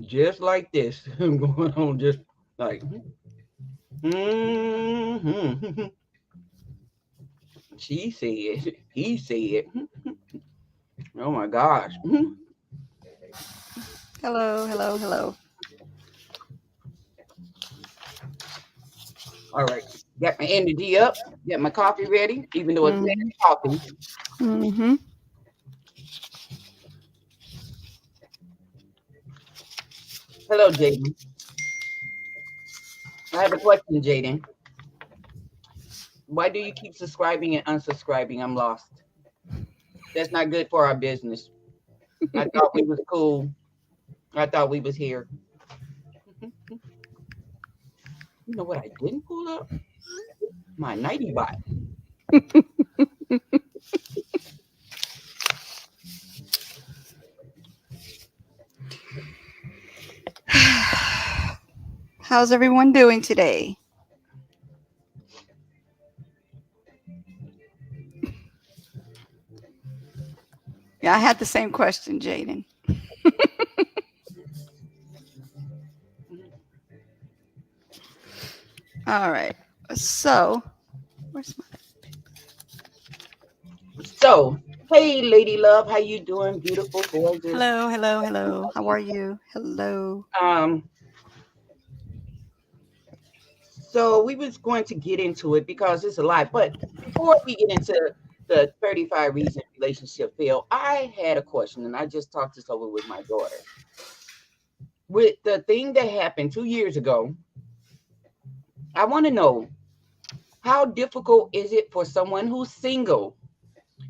just like this. Going on just like, mm-hmm. She said, he said, oh my gosh. Hello, hello, hello. All right. Got my energy up, got my coffee ready, even though it's Mm-hmm. bad coffee. Mm-hmm. Hello, Jaden. I have a question, Jaden. Why do you keep subscribing and unsubscribing? I'm lost. That's not good for our business. I thought we was cool. I thought we was here. You know what I didn't pull up? My nighty bot. How's everyone doing today? Yeah, I had the same question, Jaden. All right. So, where's my? So, hey, lady love, how you doing? Beautiful, gorgeous. Hello, hello, hello. How are you? Hello. Um, so we was going to get into it because it's a lot. But before we get into the 35 reasons relationship fail, I had a question, and I just talked this over with my daughter. With the thing that happened 2 years ago, I want to know how difficult is it for someone who's single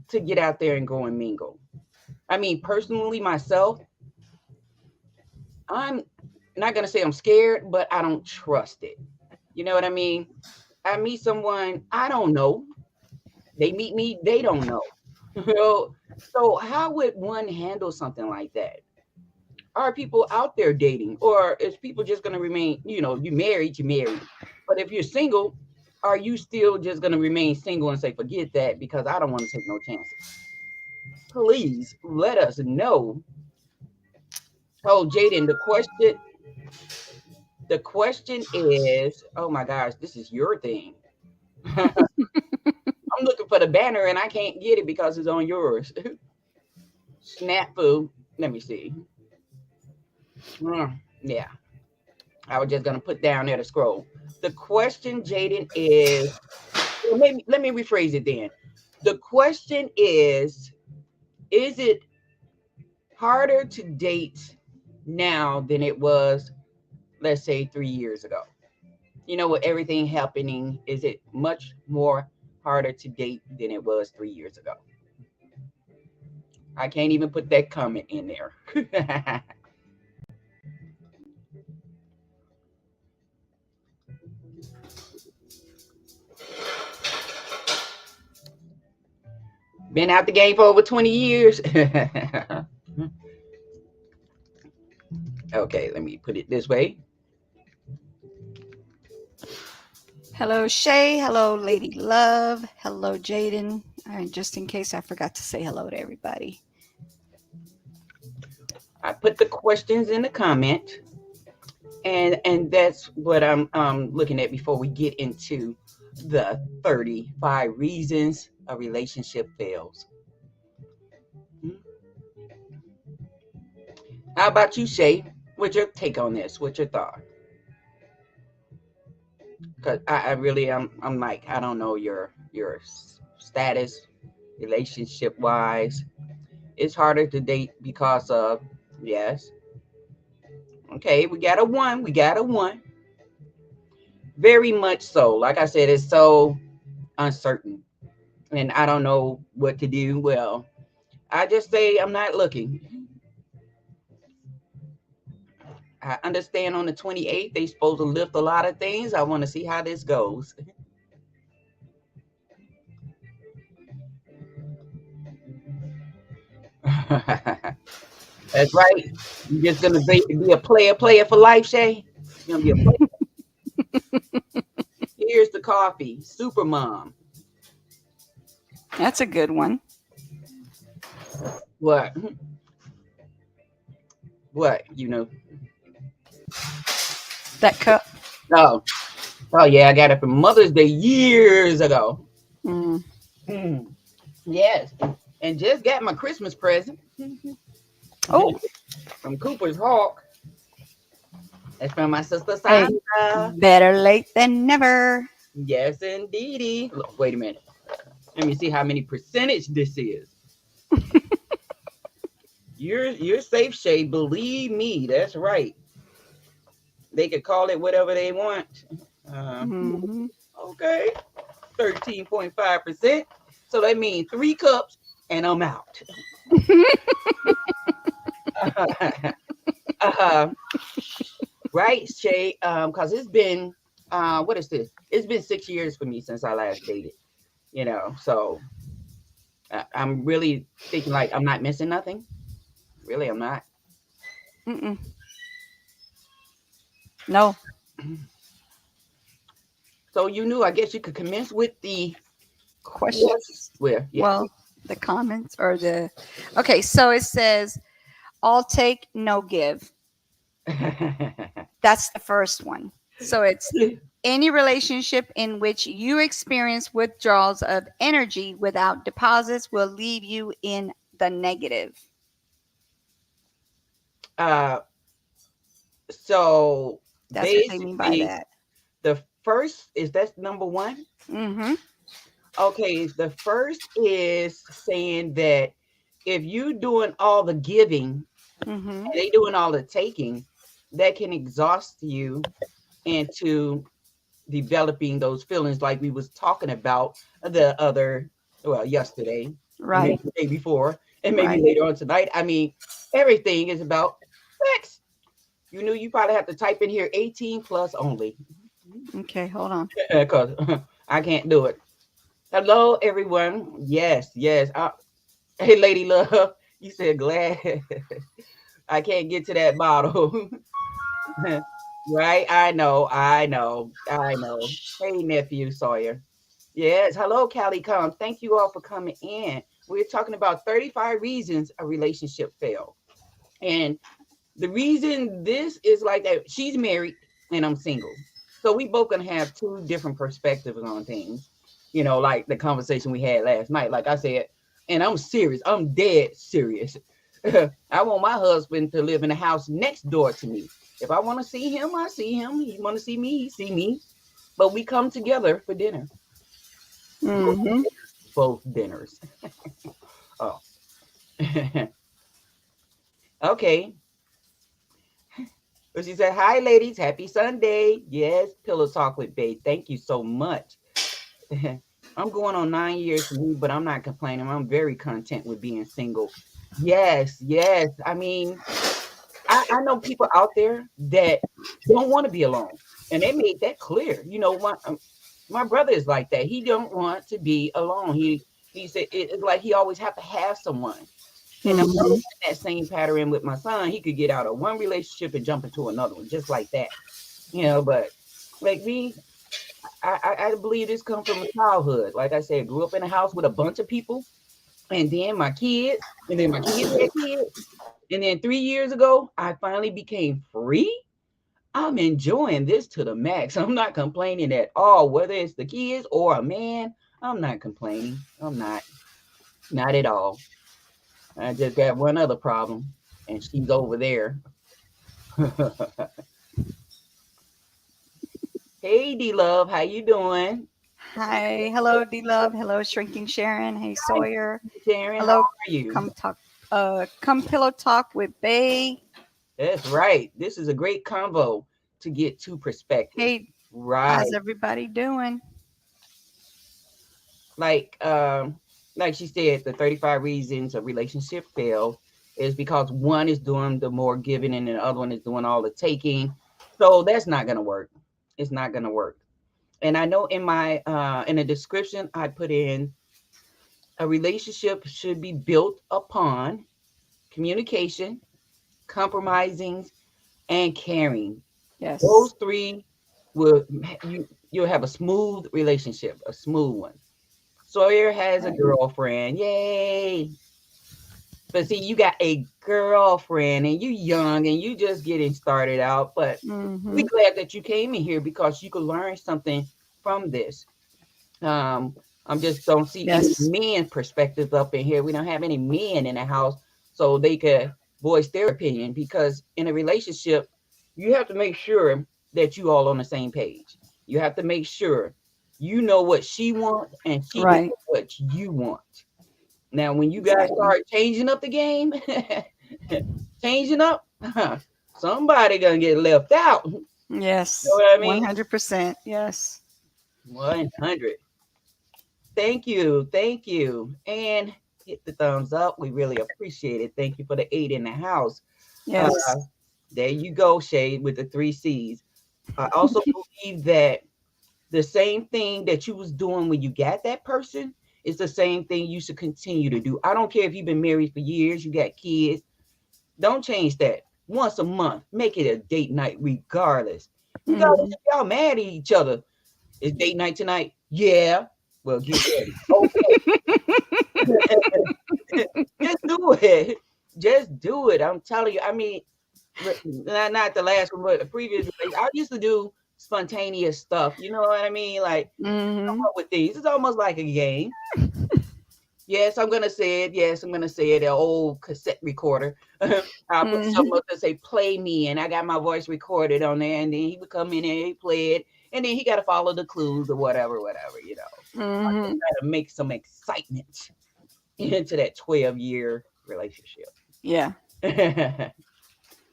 to get out there and go and mingle? I mean, personally, myself, I'm not gonna say I'm scared, but I don't trust it. You know what I mean? I meet someone I don't know. They meet me, they don't know. You know? So how would one handle something like that? Are people out there dating, or is people just gonna remain? You know, you married, you married. But if you're single, are you still just gonna remain single and say forget that because I don't want to take no chances? Please let us know. Oh, Jaden, the question is, oh my gosh, this is your thing. I'm looking for the banner and I can't get it because it's on yours. Snafu. Let me see. Yeah, I was just gonna put down there to scroll. The question, Jaden, is well, maybe let me rephrase it then. The question is it harder to date now than it was, let's say, 3 years ago? You know, with everything happening, is it much more harder to date than it was 3 years ago? I can't even put that comment in there. Been out the game for over 20 years. Okay, let me put it this way. Hello, Shay. Hello, Lady Love. Hello, Jaden. And just in case I forgot to say hello to everybody. I put the questions in the comment, and that's what I'm looking at before we get into the 35 reasons a relationship fails. Hmm? How about you, Shay? What's your take on this? What's your thought? Because I really I'm like I don't know your status relationship wise. It's harder to date because of yes. Okay, we got a one. We got a one. Very much so. Like I said, it's so uncertain, and I don't know what to do. Well, I just say I'm not looking. I understand on the 28th they supposed to lift a lot of things. I want to see how this goes. That's right. You just gonna be a player for life, Shay. You're gonna be a player. Here's the coffee, super mom. That's a good one. What? What? You know? That cup. Oh, oh yeah, I got it for Mother's Day years ago. Mm. Mm, yes, and just got my Christmas present Oh, from Cooper's Hawk. That's from my sister hey, Sandra. better late than never. Yes, indeedy. Look, wait a minute. Let me see how many percentage this is. You're safe, Shay. Believe me, that's right. They could call it whatever they want. Uh, Mm-hmm. okay, 13.5%. So that means 3 cups and I'm out. uh, right, Shay? Because it's been what is this? It's been 6 years for me since I last dated. So I'm really thinking like I'm not missing nothing. Really, I'm not. Mm-mm. No So you knew, I guess you could commence with the questions. where, yeah. Well, the comments or the. Okay, so it says all take, no give. That's the first one. So it's any relationship in which you experience withdrawals of energy without deposits will leave you in the negative. uh, so That's what they mean by basically, that. the first is that's number one. Mm-hmm. Okay, the first is saying that if you doing all the giving Mm-hmm. and they doing all the taking, that can exhaust you into developing those feelings like we was talking about the other yesterday and maybe Right. the day before and maybe Right. later on tonight. I mean, everything is about sex. You knew you probably have to type in here 18 plus only Okay, hold on. because I can't do it. Hello, everyone. Yes, yes. Hey, Lady Love, you said glad I can't get to that bottle. Right? I know. Hey, nephew Sawyer. Yes. Hello, Callie Com. Thank you all for coming in. We're talking about 35 reasons a relationship failed. And the reason this is like that, she's married and I'm single. So we both gonna have two different perspectives on things. Like the conversation we had last night. Like I said, and I'm serious. I'm dead serious. I want my husband to live in the house next door to me. If I want to see him, I see him. He want to see me, he see me. But we come together for dinner. Both, Mm-hmm. both dinners. Oh. Okay. But she said, hi, ladies. Happy Sunday. Yes, Pillow Talk with Babe. Thank you so much. I'm going on 9 years for me, but I'm not complaining. I'm very content with being single. Yes, yes. I mean, I know people out there that don't want to be alone. And they made that clear. My brother is like that. He don't want to be alone. He said it's like he always have to have someone. And I'm Mm-hmm. noticing that same pattern with my son. He could get out of one relationship and jump into another one, just like that. But like me, I believe this comes from childhood. Like I said, grew up in a house with a bunch of people, and then my kids, and then my kids had kids. And then 3 years ago, I finally became free. I'm enjoying this to the max. I'm not complaining at all, whether it's the kids or a man. I'm not complaining. I'm not at all. I just got one other problem, and she's over there. Hey, D Love, how you doing? Hi. Hello, D Love. Hello, Shrinking Sharon. Hey, Hi, Sawyer. Sharon. How Hello. are you? Come talk. Come pillow talk with Bay. That's right. This is a great combo to get two perspectives. Hey, how's Right. everybody doing? Like like she said, the 35 reasons a relationship fails is because one is doing the more giving and the other one is doing all the taking. So that's not gonna work. It's not gonna work. And I know in the description I put in a relationship should be built upon communication, compromising, and caring. Yes. Those three will you'll have a smooth relationship, a smooth one. Sawyer has a Right. girlfriend. Yay. But see, you got a girlfriend and you young and you just getting started out. But we Mm-hmm. glad that you came in here because you could learn something from this. Um, I'm just don't see any Yes. men perspectives up in here. We don't have any men in the house so they could voice their opinion because in a relationship, you have to make sure that you all on the same page. You have to make sure you know what she wants and she knows Right. what you want. Now, when you guys Exactly. start changing up the game, changing up, somebody gonna get left out. You know Yes. what I mean? 100%. Yes. 100. Thank you. Thank you. And hit the thumbs up. We really appreciate it. Thank you for the 8 in the house. Uh, Yes. there you go, Shay, with the 3 C's. I also believe that the same thing that you was doing when you got that person is the same thing you should continue to do. I don't care if you've been married for years, you got kids. Don't change that. Once a month, make it a date night regardless. Regardless Mm-hmm. if y'all mad at each other. Is date night tonight? Yeah. Well, get ready. Okay. Just do it. Just do it. I'm telling you. I mean, not the last one, but the previous. I used to do spontaneous stuff. You know what I mean? Like come Mm-hmm. up with these. It's almost like a game. Yes, I'm gonna say it. Yes, I'm gonna say it. An old cassette recorder. I'll put something Mm-hmm. up that say "play me," and I got my voice recorded on there, and then he would come in and he play it, and then he got to follow the clues or whatever, whatever. I just Mm-hmm. got to make some excitement into that 12-year relationship. Yeah.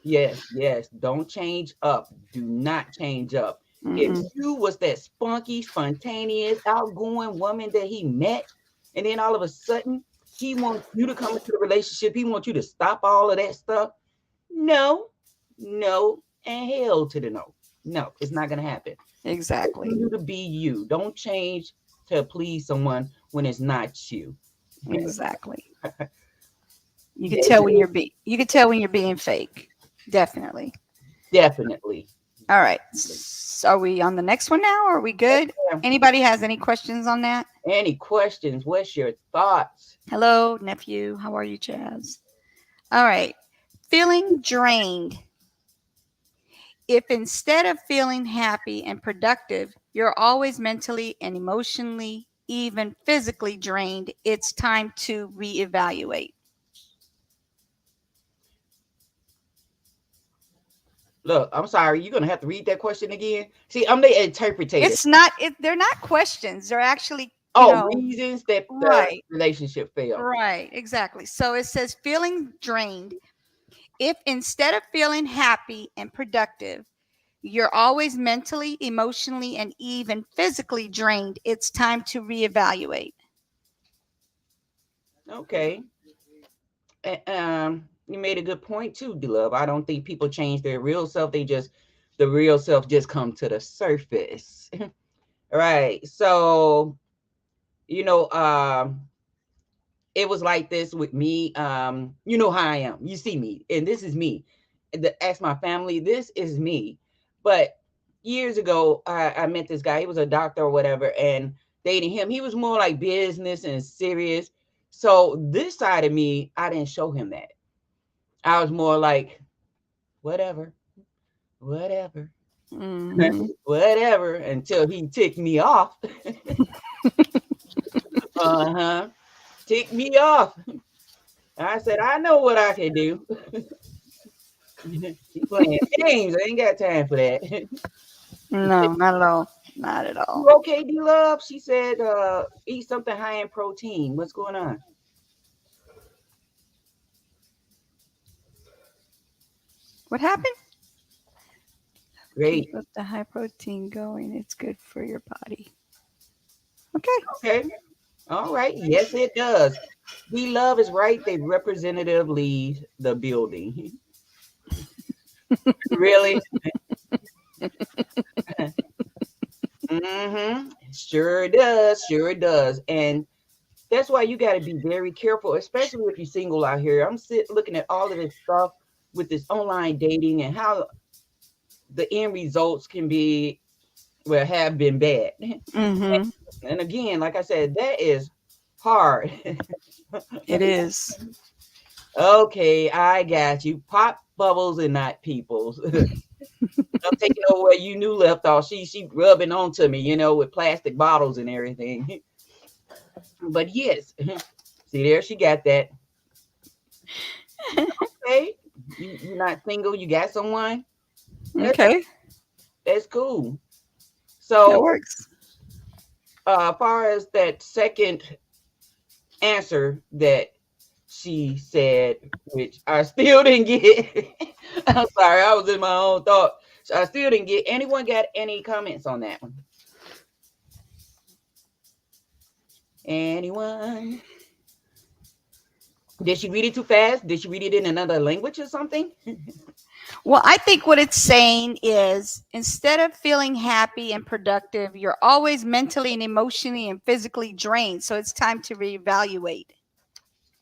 Yes, yes. Don't change up. Do not change up. If Mm-mm. you was that spunky, spontaneous, outgoing woman that he met, and then all of a sudden he wants you to come into the relationship, he wants you to stop all of that stuff. No, no, and hell to the no. No, it's not gonna happen. Exactly. Continue to be you. Don't change to please someone when it's not you. Exactly. You could Yeah, tell when you could tell when you're being fake. Definitely. definitely. All right. Are we on the next one now? Are we good? Yeah. Anybody has any questions on that? Any questions? What's your thoughts? Hello, nephew. How are you, Chaz? All right. Feeling drained. If instead of feeling happy and productive, you're always mentally and emotionally, even physically drained, it's time to reevaluate. Look, I'm sorry. You're gonna have to read that question again. See, I'm the interpreter. It's not, they're not questions. They're actually, Oh, reasons that the right, relationship failed. right, exactly. So it says feeling drained. If instead of feeling happy and productive, you're always mentally, emotionally, and even physically drained, it's time to reevaluate. Okay. You made a good point too, Love. I don't think people change their real self. The real self just come to the surface. Right. So, you know, it was like this with me. You know how I am. You see me, and this is me. Ask my family, this is me. But years ago, I met this guy. He was a doctor or whatever, and dating him, he was more like business and serious. So this side of me, I didn't show him that. I was more like, whatever, whatever, Hmm. whatever, until he ticked me off. Uh-huh. Ticked me off. I said, I know what I can do. He playing games. I ain't got time for that. No, not at all. Not at You all. okay, D Love? She said, eat something high in protein. What's going on? What happened? Great. Keep up the high protein going. It's good for your body. Okay. Okay. All right. Yes, it does. D Love is right. The representative leaves the building. Really? Mm-hmm. Sure does. Sure does. And that's why you got to be very careful, especially if you're single out here. I'm looking at all of this stuff with this online dating and how the end results can be, well, have been bad. Mm-hmm. And again, like I said, that is hard. It is. Okay, I got you. Pop bubbles and not peoples. I'm taking over where you knew left off. She rubbing onto me, with plastic bottles and everything. But yes, see there, she got that. Okay, you're not single. You got someone. That's Okay, that's cool. that So, works. far as that second answer that she said, which I still didn't get. I'm sorry, I was in my own thought. So I still didn't get. Anyone got any comments on that one? Anyone? Did she read it too fast? Did she read it in another language or something? Well, I think what it's saying is instead of feeling happy and productive, you're always mentally and emotionally and physically drained. So it's time to reevaluate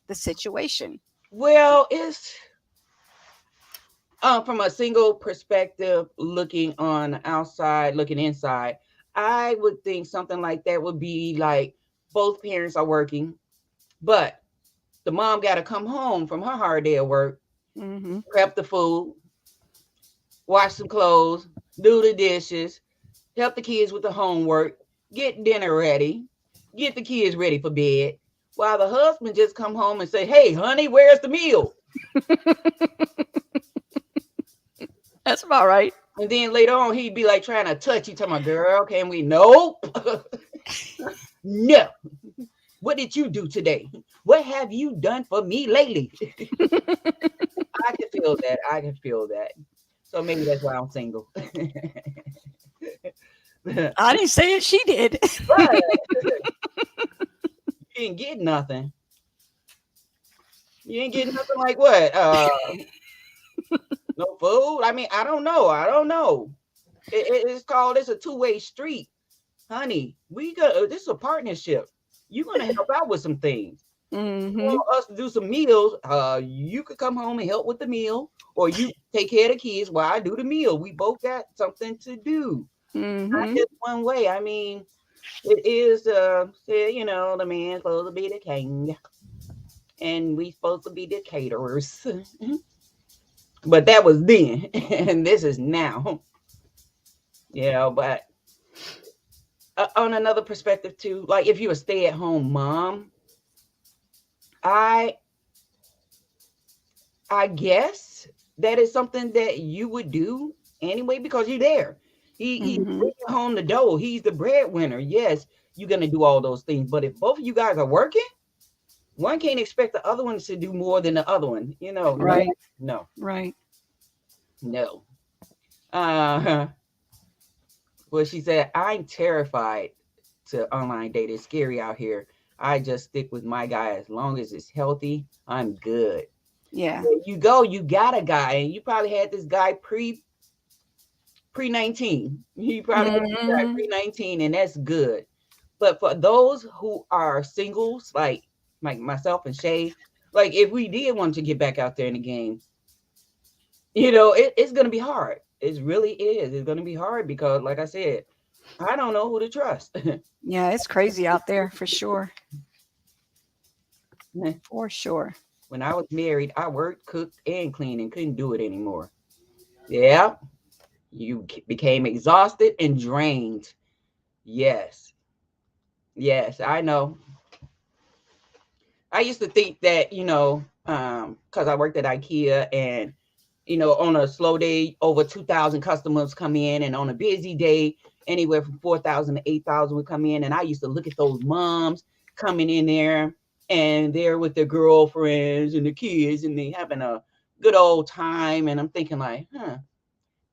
the situation. Well, it's from a single perspective, looking on outside, looking inside. I would think something like that would be like both parents are working, but the mom got to come home from her hard day of work, Mm-hmm. prep the food, wash some clothes, do the dishes, help the kids with the homework, get dinner ready, get the kids ready for bed, while the husband just come home and say, "Hey, honey, where's the meal?" That's about right. And then later on, he'd be like trying to touch you, talking about, "Girl, can we?" Nope. No. What did you do today? What have you done for me lately? I can feel that. I can feel that. So maybe that's why I'm single. Right. I didn't say it, she did. You didn't get nothing. You ain't getting nothing like what? No food. I mean, I don't know. I don't know. It's called. It's a two-way street, honey. We got this is a partnership. You're gonna help out with some things. You Mm-hmm. want us to do some meals. You could come home and help with the meal, or you take care of the kids while I do the meal. We both got something to do. Not Mm-hmm. just one way. I mean, it is. The man's supposed to be the king, and we supposed to be the caterers. But that was then, and this is now. But on another perspective too, like if you're a stay-at-home mom, I I guess that is something that you would do anyway because you're there. He's Mm-hmm. bringing home the dough. He's the breadwinner. Yes, you're gonna do all those things. But if both of you guys are working, one can't expect the other one to do more than the other one. No, Right. no, Right. no. Uh, well, she said, I'm terrified to online date. It's scary out here. I just stick with my guy as long as it's healthy. I'm good. Yeah. There you go. You got a guy, and you probably had this guy pre 19. You probably had this guy Mm-hmm. pre 19, and that's good. But for those who are singles, like myself and Shay, like if we did want to get back out there in the game, it's gonna be hard. It really is. It's gonna be hard because, like I said, I don't know who to trust. Yeah, it's crazy out there for sure. For sure. When I was married, I worked, cooked, and cleaned and couldn't do it anymore. Yeah, you became exhausted and drained. Yes, yes, I know. I used to think that, because I worked at IKEA and, on a slow day, over 2,000 customers come in, and on a busy day, anywhere from 4,000 to 8,000 would come in. And I used to look at those moms coming in there, and they're with their girlfriends and the kids, and they having a good old time. And I'm thinking like,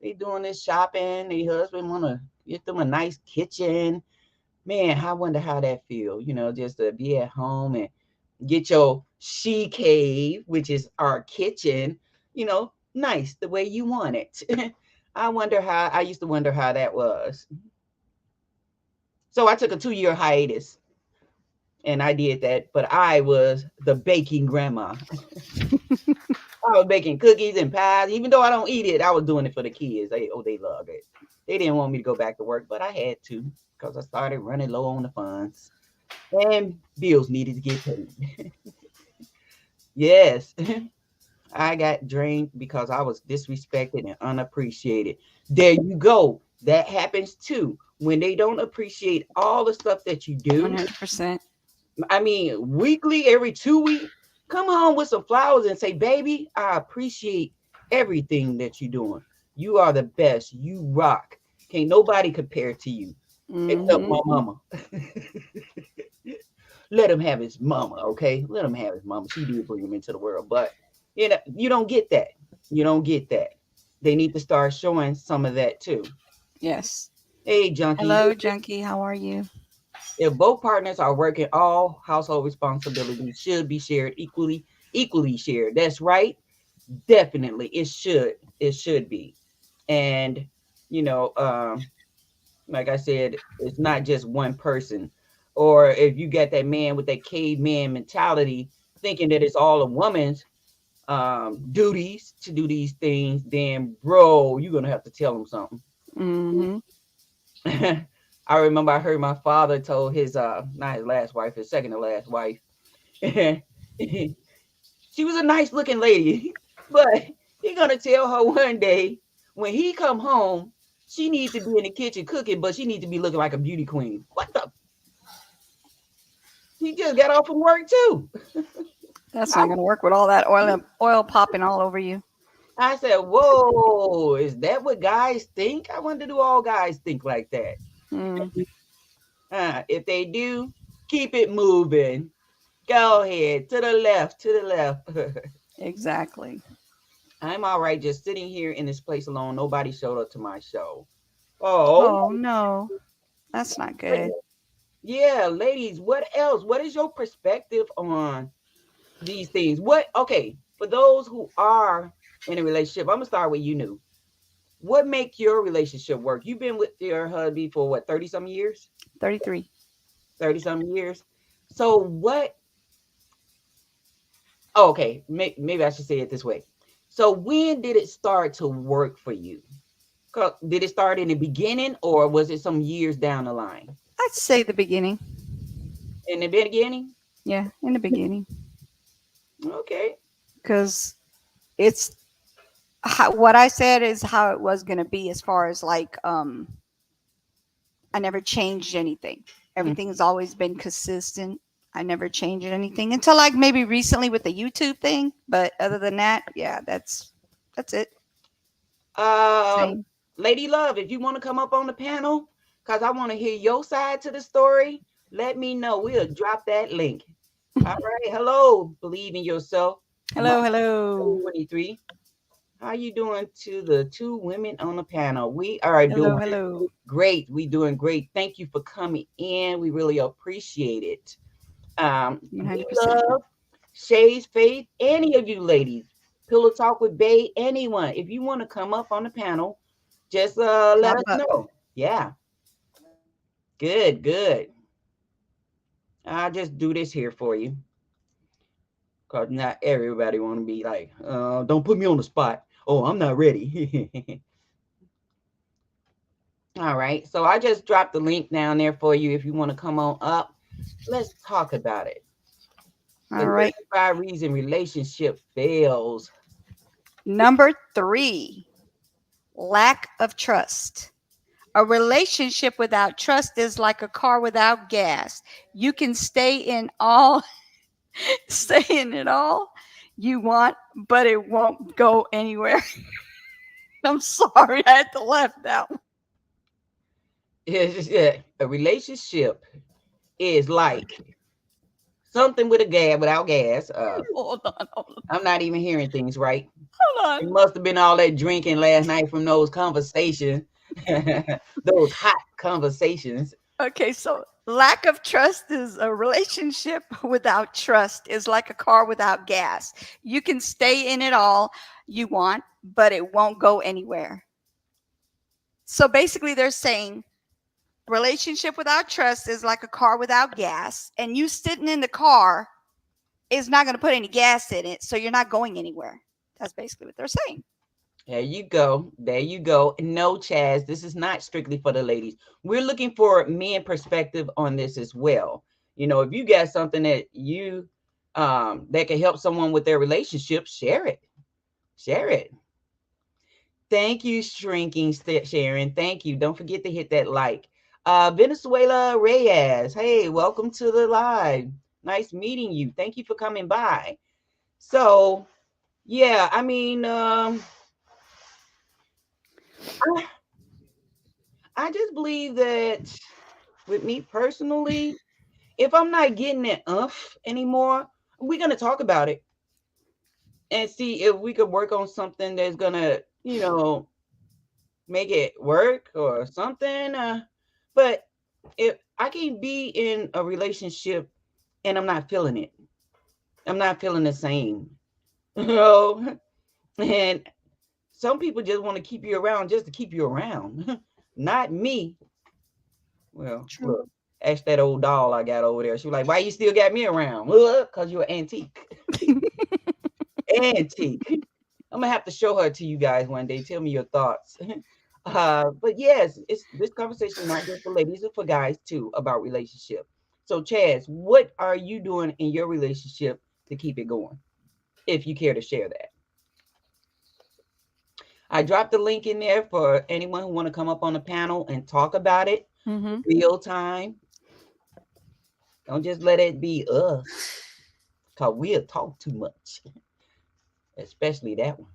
they doing this shopping. Their husband want to get them a nice kitchen. Man, I wonder how that feel, just to be at home and get your she cave, which is our kitchen, nice the way you want it. I used to wonder how that was. So I took a 2-year hiatus and I did that, but I was the baking grandma. I was baking cookies and pies. Even though I don't eat it, I was doing it for the kids. They loved it. They didn't want me to go back to work, but I had to because I started running low on the funds and bills needed to get paid. Yes. I got drained because I was disrespected and unappreciated. There you go. That happens too. When they don't appreciate all the stuff that you do, 100%. I mean, weekly, every 2 weeks, come home with some flowers and say, baby, I appreciate everything that you're doing. You are the best. You rock. Can't nobody compare to you except Mm-hmm. my mama. Let him have his mama, okay? Let him have his mama. She did bring him into the world, but you don't get that. You don't get that. They need to start showing some of that too. Yes. Hey, junkie, Hello, Junkie. How are you? if both partners are working, all household responsibilities should be shared equally shared. That's right. Definitely, it should. It should be. And you know, like I said, it's not just one person. Or if you got that man with that caveman mentality, thinking that it's all a woman's duties to do these things, then bro, you're gonna have to tell him something. Mm-hmm. I remember I heard my father told his not his last wife, his second to last wife. She was a nice looking lady, but he gonna tell her one day when he come home, she needs to be in the kitchen cooking, but she needs to be looking like a beauty queen. What the? He just got off from work too. That's I, not going to work with all that oil popping all over you. I said, whoa, is that what guys think? I wonder, do all guys think like that? Mm, If they do, keep it moving. Go ahead, to the left, to the left. exactly. I'm all right just sitting here in this place alone. Nobody showed up to my show. Oh, Oh, no. That's not good. yeah, ladies, what else? What is your perspective on these things? What, okay, for those who are in a relationship, I'm gonna start with you, New. What make your relationship work? You've been with your hubby for what, 30 some years? 33. 30 some years. So what, oh, okay, maybe I should say it this way. So when did it start to work for you? Did it start in the beginning or was it some years down the line? I'd say the beginning. In the beginning? Yeah, in the beginning. Okay. Because it's what I said is how it was going to be as far as like, I never changed anything. Mm. Everything's always been consistent. I never changed anything until like maybe recently with the YouTube thing. But other than that, yeah, that's it. Uh, Same. Lady Love, if you want to come up on the panel, because I want to hear your side to the story, let me know. We'll drop that link. All right. Hello, believe in yourself. Mom Hello, hello. 23. How you doing to the two women on the panel? We are doing Hello, hello. great. We doing great. Thank you for coming in. We really appreciate it. We 100%. love Shay's Faith, any of you ladies. Pillow Talk with Bay, anyone. If you want to come up on the panel, just let Pop us up. know. Yeah, good, good. I'll just do this here for you. Because not everybody want to be like, don't put me on the spot. Oh, I'm not ready. All right. So I just dropped the link down there for you if you want to come on up. Let's talk about it. All right. Identify reason relationship fails. Number 3, lack of trust. A relationship without trust is like a car without gas. You can stay in all, stay in it all you want, but it won't go anywhere. I'm sorry, I had to laugh that one. Yeah, a relationship is like something with a gas without gas. Hold on, I'm not even hearing things right. hold on. It must have been all that drinking last night from those conversations, those hot conversations. Okay, so lack of trust is a relationship without trust is like a car without gas. You can stay in it all you want, but it won't go anywhere. So basically, they're saying relationship without trust is like a car without gas, and you sitting in the car is not going to put any gas in it, so you're not going anywhere. That's basically what they're saying. There you go. There you go. No, Chaz, this is not strictly for the ladies. We're looking for men perspective on this as well. You know, if you got something that you that can help someone with their relationship, share it. Share it. Thank you, Shrinking Sharon. Thank you. Don't forget to hit that like. Venezuela Reyes. Hey, welcome to the live. Nice meeting you. Thank you for coming by. So, yeah, I mean, I, I just believe that with me personally, if I'm not getting that anymore, we're gonna talk about it and see if we could work on something that's gonna, make it work or something. But if I can be in a relationship and I'm not feeling it, I'm not feeling the same, you know. And some people just want to keep you around just to keep you around. Not me. Well, True. look, ask that old doll I got over there. She was like, "Why you still got me around?" Well, because you're antique. Antique. I'm gonna have to show her to you guys one day. Tell me your thoughts. But yes, it's this conversation not just for ladies, it's for guys too about relationship. So Chaz, what are you doing in your relationship to keep it going? If you care to share that. I dropped the link in there for anyone who want to come up on the panel and talk about it Mm-hmm. real time. Don't just let it be us, because we'll talk too much, especially that one.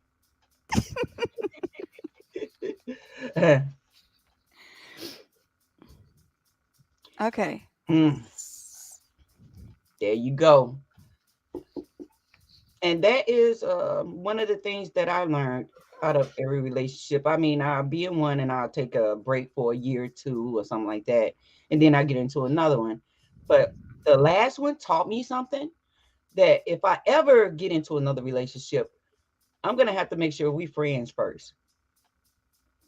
Okay. There you go. And that is one of the things that I learned out of every relationship. I mean, I'll be in one and I'll take a break for a year or two or something like that. And then I get into another one. But the last one taught me something that if I ever get into another relationship, I'm going to have to make sure we friends first.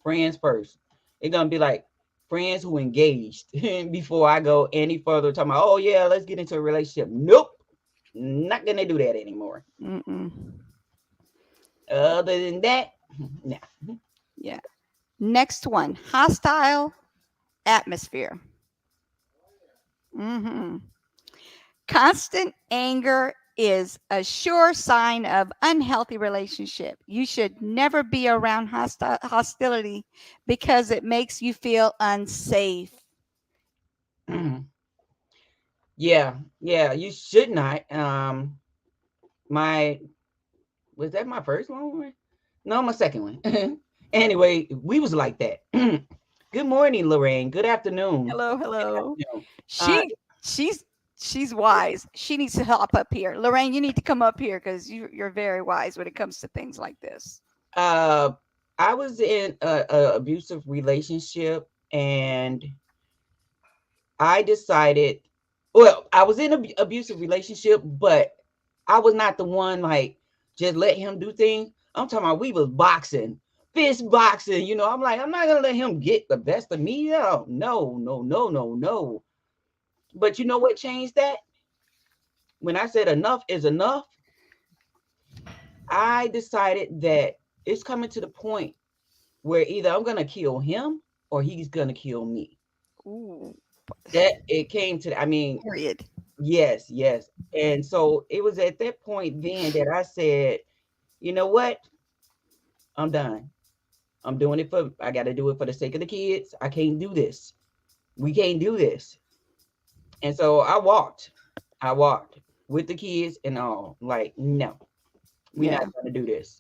Friends first. It's going to be like friends who engaged before I go any further. Talking about, oh, yeah, let's get into a relationship. Nope. Not going to do that anymore. Mm-mm. Other than that, nah. Yeah. Next one, hostile atmosphere. Mm-hmm. Constant anger is a sure sign of unhealthy relationship. You should never be around hostility because it makes you feel unsafe. Yeah, yeah, you should not. My was that my first one? No, my second one. Anyway, we was like that. Good morning, Lorraine. Good afternoon. Hello, Good hello. afternoon. Uh, She she's she's wise. She needs to hop up here. Lorraine, you need to come up here because you're very wise when it comes to things like this. uh, I was in a abusive relationship, and I decided. Well, I was in an abusive relationship, but I was not the one like just let him do things. I'm talking about we was boxing, fist boxing. I'm like, I'm not gonna let him get the best of me. No, no, no, no, no, no. But you know what changed that? When I said enough is enough, I decided that it's coming to the point where either I'm gonna kill him or he's gonna kill me. Ooh, That it came to. I mean, period. yes, yes. And so it was at that point then that I said, you know what? I'm done. I got to do it for the sake of the kids. I can't do this. We can't do this. And so I walked with the kids and all. Like, no, we're not Yeah. going to do this.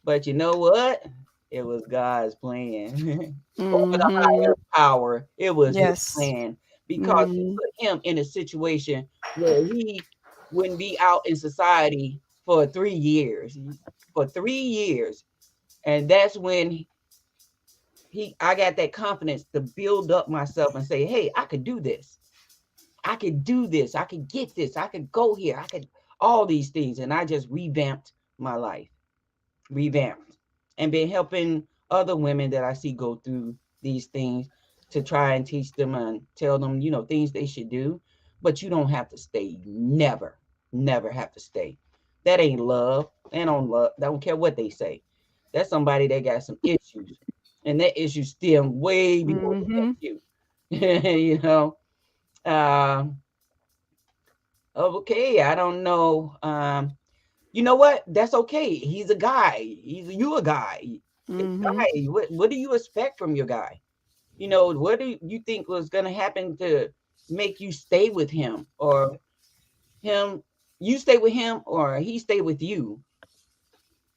But you know what? It was God's plan. Over the Mm-hmm. higher power, it was his Yes. plan because he Mm-hmm. put him in a situation where he wouldn't be out in society for 3 years. For 3 years. And that's when I got that confidence to build up myself and say, hey, I could do this. I could do this. I could get this. I could go here. I could all these things. And I just revamped my life, revamped, and been helping other women that I see go through these things to try and teach them and tell them, things they should do. But you don't have to stay. Never, never have to stay. That ain't love. They don't love. They don't care what they say. That's somebody that got some issues. And that issue stem way before they met Mm-hmm. you. you know. Uh, okay, I don't know. you know what? That's okay. He's a guy. You a guy. It's Mm-hmm. guy. What do you expect from your guy? What do you think was gonna happen to make you stay with him, or him you stay with him, or he stay with you?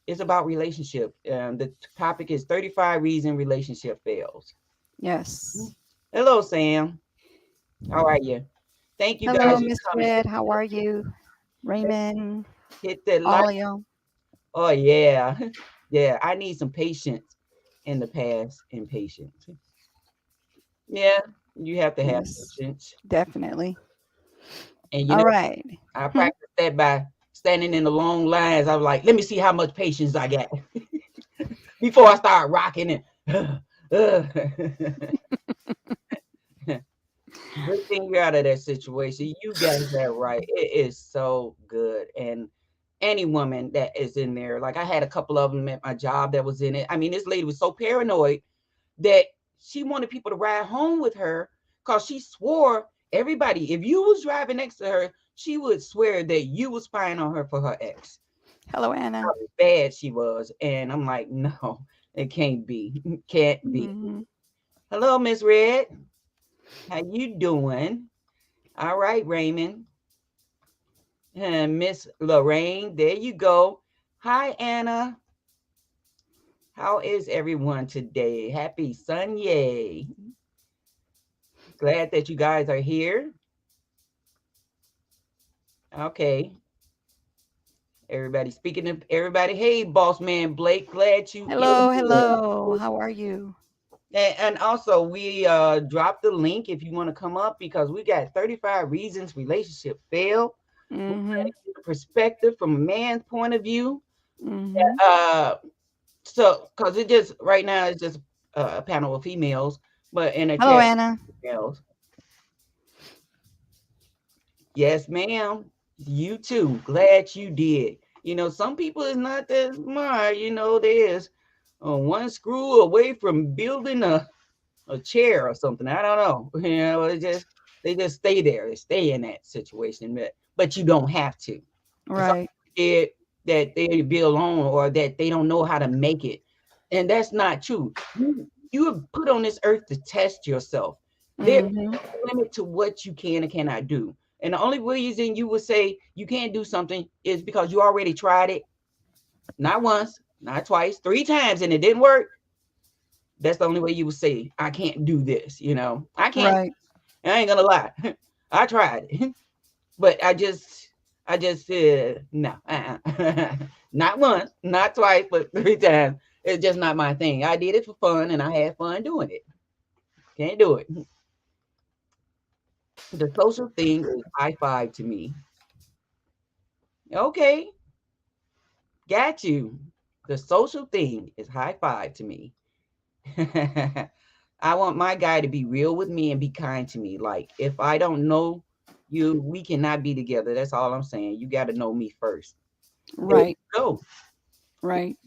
It's about relationship. The topic is 35 reason relationship fails. Yes. Hello, Sam. How are you? Thank you Hello, guys for Miss coming. Red. How are you? Raymond, Hit that like. all of y'all. Oh yeah. Yeah, I need some patience in the past and patience. Yeah, you have to have Yes, patience. definitely. And All right. I Hmm. practiced that by standing in the long lines. I was like, let me see how much patience I got before I start rocking it. Good thing you're out of that situation. You got that right. It is so good. And any woman that is in there, like I had a couple of them at my job that was in it. I mean, this lady was so paranoid that she wanted people to ride home with her because she swore everybody, if you was driving next to her, she would swear that you was spying on her for her ex. Hello, Anna. How bad she was. And I'm like, no, it can't be. Can't be. Hmm. Hello, Miss Red. How you doing? All right, Raymond. And Miss Lorraine, there you go. Hi, Anna. How is everyone today? Happy Sunday. Glad that you guys are here. Okay. Everybody, speaking of everybody, hey, boss man Blake, glad you in Hello, hello. here. How are you? And also, we dropped the link if you want to come up because we got 35 reasons relationship fail. We're Mm-hmm. trying to get a perspective from a man's point of view. Mm-hmm. Uh, so, because it just right now it's just a panel of females, but in a Hello, chat, Anna. males. Yes, ma'am. You too. Glad you did. Some people is not that smart. There's one screw away from building a chair or something. I don't know. They just stay there. They stay in that situation, but you don't have to. Some Right. scared that they be alone or that they don't know how to make it, and that's not true. You were put on this earth to test yourself. There's Mm-hmm. no limit to what you can and cannot do, and the only reason you would say you can't do something is because you already tried it, not once, not twice, 3 times, and it didn't work. That's the only way you would say I can't do this. I can't. Right. I ain't gonna lie. I tried it, but I just said no. Not once, not twice, but 3 times. It's just not my thing. I did it for fun, and I had fun doing it. Can't do it. The social thing is high five to me. Okay, got you. The social thing is high five to me. I want my guy to be real with me and be kind to me. Like, if I don't know you, we cannot be together. That's all I'm saying. You got to know me first. There you Right. go. Right.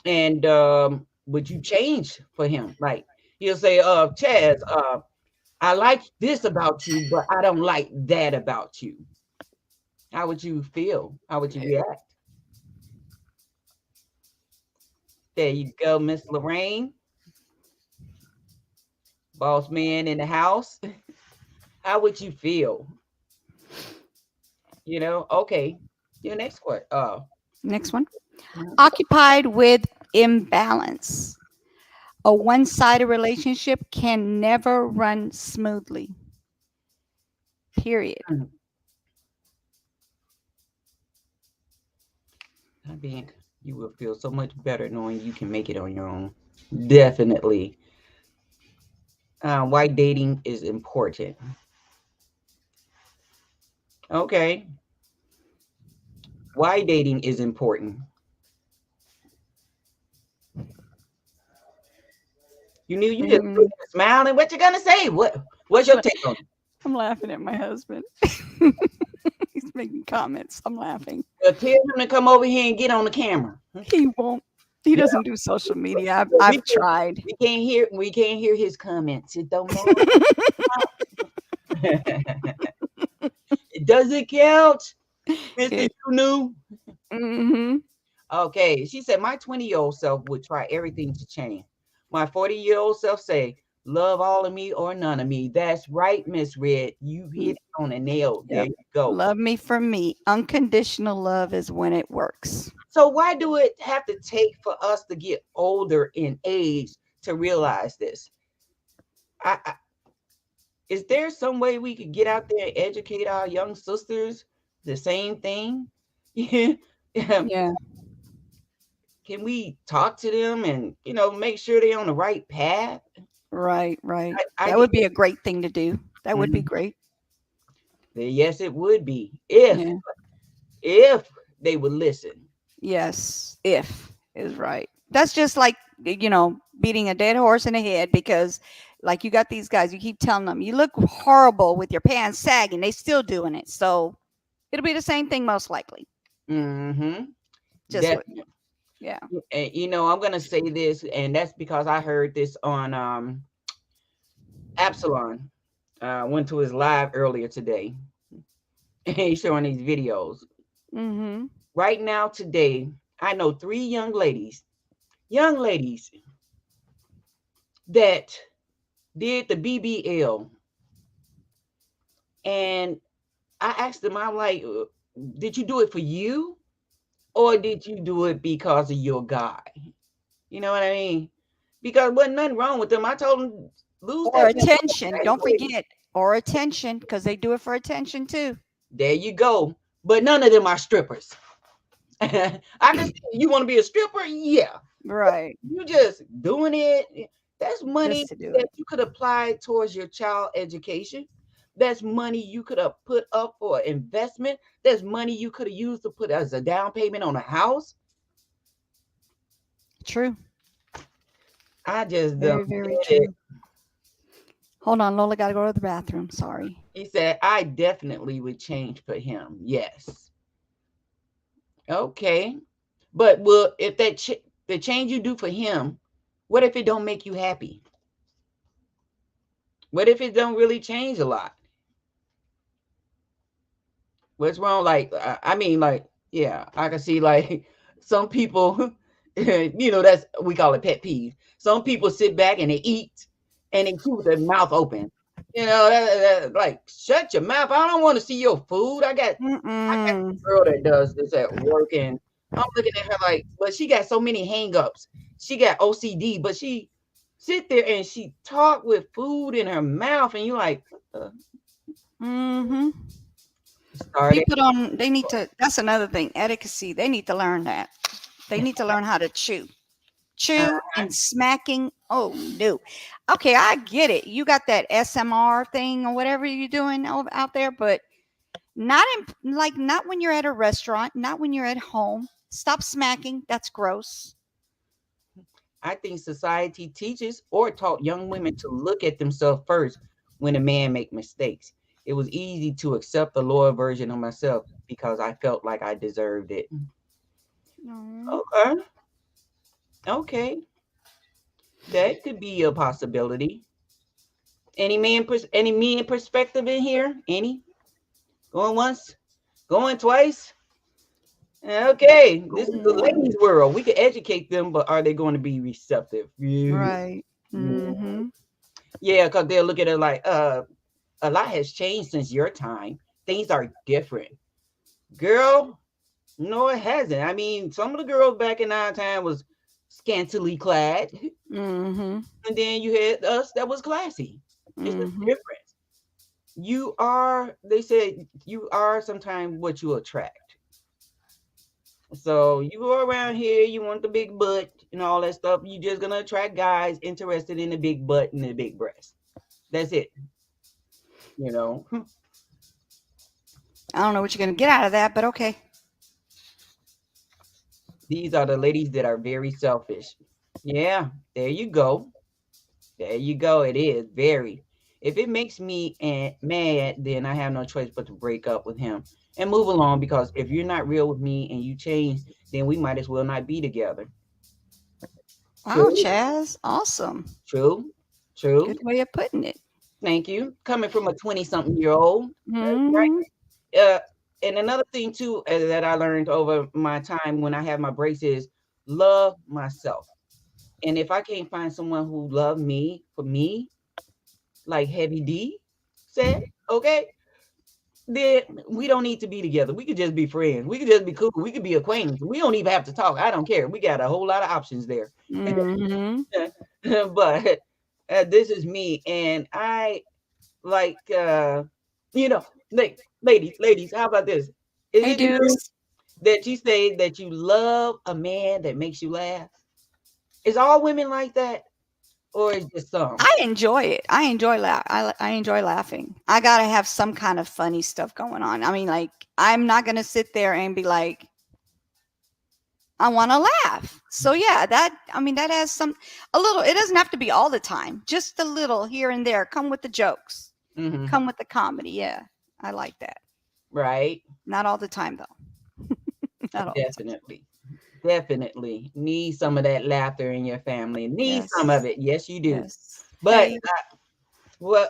And would you change for him? Like, he'll say, Chaz, I like this about you, but I don't like that about you. How would you feel? How would you react? There you go, Miss Lorraine, boss man in the house. How would you feel? Okay. Your next one. Next one. Occupied with imbalance. A one sided relationship can never run smoothly. Period. I mean, you will feel so much better knowing you can make it on your own. Definitely. Why dating is important. Okay. Why dating is important. You knew you just Mm, smiling. What you gonna say? What's your take on it? I'm laughing at my husband. He's making comments. I'm laughing. Well, tell him to come over here and get on the camera. He won't. He Yeah, doesn't do social media. we I've can't, tried. we can't hear his comments. It don't matter. It doesn't count, Mr. It, You knew. Mm-hmm. Okay, she said, my 20-year-old self would try everything to change. My 40-year-old self say, love all of me or none of me. That's right, Miss Red. You hit it on a nail. There Yep. you go. Love me for me. Unconditional love is when it works. So why do it have to take for us to get older in age to realize this? I is there some way we could get out there and educate our young sisters the same thing? Yeah. Yeah. Can we talk to them and make sure they're on the right path? Right, right. I That get would be a great thing to do. That would be mhm. great. Yes, it would be if Yeah. if they would listen. Yes. If is right. That's just like, beating a dead horse in the head because, like, you got these guys, you keep telling them, you look horrible with your pants sagging. They still doing it. So it'll be the same thing most likely. Mm-hmm. Just what, Definitely. yeah. And, I'm gonna say this, and that's because I heard this on Absalon. Went to his live earlier today. He's showing these videos. Mm-hmm. Right now, today, I know three young ladies that did the BBL, and I asked them, I'm like, did you do it for you, or did you do it because of your guy? You know what I mean? Because wasn't nothing wrong with them. I told them lose Or that weight attention. Don't anyway. forget. Or attention, because they do it for attention too. There you go. But none of them are strippers. I can see you want to be a stripper, yeah. Right. You just doing it. That's money Just to do that it. you could apply towards your child education. That's money you could have put up for investment. That's money you could have used to put as a down payment on a house. True. I just don't Very, very get it. true. Hold on, Lola, got to go to the bathroom. Sorry. He said, I definitely would change for him. Yes. Okay. But if the change you do for him, what if it don't make you happy? What if it don't really change a lot? What's wrong? Like, I mean, like, yeah, I can see like some people, that's we call it pet peeve. Some people sit back and they eat and they keep with their mouth open. Like shut your mouth. I don't want to see your food. I got Mm-mm. this girl that does this at work, and I'm looking at her like, but she got so many hangups. She got OCD, but she sit there and she talk with food in her mouth, and you like, Mm-hmm. started. People don't, they need to, that's another thing, etiquette. They need to learn that. They need to learn how to chew. Uh, Chew and smacking. Oh, no. Okay, I get it. You got that SMR thing or whatever you're doing out there, but not when you're at a restaurant, not when you're at home. Stop smacking. That's gross. I think society teaches or taught young women to look at themselves first when a man make mistakes. It was easy to accept the lower version of myself because I felt like I deserved it. No. Okay, okay, that could be a possibility. Any men perspective in here? Any going once, going twice? Okay, this is the Go ladies' world. We can educate them, but are they going to be receptive? Yeah, Right. Mm-hmm. yeah, because they'll look at it like, a lot has changed since your time. Things are different. Girl, no, it hasn't. I mean, some of the girls back in our time was scantily clad, Mm-hmm. and then you had us that was classy. It's a Mm-hmm. difference. They said you are sometimes what you attract. So you go around here, you want the big butt and all that stuff. You're just gonna attract guys interested in the big butt and the big breast. That's it. You know. I don't know what you're going to get out of that, but okay. These are the ladies that are very selfish. Yeah, there you go. There you go. It is very. If it makes me mad, then I have no choice but to break up with him and move along. Because if you're not real with me and you change, then we might as well not be together. Wow, True, Chaz. Awesome. true, true. Good way of putting it. Thank you. Coming from a 20-something year old. That's Mm-hmm. right. And another thing too that I learned over my time when I have my breaks is love myself. And if I can't find someone who love me for me, like Heavy D said, okay, then we don't need to be together. We could just be friends. We could just be cool. We could be acquaintances. We don't even have to talk. I don't care. We got a whole lot of options there. Mm-hmm. But this is me, and I like you know, ladies, how about this? Is Hey, it true dudes. that you say that you love a man that makes you laugh? Is all women like that, or is just some? I enjoy it. I enjoy I enjoy laughing. I gotta have some kind of funny stuff going on. I mean, like, I'm not gonna sit there and be like, I want to laugh. So yeah, that I mean that has some a little. It doesn't have to be all the time. Just a little here and there. Come with the jokes. Hmm. Come with the comedy. Yeah, I like that. Right? Not all the time though. Not all the time. Definitely. Definitely need some of that laughter in your family. Need some of Yes. it. Yes, you do. Yes. But Hey. what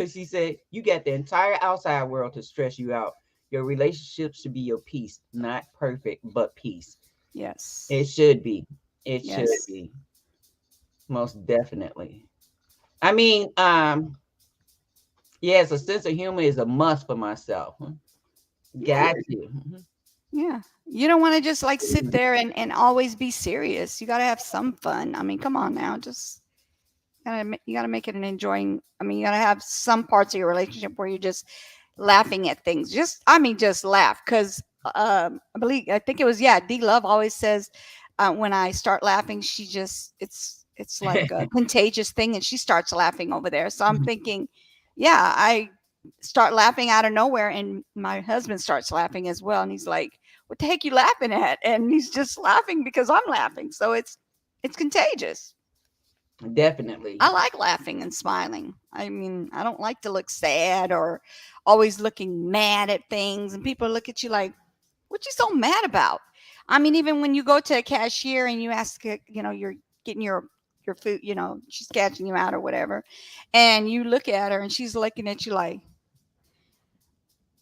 she said, you got the entire outside world to stress you out. Your relationship should be your peace, not perfect, but peace. Yes. It should be. It should Yes. be. Most definitely. I mean, yes, a sense of humor is a must for myself. Got you. Yeah. You don't want to just like sit there and always be serious. You got to have some fun. I mean, come on now. Just you gotta make it an enjoying. I mean, you gotta have some parts of your relationship where you're just laughing at things. Just, I mean, just laugh. Because I think it was, yeah, D Love always says when I start laughing, she just, it's like a contagious thing, and she starts laughing over there. So I'm thinking, yeah, I start laughing out of nowhere, and my husband starts laughing as well, and he's like, "What the heck you laughing at?" And he's just laughing because I'm laughing. So it's contagious. Definitely. I like laughing and smiling. I mean, I don't like to look sad or always looking mad at things. And people look at you like, what you so mad about? I mean, even when you go to a cashier and you ask, you're getting your food, she's catching you out or whatever, and you look at her and she's looking at you like,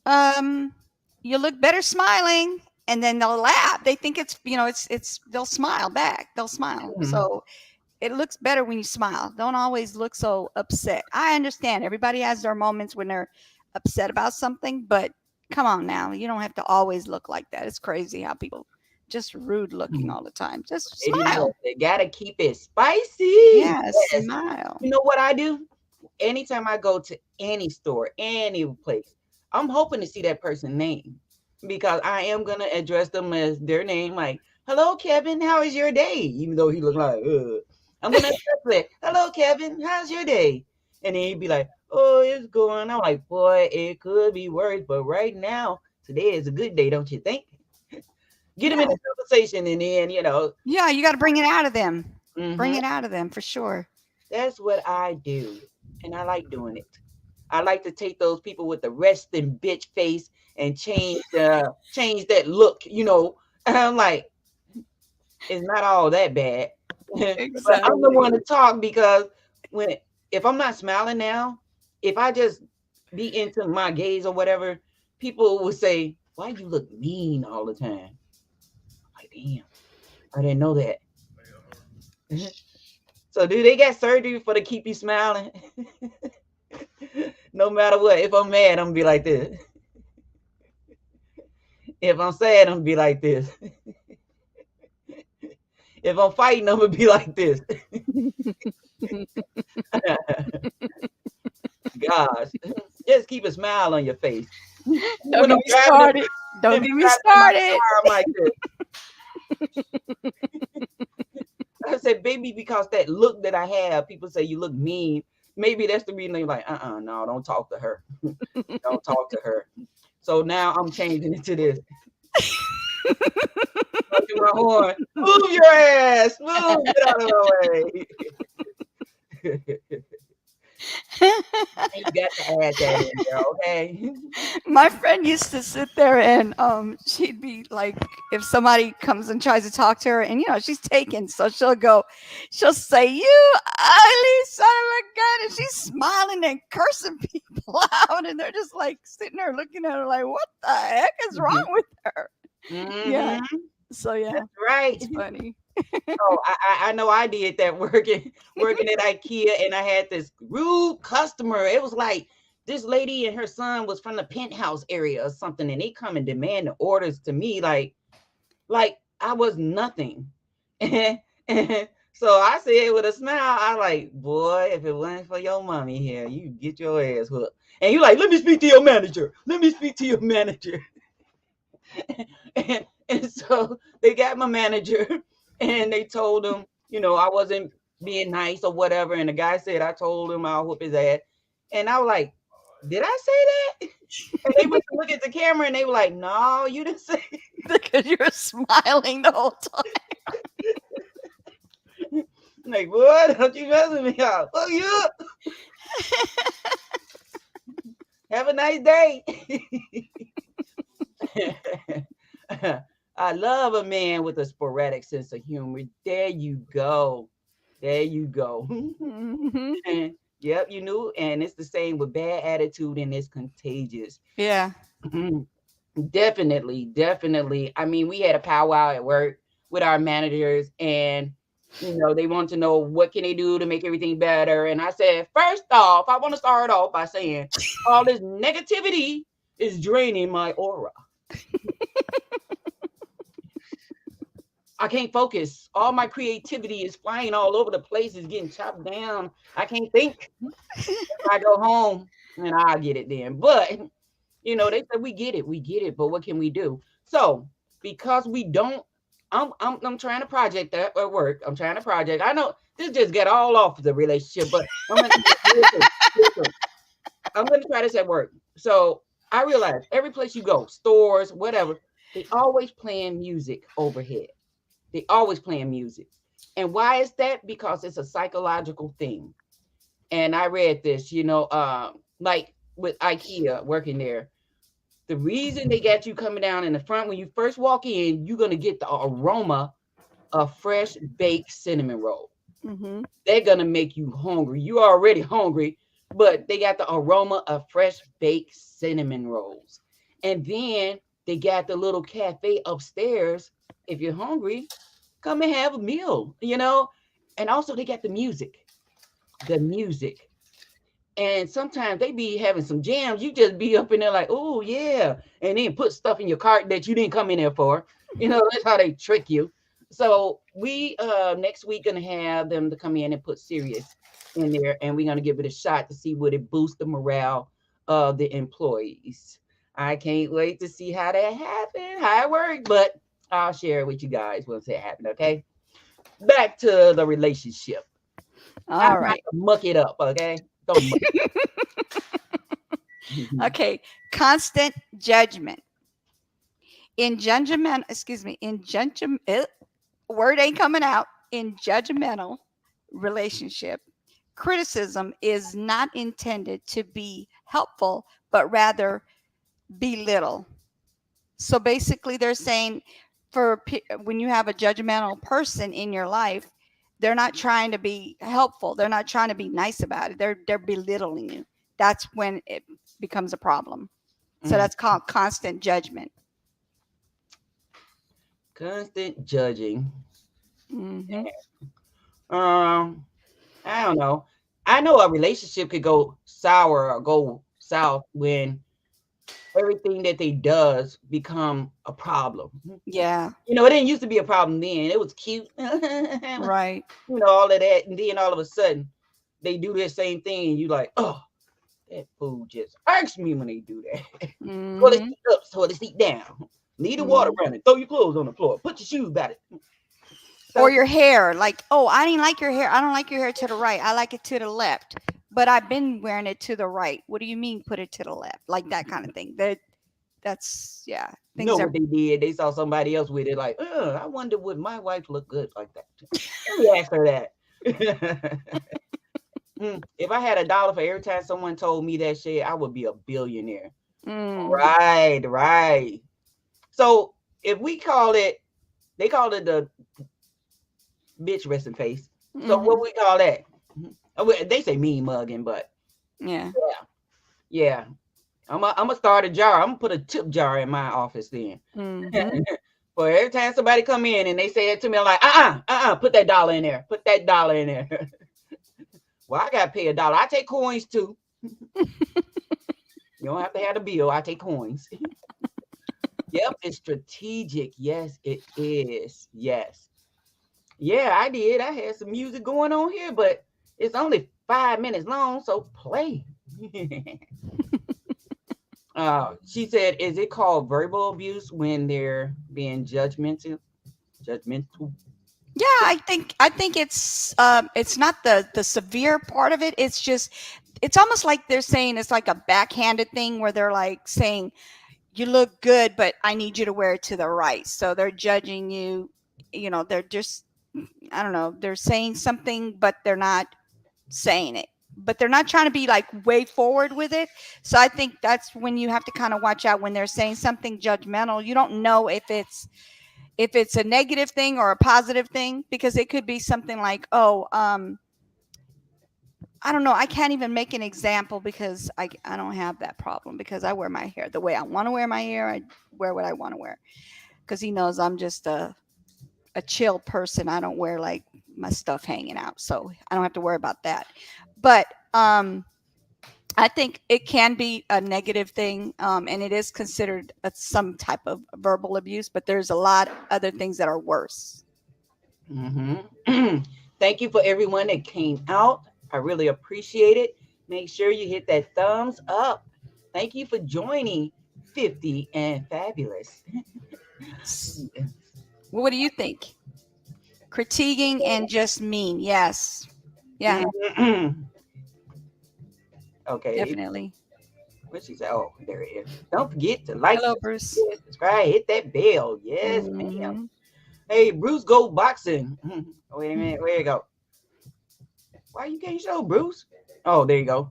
um, you look better smiling. And then they'll laugh. They think they'll smile back. They'll smile. Mhm. So it looks better when you smile. Don't always look so upset. I understand everybody has their moments when they're upset about something, but come on now. You don't have to always look like that. It's crazy how people just rude looking all the time. Just Lady Love, smile. they gotta keep it spicy. Yeah, Yes. smile. You know what I do? Anytime I go to any store, any place, I'm hoping to see that person's name because I am gonna address them as their name, like, "Hello, Kevin. How is your day?" Even though he look like, Ugh. I'm gonna address it. "Hello, Kevin. How's your day?" And then he'd be like, "Oh, it's going." I'm like, "Boy, it could be worse, but right now, today is a good day, don't you think?" Get him in Yeah. the conversation, and then Yeah, you got to bring it out of them. Bring mhm, it out of them for sure. that's what I do, and I like doing it. I like to take those people with the resting bitch face and change that look. I'm like, it's not all that bad, but I'm the one Exactly. to talk because when if I'm not smiling now, if I just be into my gaze or whatever, people will say, "Why you look mean all the time?" Like, damn, I didn't know that. So, do they got surgery for to keep you smiling? No matter what. If I'm mad, I'm gonna be like this. If I'm sad, I'm gonna be like this. If I'm fighting, I'm gonna be like this. Gosh, just keep a smile on your face. Don't When get I'm me driving in started. Don't get me my started. car, I'm like this. I said, baby, because that look that I have, people say you look mean. Maybe that's the reason they're like, no, don't talk to her. Don't talk to her. So now I'm changing it to this. Honking my horn. Move your ass. Move. Get out of my way. And you got to add that in there, okay? My friend used to sit there and she'd be like, if somebody comes and tries to talk to her, and she's taken, so she'll say, "You ugly son of a gun," and she's smiling and cursing people out, and they're just like sitting there looking at her like, what the heck is wrong with her? Yeah. Mm-hmm. So yeah, Right. it's funny. Oh, I know I did that working at IKEA, and I had this rude customer. It was like this lady and her son was from the penthouse area or something, and they come and demand the orders to me like I was nothing. And so I said with a smile, I like, boy, if it wasn't for your mommy here, you get your ass hooked. And you like, let me speak to your manager. Let me speak to your manager. And so they got my manager and they told him, I wasn't being nice or whatever. And the guy said, I told him I'll whoop his ass. And I was like, did I say that? And they went to look at the camera and they were like, no, you didn't say it. Because you're smiling the whole time. Like, boy, don't you mess with me out. Fuck you up. Have a nice day. I love a man with a sporadic sense of humor. There you go. There you go. Mm-hmm. And yep, you knew. And it's the same with bad attitude, and it's contagious. Yeah. Definitely, definitely. I mean, we had a powwow at work with our managers, and they want to know what can they do to make everything better. And I said, first off, I want to start off by saying all this negativity is draining my aura. I can't focus. All my creativity is flying all over the place. It's getting chopped down. I can't think. I go home and I get it then. But they said we get it. But what can we do? So because we don't, I'm trying to project that at work. I'm trying to project. I know this just got all off the relationship, but I'm gonna try this at work. So I realize every place you go, stores, whatever, they always playing music overhead. They always playing music. And why is that? Because it's a psychological thing. And I read this, like with IKEA working there. The reason they got you coming down in the front when you first walk in, you're gonna get the aroma of fresh baked cinnamon roll. Mm-hmm. They're gonna make you hungry. You are already hungry, but they got the aroma of fresh baked cinnamon rolls. And then they got the little cafe upstairs. If you're hungry, come and have a meal, And also they got the music. The music. And sometimes they be having some jams. You just be up in there like, oh yeah. And then put stuff in your cart that you didn't come in there for. That's how they trick you. So we next week gonna have them to come in and put Serious in there, and we're gonna give it a shot to see would it boost the morale of the employees. I can't wait to see how that happens, how it works, but I'll share it with you guys once it happens, okay? Back to the relationship. All right. Muck it up, okay? Don't muck it up. Okay. Constant judgment. In judgment, word ain't coming out. In judgmental relationship, criticism is not intended to be helpful, but rather belittle. So basically, they're saying when you have a judgmental person in your life, they're not trying to be helpful. They're not trying to be nice about it. They're belittling you. That's when it becomes a problem. So that's called constant judgment. Constant judging. Mm-hmm. I don't know. I know a relationship could go sour or go south when everything that they does become a problem. Yeah. It didn't used to be a problem then. It was cute. Right. All of that. And then all of a sudden they do that same thing and you like, oh, that fool just irks me when they do that. Mm-hmm. Toilet seat up, toilet seat down. Leave the water running. Throw your clothes on the floor. Put your shoes back. Or your hair. Like, oh, I didn't like your hair. I don't like your hair to the right. I like it to the left. But I've been wearing it to the right. What do you mean put it to the left? Like that kind of thing. That's yeah. What they did? They saw somebody else with it. Like, I wonder would my wife look good like that? Let me ask her that. If I had $1 for every time someone told me that shit, I would be a billionaire. Mm. Right. So if we call it, they call it the bitch resting face. So what Mm-hmm. we call that? They say mean mugging, but Yeah. yeah. I'm gonna start a jar. I'm gonna put a tip jar in my office then. Mm-hmm. For every time somebody come in and they say it to me, I'm like, put that dollar in there. Put that dollar in there. Well, I gotta pay $1. I take coins too. You don't have to have the bill. I take coins. Yep, it's strategic. Yes, it is. Yes. Yeah, I did. I had some music going on here, but it's only 5 minutes long, so play. She said, "Is it called verbal abuse when they're being judgmental?" Judgmental. Yeah, I think it's not the severe part of it. It's just it's almost like they're saying it's like a backhanded thing where they're like saying you look good, but I need you to wear it to the right. So they're judging you. You know, they're just I don't know. They're saying something, but they're not saying it. But they're not trying to be like way forward with it. So I think that's when you have to kind of watch out when they're saying something judgmental. You don't know if it's a negative thing or a positive thing because it could be something like, oh, I don't know. I can't even make an example because I don't have that problem because I wear my hair the way I want to wear my hair. I wear what I want to wear because he knows I'm just a chill person. I don't wear like my stuff hanging out, so I don't have to worry about that. But I think it can be a negative thing, and it is considered some type of verbal abuse. But there's a lot of other things that are worse. Mm-hmm. Thank you for everyone that came out. I really appreciate it. Make sure you hit that thumbs up. Thank you for joining 50 and Fabulous. What do you think? Critiquing and just mean. Yes. Yeah, Okay, definitely. what she said? Oh, there it is. Don't forget to like, Hello, Bruce. subscribe, hit that bell. Yes, ma'am. Hmm. Hey, Bruce Go Boxing. Wait a minute, where you go? Why you can't show Bruce? Oh, there you go.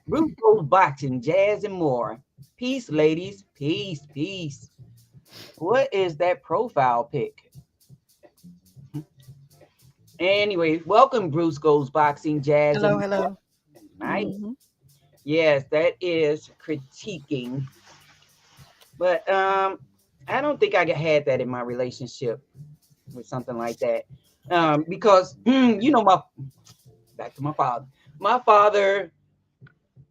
Bruce Goes Boxing, Jazz and more. Peace, ladies. Peace, peace. What is that profile pic? Anyway, welcome Bruce Goes Boxing, Jazz and Hello, more. hello. Nice. Hmm. Yes, that is critiquing. But I don't think I had that in my relationship with something like that. Because my back to my father. My father,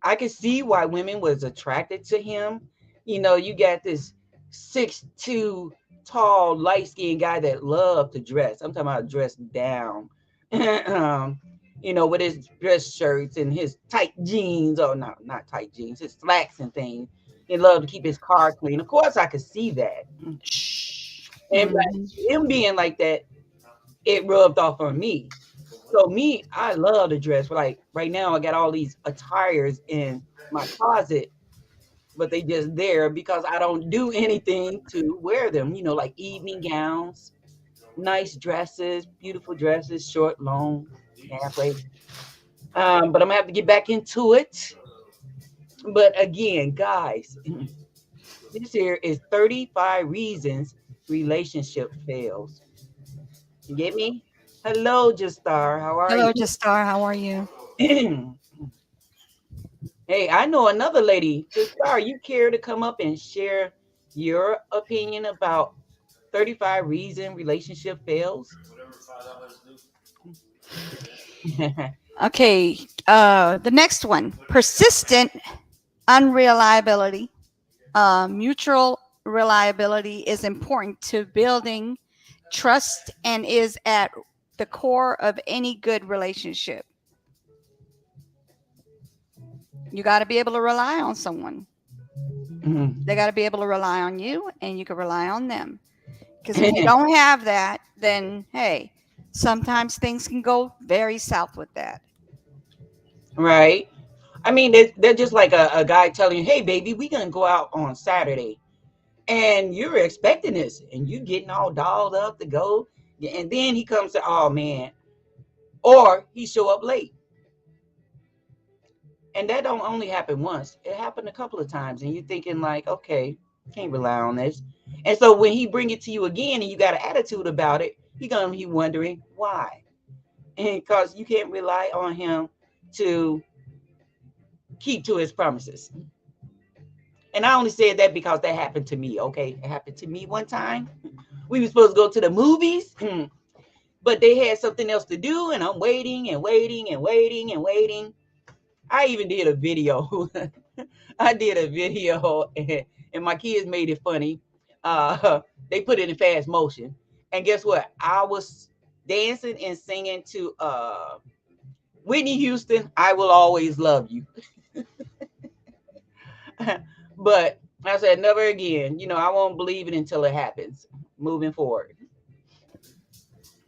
I could see why women was attracted to him. You got this 6'2" tall, light-skinned guy that loved to dress. I'm talking about dress down. With his dress shirts and his tight jeans. Oh no, not tight jeans, his slacks and things. He loved to keep his car clean. Of course I could see that. Shh. And by Hmm. him being like that, it rubbed off on me. So me, I love to dress. Like right now, I got all these attires in my closet, but they just there because I don't do anything to wear them. Like evening gowns, nice dresses, beautiful dresses, short, long, halfway. But I'm gonna have to get back into it. But again, guys, this here is 35 reasons relationship fails. You get me? Hello, Justar. How are Hello, you? Justar. How are you? Hey, I know another lady. Justar, you care to come up and share your opinion about 35 reason relationship fails? Okay. The next one: persistent unreliability. Mutual reliability is important to building trust and is at the core of any good relationship. You got to be able to rely on someone. They got to be able to rely on you, and you can rely on them. Because if you don't have that, then hey, sometimes things can go very south with that. Right. I mean, they're just like a guy telling you, hey, baby, we going to go out on Saturday. And you're expecting this, and you getting all dolled up to go. And then he comes to, oh, man. Or he show up late. And that don't only happen once. It happened a couple of times. And you're thinking like, okay, can't rely on this. And so when he bring it to you again and you got an attitude about it, you're gonna be wondering why. And because you can't rely on him to keep to his promises. And I only said that because that happened to me. Okay. It happened to me one time. We were supposed to go to the movies, but they had something else to do, and I'm waiting and waiting and waiting and waiting. I even did a video. I did a video, and my kids made it funny. They put it in fast motion, and guess what? I was dancing and singing to Whitney Houston. I will always love you. But I said never again. I won't believe it until it happens. Moving forward,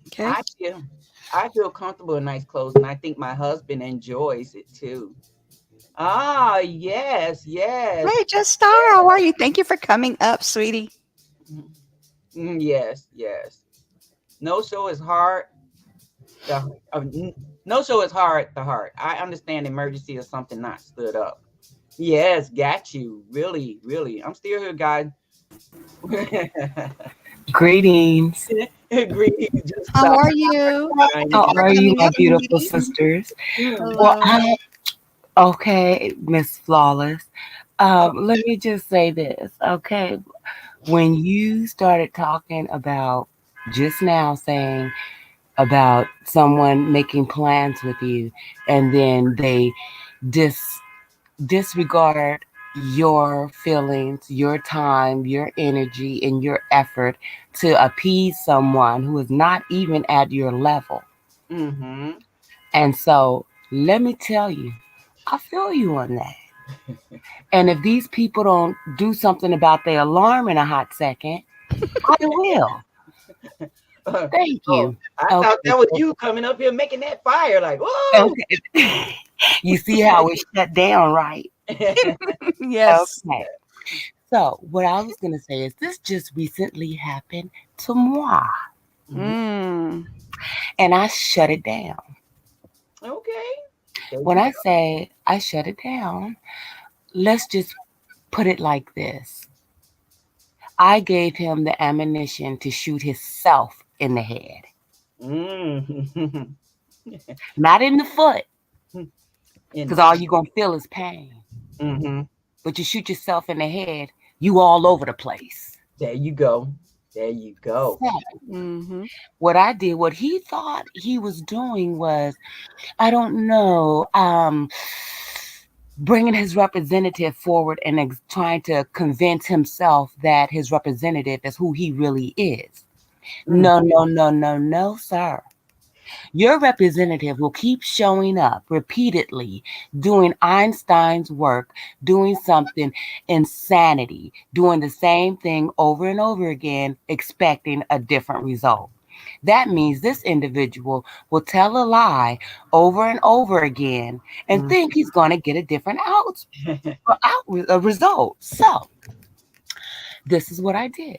Okay. I feel I feel comfortable in nice clothes, and I think my husband enjoys it too. Ah, yes, yes, Hey, Just Star, how are you? Thank you for coming up, sweetie. yes, yes. No show is hard. The no show is hard. The heart. I understand emergency or something not stood up. Yes, got you. Really, really. I'm still here, guys. Greetings. Agree. Just How stop. are you? Thank How you for are you, coming my up, beautiful sweetie. sisters? Well, Hello. okay, Miss Flawless. Let me just say this, okay? When you started talking about just now saying about someone making plans with you and then they dis disregard your feelings, your time, your energy, and your effort to appease someone who is not even at your level. Mm-hmm. And so, let me tell you, I feel you on that. And if these people don't do something about their alarm in a hot second, I will. Thank Oh, you. I thought Okay. that was you coming up here making that fire. Like, whoa. Okay. You see how it shut down, right? Yes. Okay. So, what I was going to say is this just recently happened to moi, Mhm. Mm. and I shut it down. Okay. There When you I say I shut it down, let's just put it like this. I gave him the ammunition to shoot himself in the head, go. Mm. not in the foot, In because the all you're going to feel is pain. mm-hmm. But you shoot yourself in the head, you all over the place. There you go. There you go. So, Mm-hmm. what I did, what he thought he was doing was, I don't know, bringing his representative forward and trying to convince himself that his representative is who he really is. Mm. No, no, no, no, no, sir. Your representative will keep showing up repeatedly, doing Einstein's work, doing something insanity, doing the same thing over and over again, expecting a different result. That means this individual will tell a lie over and over again and Mm. think he's going to get a different a result. So, this is what I did.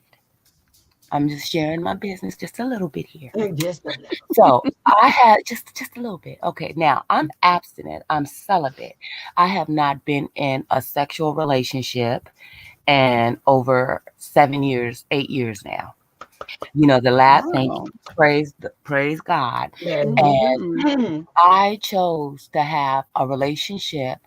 I'm just sharing my business just a little bit here. Just a little. So I had just a little bit. Okay, now I'm abstinent. I'm celibate. I have not been in a sexual relationship in over 7 years, 8 years now. The last. Thank you. Oh. Praise God. Yes. And Mm-hmm. I chose to have a relationship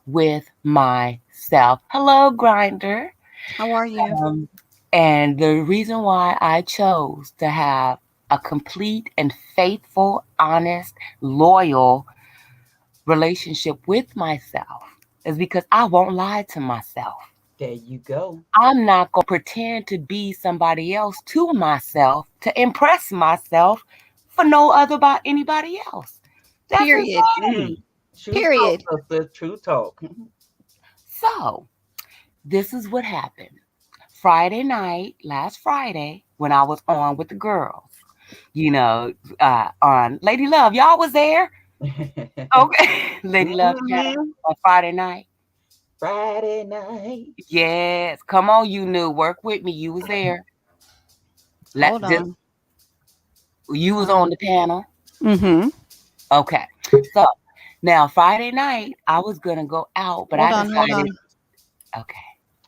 with myself. Hello, Grinder. How are you? Um, and the reason why I chose to have a complete and faithful, honest, loyal relationship with myself is because I won't lie to myself. There you go. I'm not going to pretend to be somebody else to myself to impress myself for no other about anybody else. That's Period. Mm. insanity. True talk, Period. sister. True talk. So, this is what happened. Friday night, last Friday, when I was on with the girls, on Lady Love, y'all was there? Okay. Lady Love chat Mhm. on Friday night. Friday nights. Yes. Come on, you knew. Work with me. You was there. Hold Just on. you was on the panel. Mm-hmm. Okay. So Now, Friday night, I was going to go out, but I Hold on. decided, okay.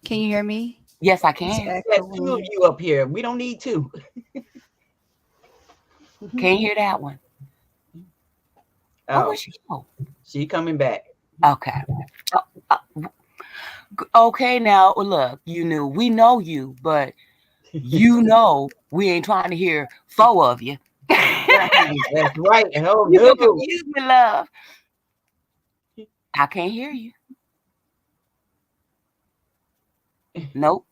Can you hear me? Yes, I It's can. Got echoing. two of you up here. We don't need two. Can you hear that one? Oh, Oh, where'd she go? she coming back. Okay. Uh, uh, okay, now, look, we know you, but we ain't trying to hear four of you. That's right. Oh You can no. confuse me, love. I can't hear you. Nope.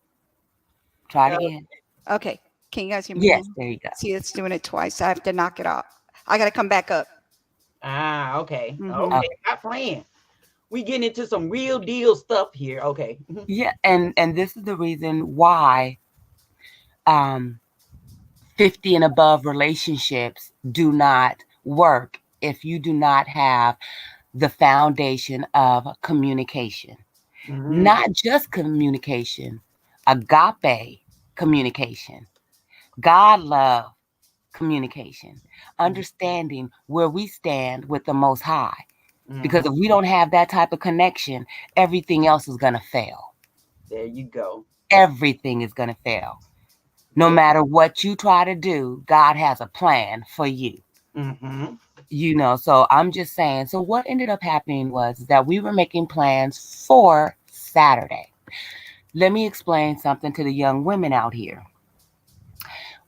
Try it again. Okay. Can you guys hear me Yes, now? there you go. See, it's doing it twice. I have to knock it off. I got to come back up. Ah, okay. Mhm. Okay, not playing. We getting into some real deal stuff here. Okay. Yeah, and this is the reason why um 50 and above relationships do not work if you do not have the foundation of communication. Mhm. Not just communication, agape communication, God love communication, understanding where we stand with the Most High. Because if Mhm. we don't have that type of connection, everything else is going to fail. There you go. Everything is going to fail. No Yeah. matter what you try to do, God has a plan for you. Mhm. So I'm just saying. So what ended up happening was that we were making plans for Saturday. Let me explain something to the young women out here.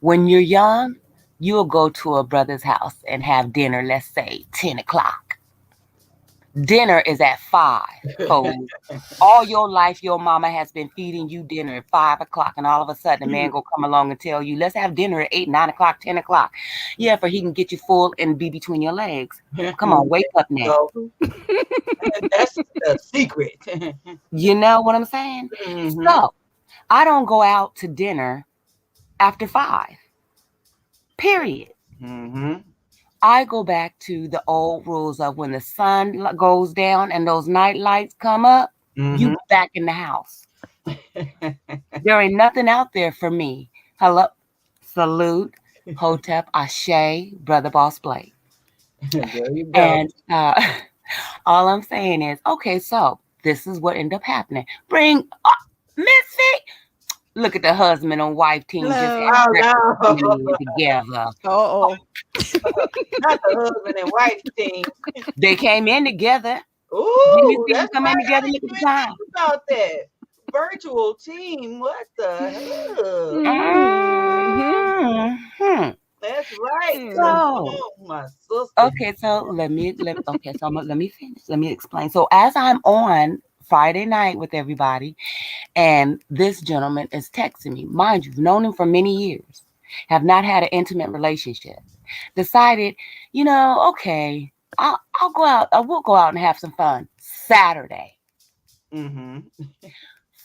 When you're young, you'll go to a brother's house and have dinner, let's say 10 o'clock. Dinner is at 5. So all your life, your mama has been feeding you dinner at 5 o'clock, and all of a sudden, a man go come along and tell you, "Let's have dinner at 8, 9 o'clock, 10 o'clock." Yeah, for he can get you full and be between your legs. Come on, wake up now. So that's the secret. You know what I'm saying? Mhm. So I don't go out to dinner after 5. Period. Mhm. I go back to the old rules of when the sun goes down and those night lights come up, you Mhm. back in the house. There ain't nothing out there for me. Hello, salute, Hotep, Ashe, Brother Boss Blake. There you go. And all I'm saying is, okay, so this is what ended up happening. Bring Misfit. Look at the husband and wife team just Hello. had Oh breakfast no. together. Oh. Not the husband and wife team. They came in together. Didn't you Ooh, see them that's come in right. I together? didn't Look at the even time. think about that. Virtual team. What the hell? Mm-hmm. Mm-hmm. That's right. Come Mm. So, on, my sister. okay, so let me finish. Let me explain. So, as I'm on Friday night with everybody, and this gentleman is texting me, mind you, known him for many years, have not had an intimate relationship, decided, okay, I'll go out. I will go out and have some fun Saturday. Mm-hmm.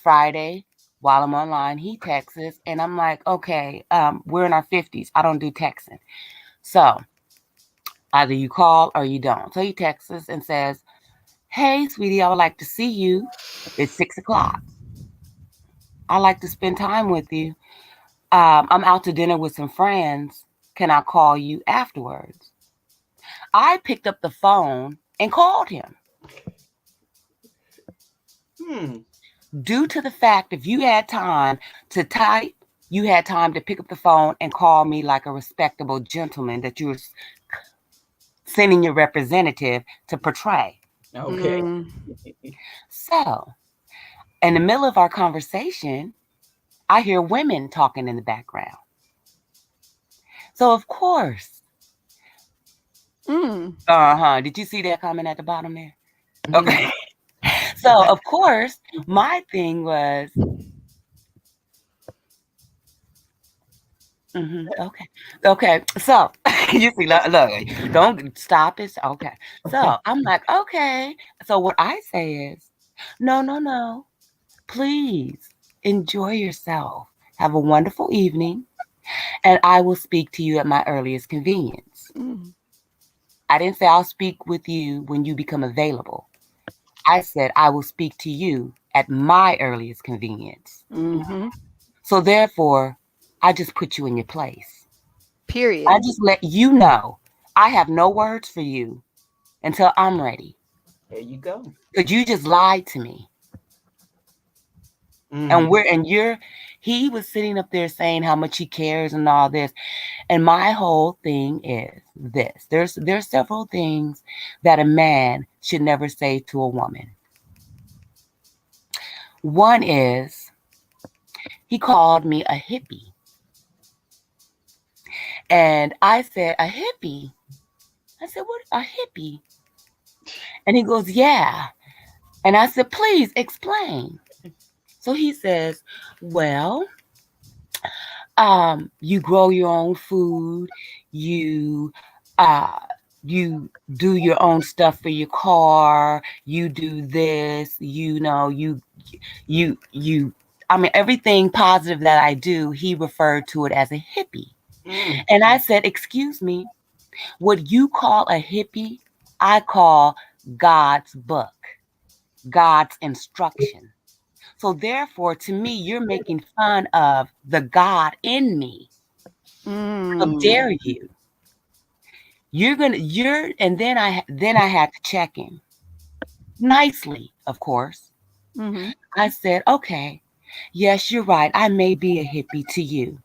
Friday, while I'm online, he texts, and I'm like, okay, we're in our 50s. I don't do texting. So either you call or you don't. So he texts us and says, "Hey, sweetie, I would like to see you. It's 6 o'clock. I like to spend time with you. I'm out to dinner with some friends. Can I call you afterwards?" I picked up the phone and called him. Hmm. Due to the fact, if you had time to type, you had time to pick up the phone and call me like a respectable gentleman that you were sending your representative to portray. Okay. Mm. So, in the middle of our conversation, I hear women talking in the background. So, of course, Mm. did you see that comment at the bottom there? Mhm. Okay. So, of course, my thing was, okay. Okay. So, you see, look, don't stop it. Okay. So, I'm like, okay. So, what I say is, no, no, no. Please enjoy yourself. Have a wonderful evening, and I will speak to you at my earliest convenience. Mm. I didn't say I'll speak with you when you become available. I said I will speak to you at my earliest convenience. Mm-hmm. So therefore, I just put you in your place. Period. I just let you know I have no words for you until I'm ready. There you go. Because you just lied to me. And Mm. he was sitting up there saying how much he cares and all this. And my whole thing is this. There's several things that a man should never say to a woman. One is he called me a hippie. And I said, a hippie? I said, what, a hippie? And he goes, yeah. And I said, please explain. So he says, well, you grow your own food, you uh you do your own stuff for your car, you do this, you I mean everything positive that I do, he referred to it as a hippie. Mm. And I said, excuse me, what you call a hippie, I call God's book, God's instruction. So therefore, to me, you're making fun of the God in me. How Mm. dare you? And then I had to check him nicely, of course. Mhm. I said, okay, yes, you're right. I may be a hippie to you,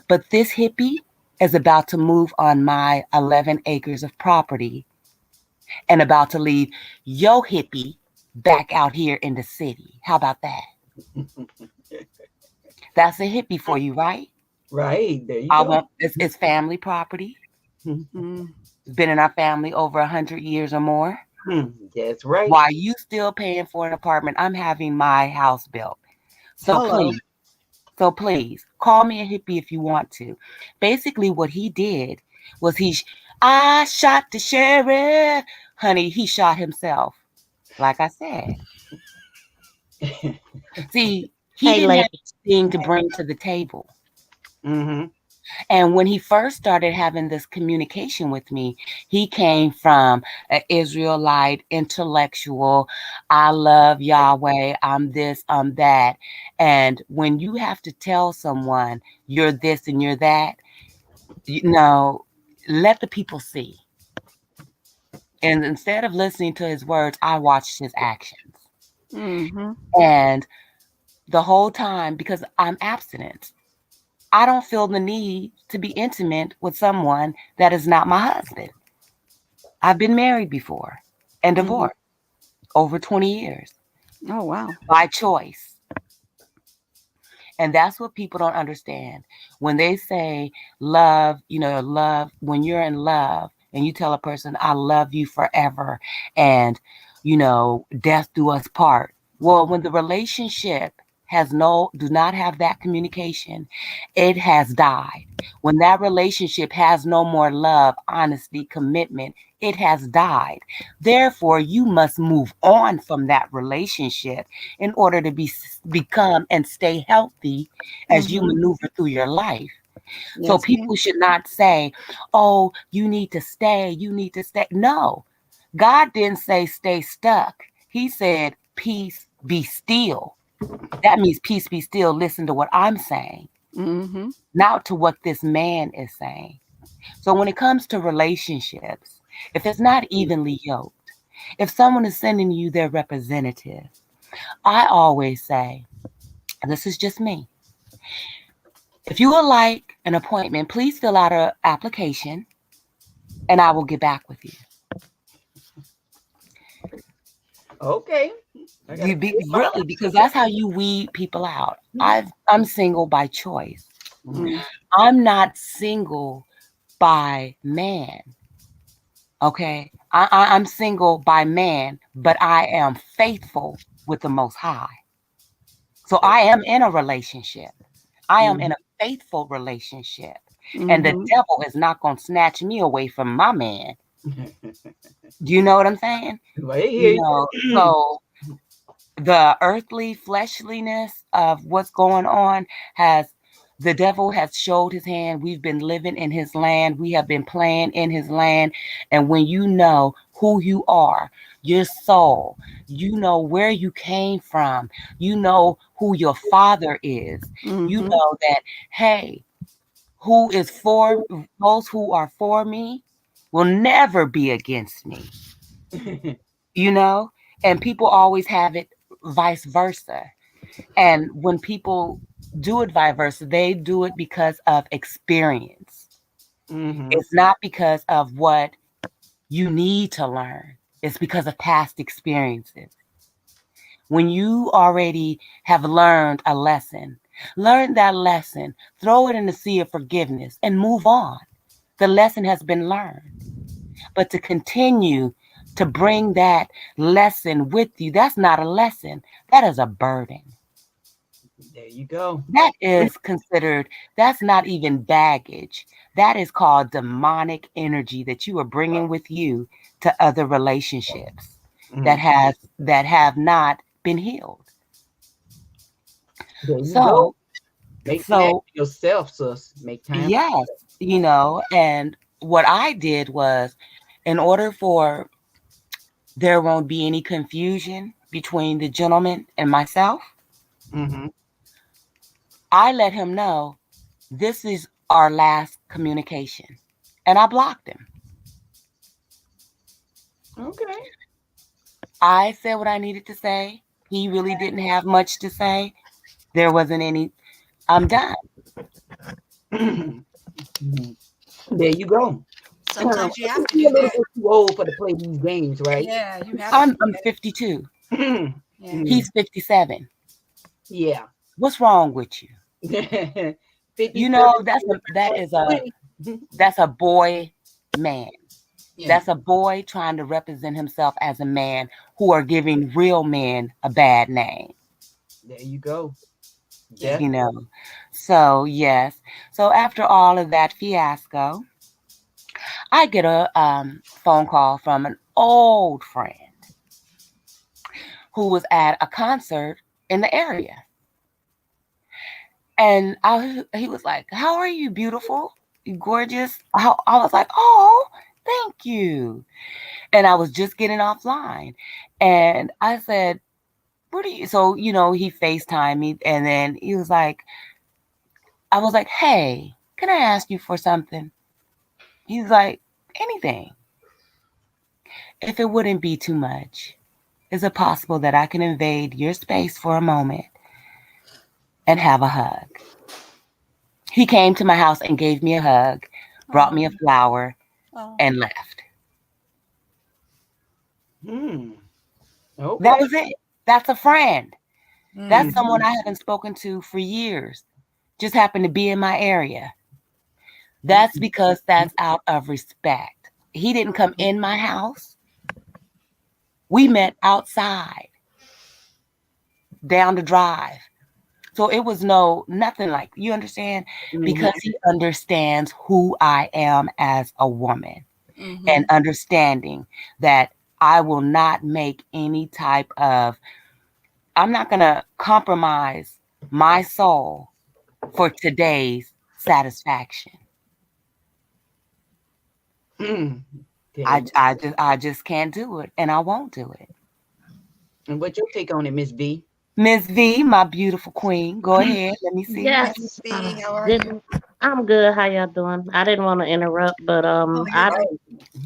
but this hippie is about to move on my 11 acres of property and about to leave your hippie back out here in the city. How about that? That's a hippie for you, right? Right. There you I go. want it's family property. Mm. It's been in our family over 100 years or more. That's right. While you still paying for an apartment, I'm having my house built. So Hello. please, so please, call me a hippie if you want to. Basically, what he did was I shot the sheriff. Honey, he shot himself. Like I said. See, he Hey, didn't have ladies. anything to bring to the table. Mm-hmm. And when he first started having this communication with me, he came from an Israelite intellectual. I love Yahweh. I'm this, I'm that. And when you have to tell someone you're this and you're that, you know, let the people see. And instead of listening to his words, I watched his actions. Mhm. And the whole time, because I'm abstinent, I don't feel the need to be intimate with someone that is not my husband. I've been married before and Mhm. divorced over 20 years Oh wow. by choice. And that's what people don't understand. When they say love, love, when you're in love and you tell a person, I love you forever and, death do us part. Well, when the relationship do not have that communication, it has died. When that relationship has no more love, honesty, commitment, it has died. Therefore, you must move on from that relationship in order to become and stay healthy as you Mhm. maneuver through your life. So Yes, ma'am. people should not say, oh, you need to stay, you need to stay. No, God didn't say stay stuck. He said, peace, be still. That means peace, be still. Listen to what I'm saying, Mhm. not to what this man is saying. So when it comes to relationships, if it's not evenly yoked, if someone is sending you their representative, I always say, and this is just me, if you would like an appointment, please fill out an application and I will get back with you. Okay. I gotta You be create my really because that's how you weed people out. I'm single by choice. Mhm. Mm. I'm not single by man. Okay. I'm single by man, but I am faithful with the most high. So I am in a relationship. I am in Mhm. a faithful relationship. And the Mhm. devil is not going to snatch me away from my man. Do you know what I'm saying? I hear you. So the earthly fleshliness of what's going on the devil has showed his hand. We've been living in his land. We have been playing in his land. And when you know who you are, your soul, you know where you came from, you know who your father is, you Mhm. know that, hey, who is for those who are for me will never be against me. You know, And people always have it vice versa. And when people do it vice versa, they do it because of experience. Mm-hmm. It's not because of what you need to learn, it's because of past experiences. When you already have learned a lesson, learn that lesson, throw it in the sea of forgiveness, and move on. The lesson has been learned. But to continue to bring that lesson with you, that's not a lesson, that is a burden. There you go. That is considered, that's not even baggage. That is called demonic energy that you are bringing with you to other relationships Mm. that have not been healed. There you go. So, Make time so for yourself, sis. Make time. yes, and what I did was, in order for there won't be any confusion between the gentleman and myself, Mm-hmm. I let him know this is our last communication. And I blocked him. Okay. I said what I needed to say. He really didn't have much to say. There wasn't any. I'm done. There you go. Sometimes you have to You're do a little that. bit too old for to play these games, right? Yeah, you have to I'm do I'm that. 52. Yeah. He's 57. Yeah. What's wrong with you? 57 That is a 20. that's a boy man. Yeah. That's a boy trying to represent himself as a man who are giving real men a bad name. There you go. Yeah. You Definitely. know. So yes. So after all of that fiasco, I get a phone call from an old friend who was at a concert in the area. And he was like, "How are you, beautiful? You gorgeous?" I was like, "Oh, thank you." And I was just getting offline. And I said, "What are you?" So, he FaceTimed me. And then I was like, "Hey, can I ask you for something?" He's like, "Anything. If it wouldn't be too much, is it possible that I can invade your space for a moment and have a hug?" He came to my house and gave me a hug, brought Oh. me a flower, Oh. and left. Hmm. Okay. That was it. That's a friend. That's Mm. someone I haven't spoken to for years. Just happened to be in my area. That's Mm-hmm. because that's out of respect. He didn't come in my house. We met outside down the drive. So it was nothing like, you understand? Because he understands who I am as a woman and Mm-hmm. understanding that I will not make any type of, I'm not going to compromise my soul for today's satisfaction. There you I just can't do it, and I won't do it. And what's your take on it, Miss V? Miss V, my beautiful queen, go ahead. Let me see. Hey, Yes, B, how are you? didn't I'm good. How y'all doing? I didn't want to interrupt, but Oh, you're I good.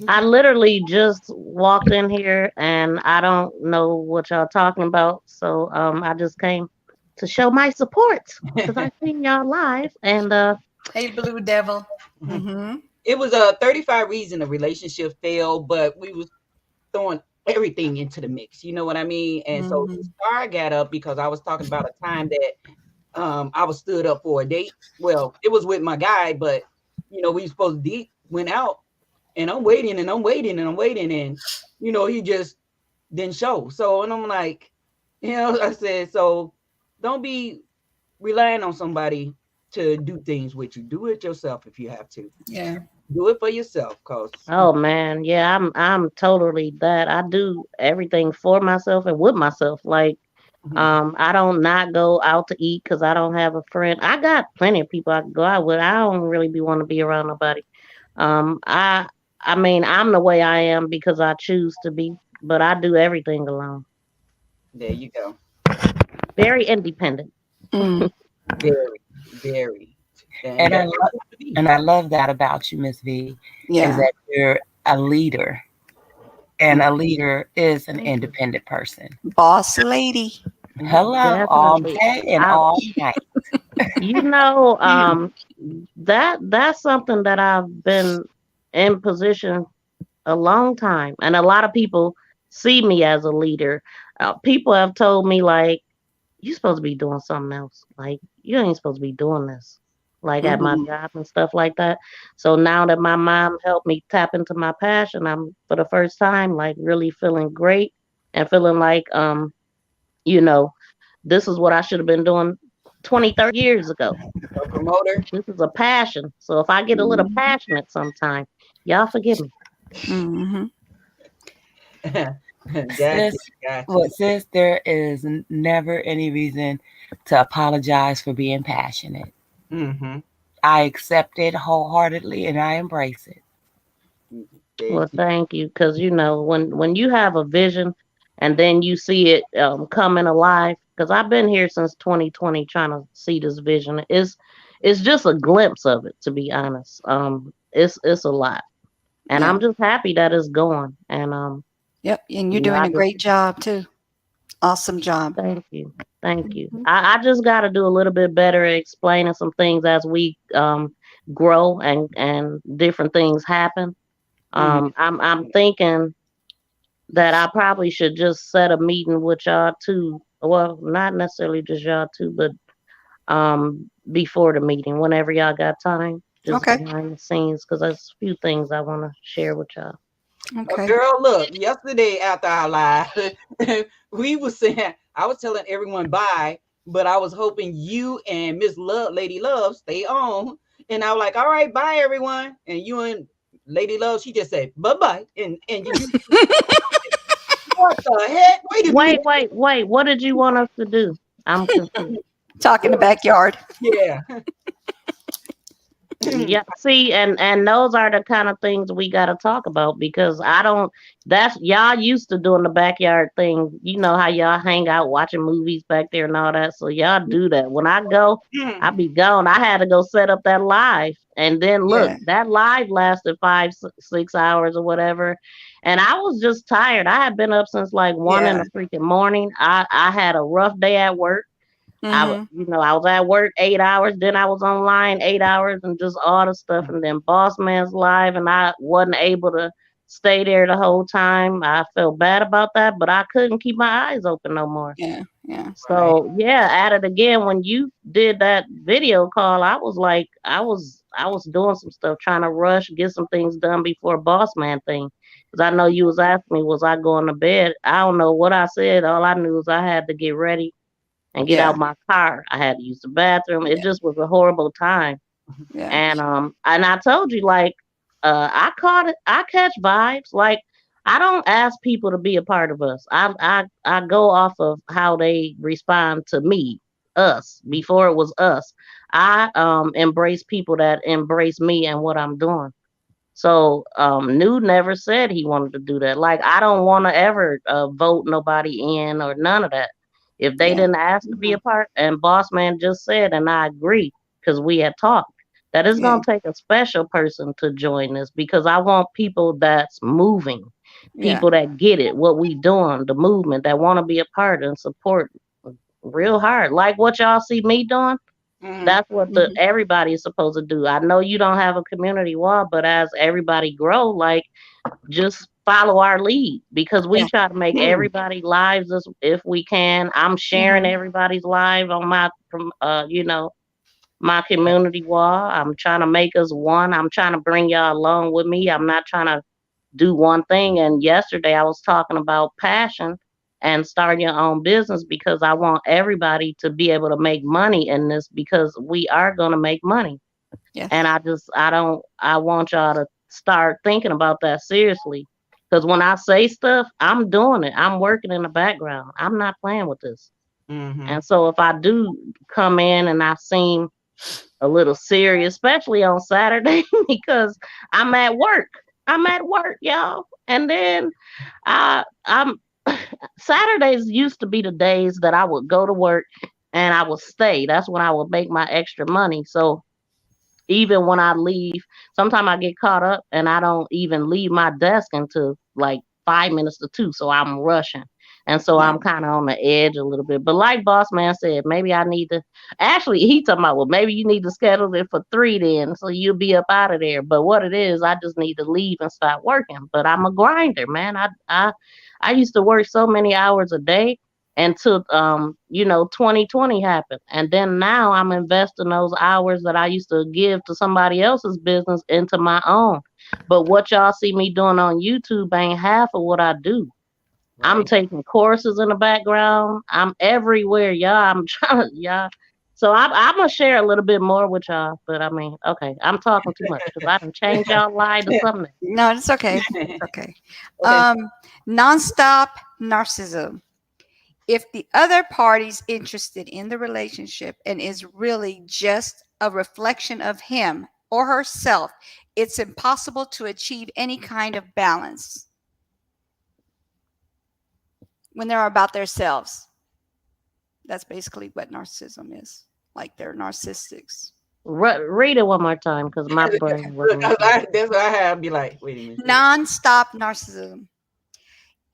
Oh. I literally just walked in here and I don't know what y'all talking about, so I just came to show my support because I seen y'all live and Hey, Blue Devil. Mm-hmm. It was a 35 reason a relationship failed, but we was throwing everything into the mix. You know what I mean? And so Mm-hmm. Star got up because I was talking about a time that I was stood up for a date. Well, it was with my guy, but we supposed to date, went out, and I'm waiting and I'm waiting and I'm waiting, and he just didn't show. So, and I'm like, I said, so don't be relying on somebody to do things with you. Do it yourself if you have to. Yeah. Do it for yourself, cause oh man, yeah, I'm totally that. I do everything for myself and with myself. Like I don't not go out to eat because I don't have a friend. I got plenty of people I can go out with. I don't really be want to be around nobody. Um, I I mean I'm the way I am because I choose to be, but I do everything alone. there you go. Very independent. Mm. Very, very, and And that's what it's supposed to be. I love that about you, Miss V, is Yeah. that you're a leader and a leader is an Thank you. independent person. Boss lady. Hello, all Definitely. day and I, all night. you know, that's something that I've been in position a long time, and a lot of people see me as a leader. People have told me like, "You supposed to be doing something else. Like, you ain't supposed to be doing this." Like at my Hmm. job and stuff like that. So now that my mom helped me tap into my passion, I'm for the first time like really feeling great and feeling like you know, this is what I should have been doing 20, 30 years ago. A promoter. This is a passion. So if I get a little passionate sometime, y'all forgive me. Hmm. Gotcha, Sis, gotcha. well, sis, there is never any reason to apologize for being passionate. Mm-hmm. I accept it wholeheartedly and I embrace it. Well, Thank you. thank you, because you know when you have a vision and then you see it coming alive. Because I've been here since 2020 trying to see this vision. It's just a glimpse of it, to be honest. It's a lot, and Yeah. I'm just happy that it's going. And Yep. And you're you know, doing I a just great job too. Awesome job. thank you, thank you. Hmm. I just got to do a little bit better at explaining some things as we grow and different things happen. Mm-hmm. I'm thinking that I probably should just set a meeting with y'all too. Well, not necessarily just y'all too, but before the meeting, whenever y'all got time, just Okay. behind the scenes, because there's a few things I want to share with y'all. Okay. Girl, look, yesterday after our live, we was saying I was telling everyone bye, but I was hoping you and Miss Love, Lady Love, stay on. And I was like, all right, bye everyone. And you and Lady Love, she just said bye-bye. And you what the heck? Wait a minute. Wait. What did you want us to do? I'm confused. Talk in the backyard. Yeah. Yeah, see, and those are the kind of things we got to talk about because I don't. That's y'all used to doing the backyard thing. You know how y'all hang out watching movies back there and all that. So y'all do that. When I go, I be gone. I had to go set up that live, and then look, Yeah. that live lasted 6 hours or whatever, and I was just tired. I had been up since like 1 in Yeah. the freaking morning. I had a rough day at work. Hmm. I was at work 8 hours, then I was online 8 hours and just all the stuff. And then Boss Man's live, and I wasn't able to stay there the whole time. I felt bad about that, but I couldn't keep my eyes open no more. Yeah. Yeah. Right. So yeah, at it again. When you did that video call, I was like, I was doing some stuff, trying to rush, get some things done before Boss Man thing. Because I know you was asking me, was I going to bed? I don't know what I said. All I knew was I had to get ready and get Yeah. out my car. I had to use the bathroom. It Yeah. just was a horrible time. Yeah. And I told you like I caught it. I catch vibes. Like I don't ask people to be a part of us. I go off of how they respond to me, us before it was us. I embrace people that embrace me and what I'm doing. So New never said he wanted to do that. Like I don't want to ever vote nobody in or none of that. If they Yeah. didn't ask to be Mhm. a part, and Boss Man just said, and I agree because we had talked that it's Yeah. gonna take a special person to join this because I want people that's moving, Yeah. people that get it, what we doing, the movement that want to be a part and support real hard, like what y'all see me doing. Mhm. That's what the Hmm. everybody is supposed to do. I know you don't have a community wall, but as everybody grow, like just follow our lead because we Yeah. try to make Mhm. everybody lives as if we can. I'm sharing Hmm. everybody's live on my my community wall. I'm trying to make us one. I'm trying to bring y'all along with me. I'm not trying to do one thing. And yesterday I was talking about passion and starting your own business because I want everybody to be able to make money in this because we are going to make money. And Yes. I want y'all to start thinking about that seriously. Because when I say stuff, I'm doing it. I'm working in the background. I'm not playing with this. Mhm. And so if I do come in and I seem a little serious, especially on Saturday, because I'm at work. I'm at work, y'all. And then I'm Saturdays used to be the days that I would go to work and I would stay. That's when I would make my extra money. So even when I leave, sometimes I get caught up and I don't even leave my desk until like 5 minutes to 2, so I'm rushing. And so Yeah. I'm kind of on the edge a little bit. But like Boss Man said, maybe I need to. Actually, he talking about, well, maybe you need to schedule it for 3 then, so you'll be up out of there. But what it is, I just need to leave and start working. But I'm a grinder, man. I used to work so many hours a day until 2020 happened, and then now I'm investing those hours that I used to give to somebody else's business into my own. But what y'all see me doing on YouTube ain't half of what I do. I'm Right. taking courses in the background. I'm everywhere, y'all. I'm trying to, y'all. So I'm gonna share a little bit more with y'all. But I mean, okay, I'm talking too much because I can change y'all life to something. No, it's okay. It's okay. Um, Nonstop narcissism. If the other party's interested in the relationship and is really just a reflection of him or herself, it's impossible to achieve any kind of balance when they're about themselves. That's basically what narcissism is. Like they're narcissists. Read it one more time because my brain Look, wasn't working. that's what I have. Be like, wait a minute. Non-stop narcissism.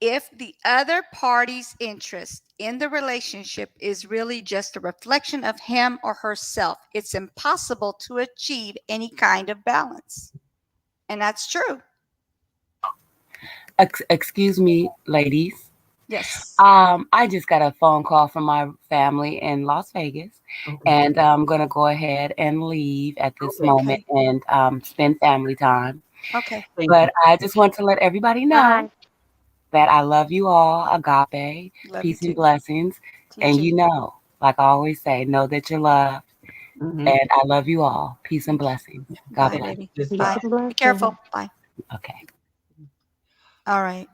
If the other party's interest in the relationship is really just a reflection of him or herself, it's impossible to achieve any kind of balance. And that's true. Excuse me, ladies. Yes. I just got a phone call from my family in Las Vegas, Okay. and I'm gonna go ahead and leave at this Okay. moment Okay. and spend family time. Okay. Thank you. But I just want to let everybody know Bye. that I love you all, agape, Love you peace and too. blessings. You And too. you know, like I always say, know that you're loved, Mm-hmm. and I love you all. Peace and blessings. God Bye, bless. baby. Just Peace Bye. and Be careful. blessings. Bye. Okay. All right.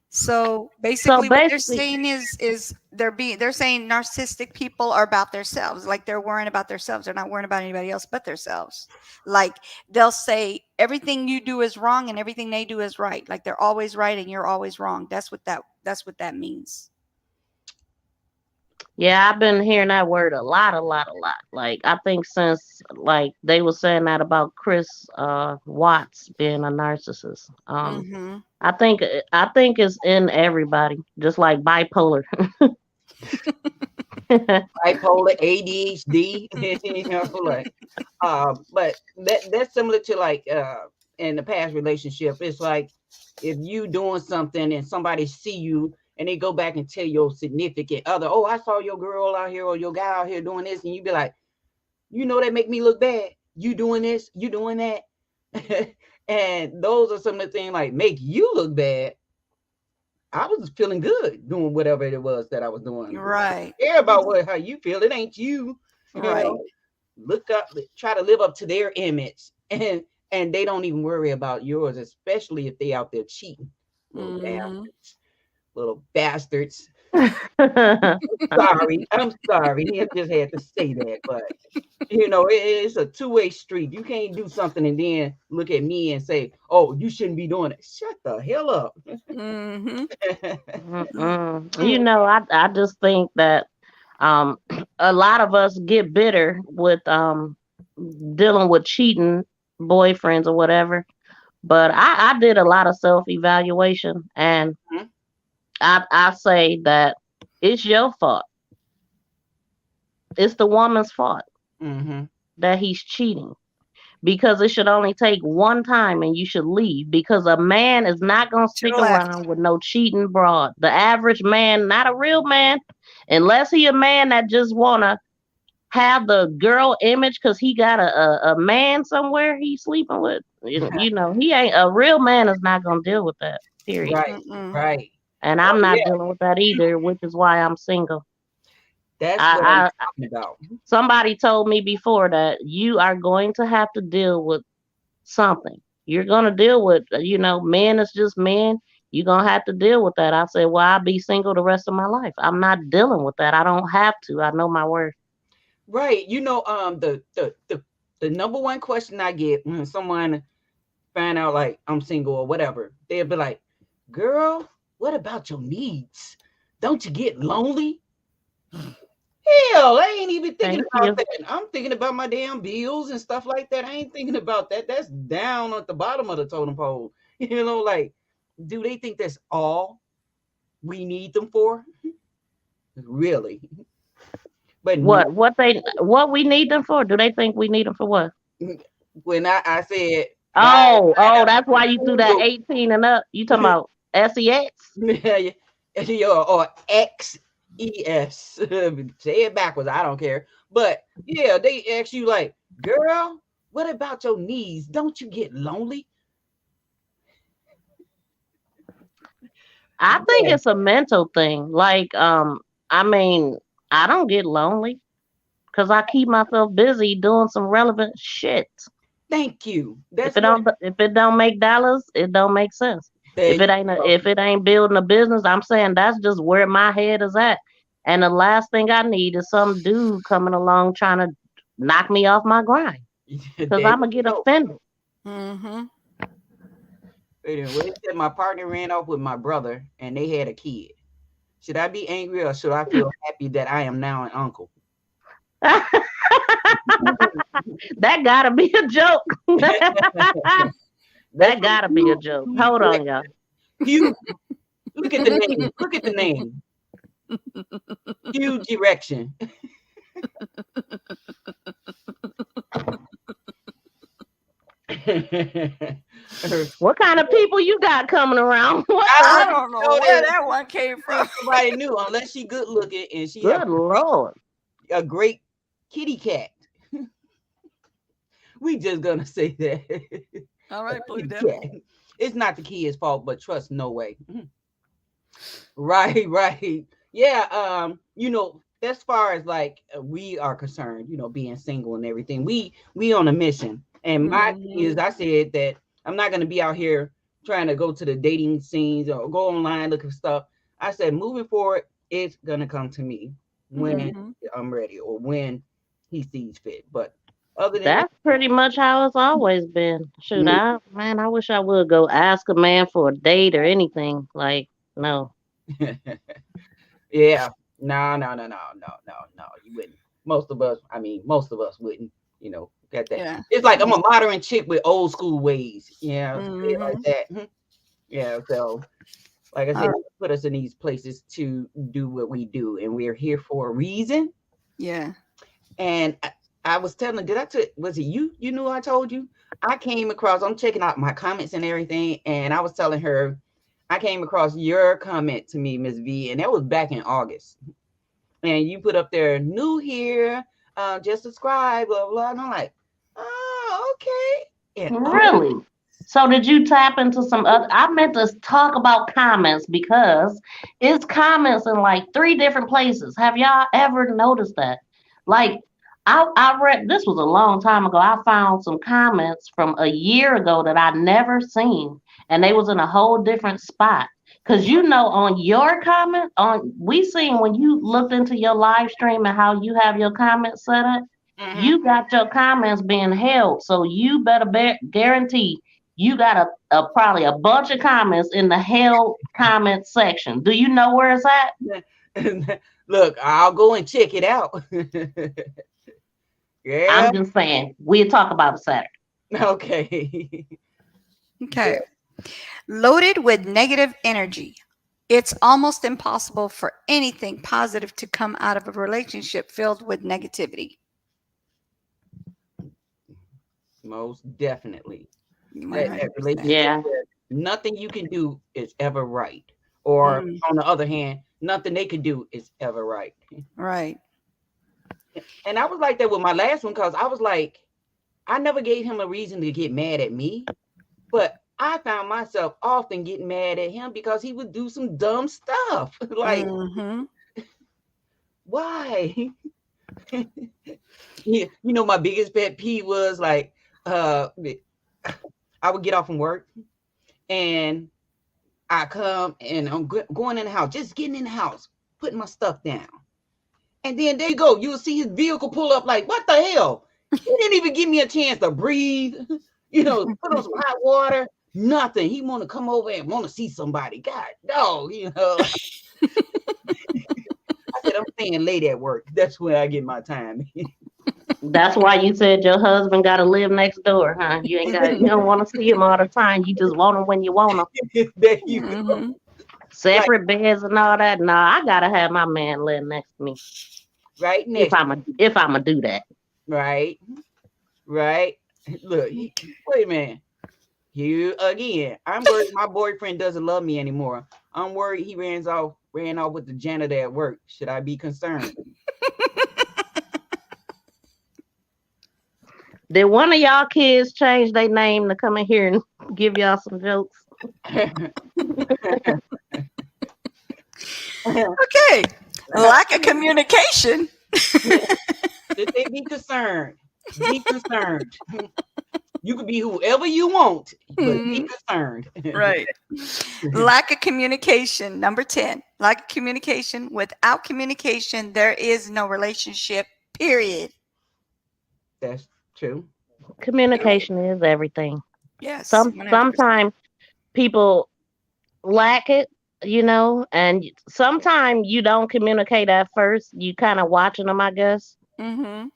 So So basically what they're basically, saying is they're saying narcissistic people are about themselves. Like they're worrying about themselves. They're not worrying about anybody else but themselves. Like they'll say everything you do is wrong and everything they do is right. Like they're always right and you're always wrong. That's what that means. yeah, I've been hearing that word a lot, a lot, a lot. Like I think since like they were saying that about Chris Watts being a narcissist. Mhm. I think it's in everybody, just like bipolar. bipolar, ADHD, like, but that's similar to like in the past relationship. It's like if you doing something and somebody see you and they go back and tell your significant other, oh, I saw your girl out here or your guy out here doing this, and you be like, that make me look bad. You doing this, you doing that, and those are some of the things like make you look bad. I was feeling good doing whatever it was that I was doing. Right. Care about how you feel. It ain't you. You Right. know, look up, try to live up to their image, and they don't even worry about yours, especially if they out there cheating. Little Mhm. bastards, little bastards. I'm sorry. I just had to say that, but it's a two-way street. You can't do something and then look at me and say, "Oh, you shouldn't be doing it." Shut the hell up. Mhm. Mm-mm. I just think that um a lot of us get bitter with dealing with cheating boyfriends or whatever. But I did a lot of self evaluation, and I say that it's your fault. It's the woman's fault Mm-hmm. that he's cheating, because it should only take one time and you should leave, because a man is not going to Should stick have left. around with no cheating broad. The average man, not a real man, unless he a man that just want to have the girl image because he got a man somewhere he's sleeping with. He ain't a real man is not going to deal with that, period. Right, Mm-mm. right. And Oh I'm not yeah, dealing with that either, which is why I'm single. that's what I'm I talking about. Somebody told me before that you are going to have to deal with something. You're gonna deal with, men is just men. You're gonna have to deal with that. I said, well, I'll be single the rest of my life. I'm not dealing with that. I don't have to. I know my worth. Right. The number one question I get when someone find out like I'm single or whatever, they'll be like, "Girl, what about your needs? Don't you get lonely?" Hell, I ain't even thinking Thank about you. that. I'm thinking about my damn bills and stuff like that. I ain't thinking about that. That's down at the bottom of the totem pole. Like do they think that's all we need them for? Really? But no, what we need them for? Do they think we need them for what? when I said guys, Oh, that's why you threw that no, 18 and up. You talking about sex? or XES. Say it backwards. I don't care. But yeah, they ask you like, girl, what about your knees? Don't you get lonely? I think Yeah, it's a mental thing. Like, I mean, I don't get lonely because I keep myself busy doing some relevant shit. thank you. That's what If it don't make dollars, it don't make sense. there you go. If it ain't building a business, I'm saying that's just where my head is at. And the last thing I need is some dude coming along trying to knock me off my grind because There I'm you gonna get go. offended. Mm-hmm. Anyway, it said my partner ran off with my brother and they had a kid. Should I be angry or should I feel happy that I am now an uncle? That gotta be a joke. That's That a gotta be a joke. huge Hold on, y'all. direction. Huge. Look at the name. Look at the name. Huge erection. What kind of people you got coming around? What the I I heck? don't know know where that that one came from. somebody knew unless she good looking and she have Good Lord. a great kitty cat. We just gonna say that. All right, Blue Kitty Devil. cat. It's not the kid's fault, but trust no way. Right, right. Yeah, as far as like we are concerned, being single and everything, we on a mission. And my thing is Mm-hmm. I said that I'm not gonna be out here trying to go to the dating scenes or go online looking for stuff. I said moving forward, it's gonna come to me when Mm-hmm. I'm ready or when he sees fit. But other than That's pretty much how it's always been. Shoot, that, I wish I would go ask a man for a date or anything. Like, no. yeah, no, no, no, no, no, no, no, you wouldn't. Most of us wouldn't, got that. Yeah. It's like I'm a modern chick with old school ways. Yeah, say it like Mm-hmm. that. Yeah, so like I All said, right. put us in these places to do what we do, and we're here for a reason. Yeah. And I was telling, was it you? You knew I told you? I came across, I'm checking out my comments and everything, and I was telling her, I came across your comment to me, Miss V, and that was back in August. And you put up there, new here, just subscribe, blah, blah. And I'm like, oh, okay. And Really? So did you tap into some other? I meant to talk about comments because it's comments in like three different places. Have y'all ever noticed that? Like, I read this was a long time ago. I found some comments from a year ago that I never seen, and they was in a whole different spot. Cause on your comment on we seen when you looked into your live stream and how you have your comments set up, mhm. you got your comments being held. So you better guarantee you got a probably a bunch of comments in the held comment section. Do you know where it's at? Look, I'll go and check it out. Yeah, I'm just saying. We'll talk about it Saturday. okay. Okay. Loaded with negative energy. It's almost impossible for anything positive to come out of a relationship filled with negativity. Most definitely. That relationship 100%. Yeah. where nothing you can do is ever right. Or Mm, on the other hand, nothing they can do is ever right. right. And I was like that with my last one because I was like, I never gave him a reason to get mad at me, but I found myself often getting mad at him because he would do some dumb stuff. Like, Mm-hmm. why? My biggest pet peeve was like, I would get off from work and I come and I'm going in the house, just getting in the house, putting my stuff down. And then there you go. You'll see his vehicle pull up like, what the hell? He didn't even give me a chance to breathe, put on some hot water, nothing. He want to come over and want to see somebody. God, no, I said, I'm staying late at work. That's where I get my time. That's why you said your husband got to live next door, huh? You ain't got. You don't want to see him all the time. You just want him when you want him. There you go. Hmm. Like Separate beds and all that. Nah, I gotta have my man live next to me right next to you. if I'ma do that. Right. Right. Look, wait a minute. Here again. I'm worried my boyfriend doesn't love me anymore. I'm worried he ran off with the janitor at work. Should I be concerned? Did one of y'all kids change their name to come in here and give y'all some jokes? Okay. Lack of communication. Should they be concerned? Be concerned. You can be whoever you want, but be Mhm. concerned. Right. Lack of communication. Number 10. Lack of communication. Without communication, there is no relationship, period. That's true. Communication is everything. Yes, 100%. Sometimes people lack it, and sometimes you don't communicate at first. You kind of watching them, I guess. Mm-hmm.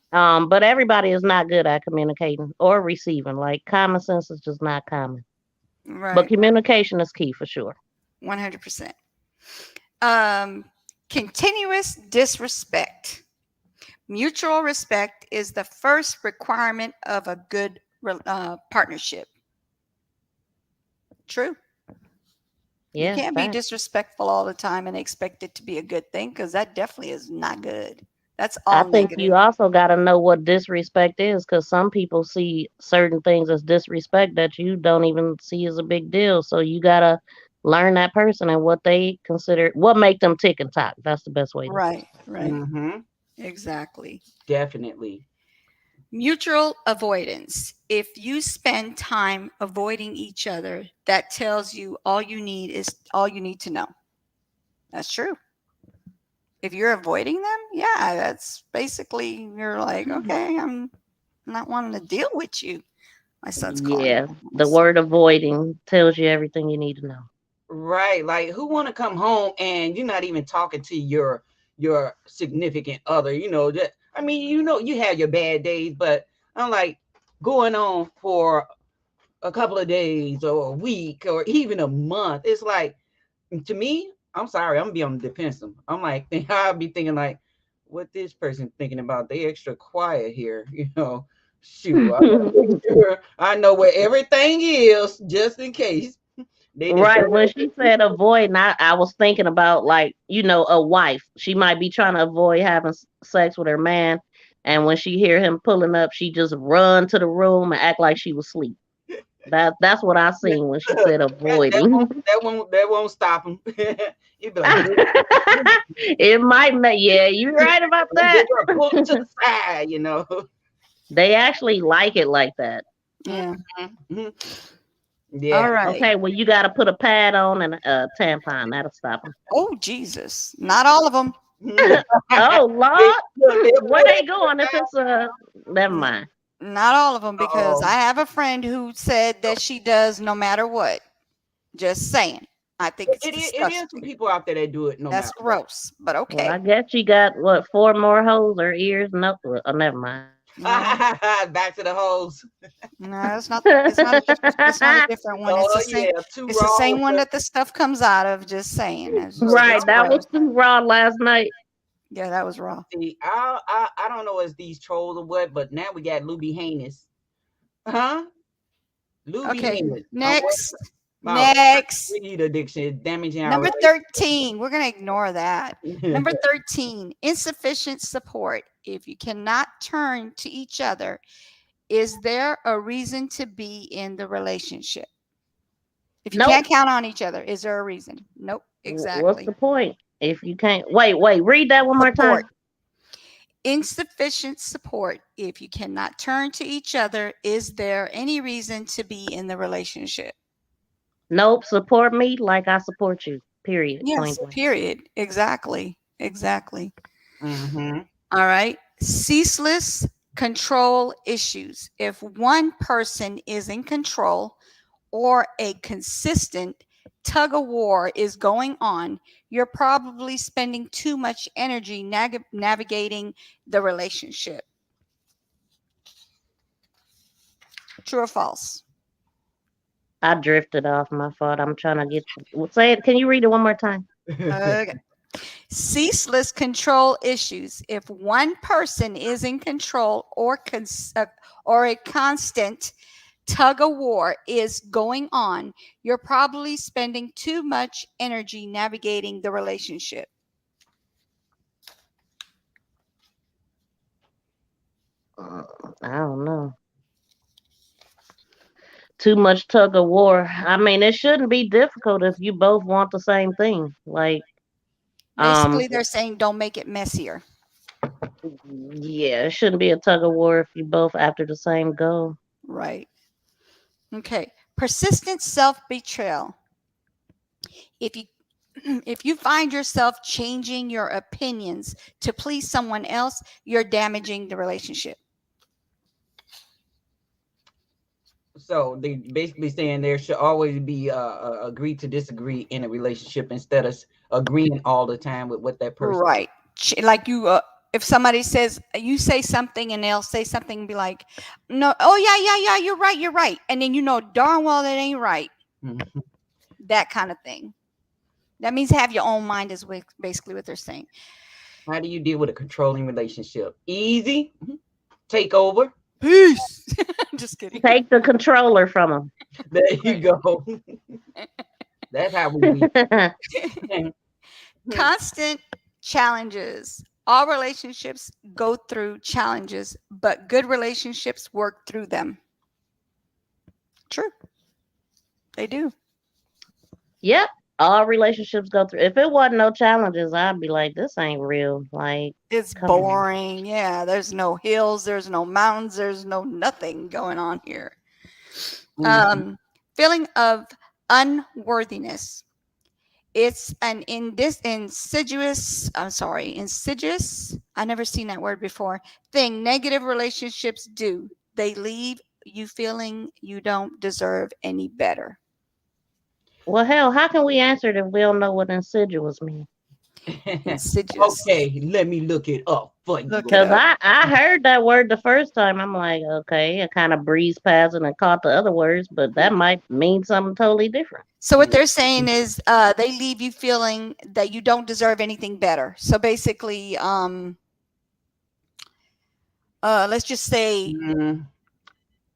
But everybody is not good at communicating or receiving. Like common sense is just not common. But Right. communication is key for sure. 100%. Um, Continuous disrespect. Mutual respect is the first requirement of a good partnership. True. You Yeah, can't be fact. disrespectful all the time and expect it to be a good thing because that definitely is not good. That's I all think you negative. also got to know what disrespect is because some people see certain things as disrespect that you don't even see as a big deal. So you got to learn that person and what they consider, what make them tick and talk. That's the best way to. Right, right. Mm-hmm. Exactly. Definitely. Mutual avoidance. If you spend time avoiding each other, that tells you all you need to know. That's true. If you're avoiding them, yeah, that's basically you're like, okay, I'm not wanting to deal with you. My son's calling me. Yeah, the word avoiding tells you everything you need to know. Right. Like who want to come home and you're not even talking to your significant other, that I mean, you have your bad days, but I'm like going on for a couple of days or a week or even a month. It's like to me, I'm sorry, I'm gonna be on the defensive. I'm like I'll be thinking like what this person thinking about. They extra quiet here, Shoot, I gotta make sure I know where everything is just in case. They just Right. When she said avoid, I was thinking about like, a wife. She might be trying to avoid having sex with her man. And when she hear him pulling up, she just run to the room and act like she was asleep. That's what I seen when she said that avoiding. won't stop them. You'd be like, It might make, yeah, you're right about that. pull them to the side. They actually like it like that. Yeah. Mhm. All Yeah. right. Okay, well, you got to put a pad on and a tampon. That'll stop them. Oh, Jesus. Not all of them. Oh, They, look, Lord. they Where pull they that going if it's never mind. Not all of them, because oh, I have a friend who said that she does no matter what. Just saying. I think it's it is some disgusting. people out there that do it no That's matter what. gross, but Well, I okay. guess she got what, four more holes or ears? No, oh, never mind. No, Back to the hose. no, it's not a different, it's not a different one. Oh yeah, too It's the raw same with one the that the stuff comes out of. Just saying. Right, It's that gross. was too raw last night. Yeah, that was raw. see. I don't know if these trolls or what, but now we got Luby Heinous. Huh? Luby Okay, Heinous. What next. about Next. read addiction, damaging our Number relationship? 13, we're going to ignore that. Number 13, insufficient support. If you cannot turn to each other, is there a reason to be in the relationship? If you Nope. can't count on each other, is there a reason? Nope, What's exactly. the point? If you can't, wait, read that one more Support. time. Insufficient support. If you cannot turn to each other, is there any reason to be in the relationship? Nope. Support me like I support you. Period. Point Yes, blank. period. Exactly. Exactly. Mm-hmm. All right. Ceaseless control issues. If one person is in control or a consistent tug of war is going on, you're probably spending too much energy navigating the relationship. True or false? I drifted off. My fault. I'm trying to get. Say it. Can you read it one more time? Okay. Ceaseless control issues. If one person is in control or a constant tug of war is going on, you're probably spending too much energy navigating the relationship. I don't know. Too much tug of war. I mean, it shouldn't be difficult if you both want the same thing. Like, Basically, they're saying don't make it messier. yeah, it shouldn't be a tug of war if you both after the same goal. Right. Okay. Persistent self-betrayal. If you if you find yourself changing your opinions to please someone else, you're damaging the relationship. So they basically saying there should always be agree to disagree in a relationship instead of agreeing all the time with what that person. Right. Like you, if somebody says, you say something and they'll say something and be like, no, oh yeah, you're right. And then you know darn well that ain't right. Mhm. That kind of thing. That means have your own mind is basically what they're saying. How do you deal with a controlling relationship? Easy. Take over. Peace. Just kidding. Take the controller from them. There you go. That's how we Constant challenges. All relationships go through challenges, but good relationships work through them. True. They do. Yep. All relationships go through. If it wasn't no challenges, I'd be like, this ain't real. Like, It's come on. boring. Yeah, there's no hills, there's no mountains, there's no nothing going on here. Feeling of unworthiness. It's an insidious, I never seen that word before, thing negative relationships do. They leave you feeling you don't deserve any better. Well, hell, how can we answer it if we don't know what insidious means? Insidious. Okay, let me look it up for you. Look it Because up. I heard that word the first time. I'm like, okay, I kind of breezed past it and caught the other words, but that might mean something totally different. So what they're saying is they leave you feeling that you don't deserve anything better. So basically, let's just say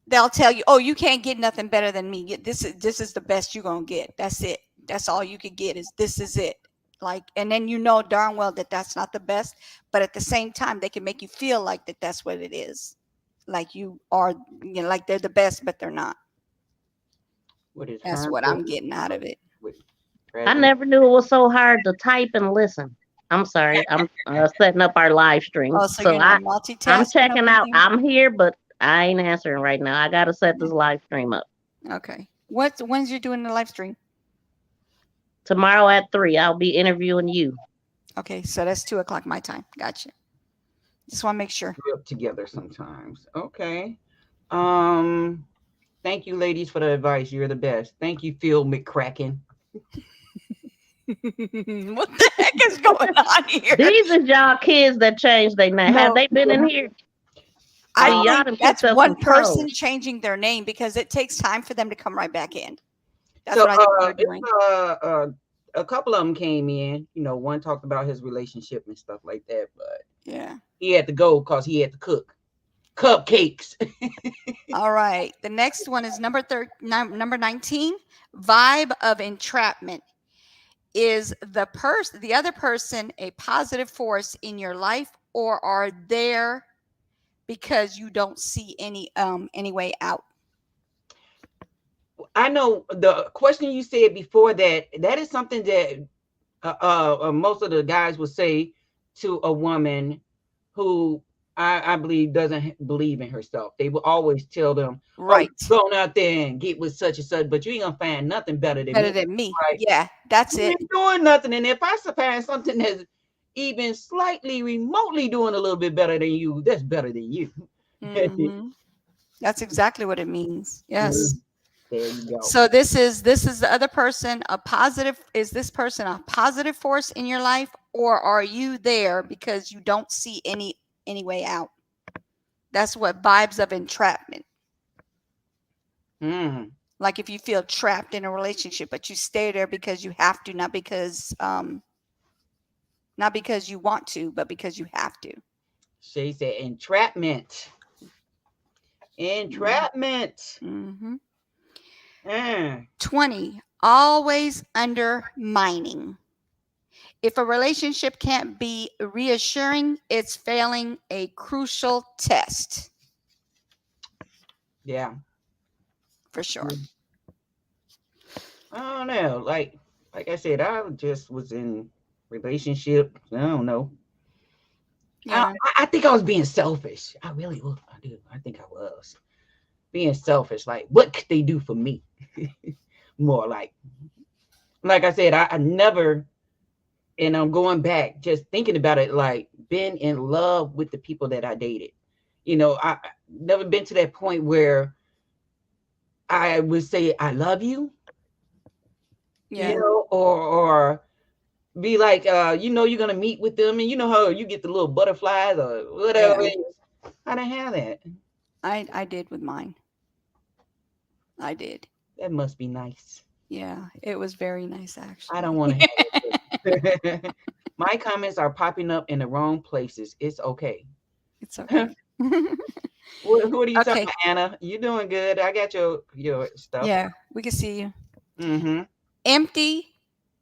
they'll tell you, "Oh, you can't get nothing better than me. This is the best you're gonna get. That's it. That's all you could get. This is it." Like, and then you know darn well that that's not the best, but at the same time, they can make you feel like that's what it is. Like you are, like they're the best, but they're not. That's what I'm getting out of it. I never knew it was so hard to type and listen. I'm sorry. I'm setting up our live stream. Oh, so you're not multitasking. I'm checking out. I'm here, but I ain't answering right now. I got to set this live stream up. Okay. When's you doing the live stream? Tomorrow at 3. I'll be interviewing you. Okay, so that's 2:00 my time. Gotcha. Just want to make sure. We're up together sometimes. Okay. Thank you, ladies, for the advice. You're the best. Thank you, Phil McCracken. What the heck is going on here? These are y'all kids that changed their name. Have they been in here? I think that's one person changing their name because it takes time for them to come right back in. That's what I think they're doing. A couple of them came in. One talked about his relationship and stuff like that, but yeah, he had to go because he had to cook cupcakes. All right. The next one is number 19. Vibe of Entrapment. Is the other person a positive force in your life, or are there because you don't see any way out? I know the question you said before that is something that most of the guys would say to a woman who I believe doesn't believe in herself. They will always tell them, right, go out there and get with such and such, but you ain't gonna find nothing better than me. Right? Yeah, that's it. Ain't doing nothing, and if I find something that's even slightly remotely doing a little bit better than you, that's better than you. Mm-hmm. That's exactly what it means. Yes. There you go. So this is the other person a positive? Is this person a positive force in your life, or are you there because you don't see any way out? That's what vibes of entrapment. Mm. Like if you feel trapped in a relationship, but you stay there because you have to, not because you want to, but because you have to. Shay said entrapment. Entrapment. Mm-hmm. Mm. 20, always undermining. If a relationship can't be reassuring, it's failing a crucial test. Yeah. For sure. I don't know. Like I said, I just was in relationship. I don't know. Yeah. I think I was being selfish. I really was. I do. I think I was being selfish. Like, what could they do for me? More like I said, I never, and I'm going back, just thinking about it, like been in love with the people that I dated. I never been to that point where I would say I love you, Yeah. or be like, you're gonna meet with them, and you know how you get the little butterflies or whatever Yeah. it is. I didn't have that. I did with mine. I did. That must be nice. Yeah. It was very nice, I don't actually. want to have it. My comments are popping up in the wrong places. It's okay. It's okay. What are you talking Okay. about, Anna? You doing good? I got your stuff. Yeah. We can see you. Mm-hmm. Empty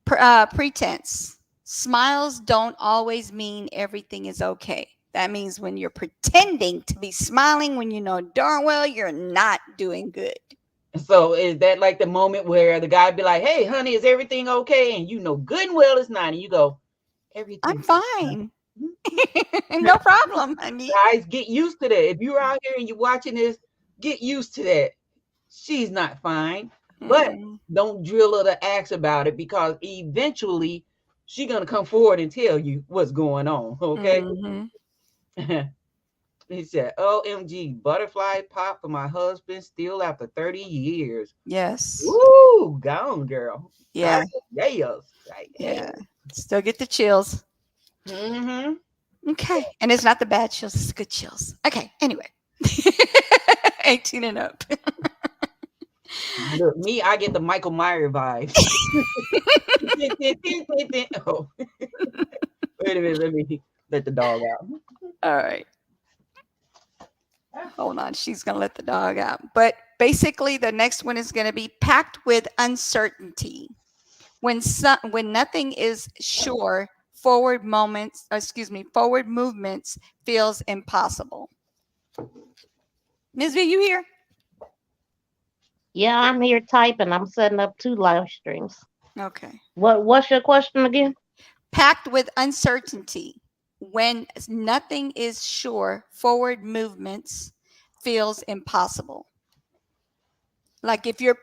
pretense. Smiles don't always mean everything is okay. That means when you're pretending to be smiling when you know darn well you're not doing good. So is that like the moment where the guy be like, "Hey, honey, is everything okay?" And you know good and well it's not, and you go, I'm "Everything's fine." fine. No problem, honey. Guys, get used to that. If you're out here and you're watching this, get used to that. She's not fine, but Mm-mm. don't drill her to ask about it, because eventually she's gonna come forward and tell you what's going on. Okay. Mm-hmm. He said, "OMG, butterfly pop for my husband still after 30 years." Yes. Woo, gone, girl. Yeah. Yes. Yeah. Still get the chills. Mm-hmm. Okay. And it's not the bad chills, it's the good chills. Okay. Anyway. 18 and up. Look, me, I get the Michael Myers vibes. Oh, wait a minute. Let me let the dog out. All right. Hold on. She's going to let the dog out. But basically, the next one is going to be packed with uncertainty. When nothing is sure, forward movements feels impossible. Ms. V, you here? Yeah, I'm here typing. I'm setting up 2 live streams. Okay. What's your question again? Packed with uncertainty. When nothing is sure, forward movements feels impossible. Like if you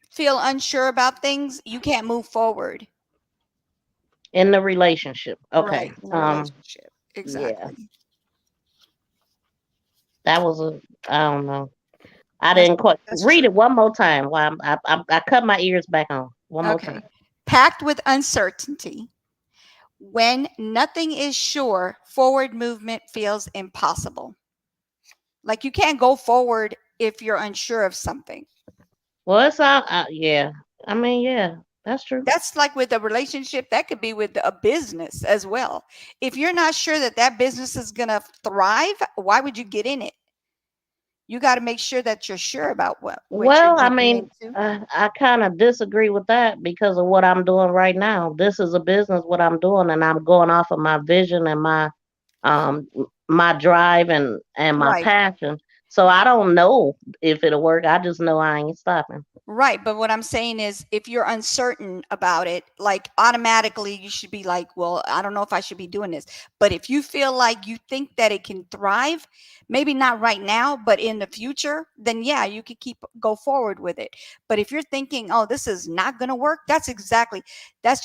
feel unsure about things, you can't move forward. In the relationship. Okay. Right. In a relationship. Yeah. Exactly. That was I don't know. I That's, didn't quite that's read true. it one more time while I cut my ears back on. One more Okay. time. Packed with uncertainty. When nothing is sure, forward movement feels impossible. Like you can't go forward if you're unsure of something. Well, it's all yeah. I mean, yeah, that's true. That's like with a relationship, that could be with a business as well. If you're not sure that that business is going to thrive, why would you get in it? You got to make sure that you're sure about what you're Well, I jumping mean, into. I kind of disagree with that because of what I'm doing right now. This is a business, what I'm doing, and I'm going off of my vision and um my drive and my Right. passion. So I don't know if it'll work. I just know I ain't stopping. Right. But what I'm saying is, if you're uncertain about it, like automatically you should be like, well, I don't know if I should be doing this. But if you feel like you think that it can thrive, maybe not right now, but in the future, then yeah, you could go forward with it. But if you're thinking, oh, this is not going to work, that's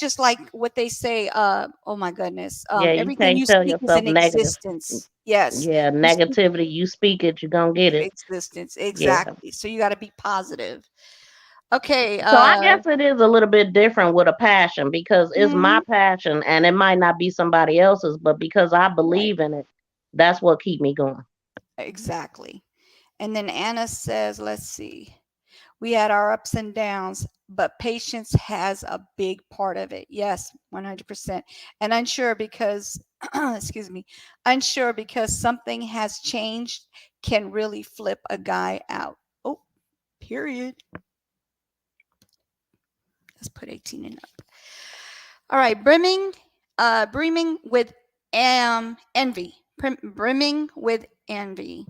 just like what they say. Oh my goodness. Yeah, you Everything can't you tell speak is yourself in negative. existence. Yes. Yeah, You speak negativity. You speak it, you're gonna get it. existence. Yeah. Exactly. So you got to be positive. Okay. So I guess it is a little bit different with a passion because it's my Mhm. passion and it might not be somebody else's, but because I Right. believe in it, that's what keep me going. Exactly. And then Anna says, let's see. We had our ups and downs, but patience has a big part of it. Yes, 100%. And unsure because, excuse me, unsure because something has changed can really flip a guy out. Oh, period. Let's put 18 and up. All right, brimming with envy, brimming with envy.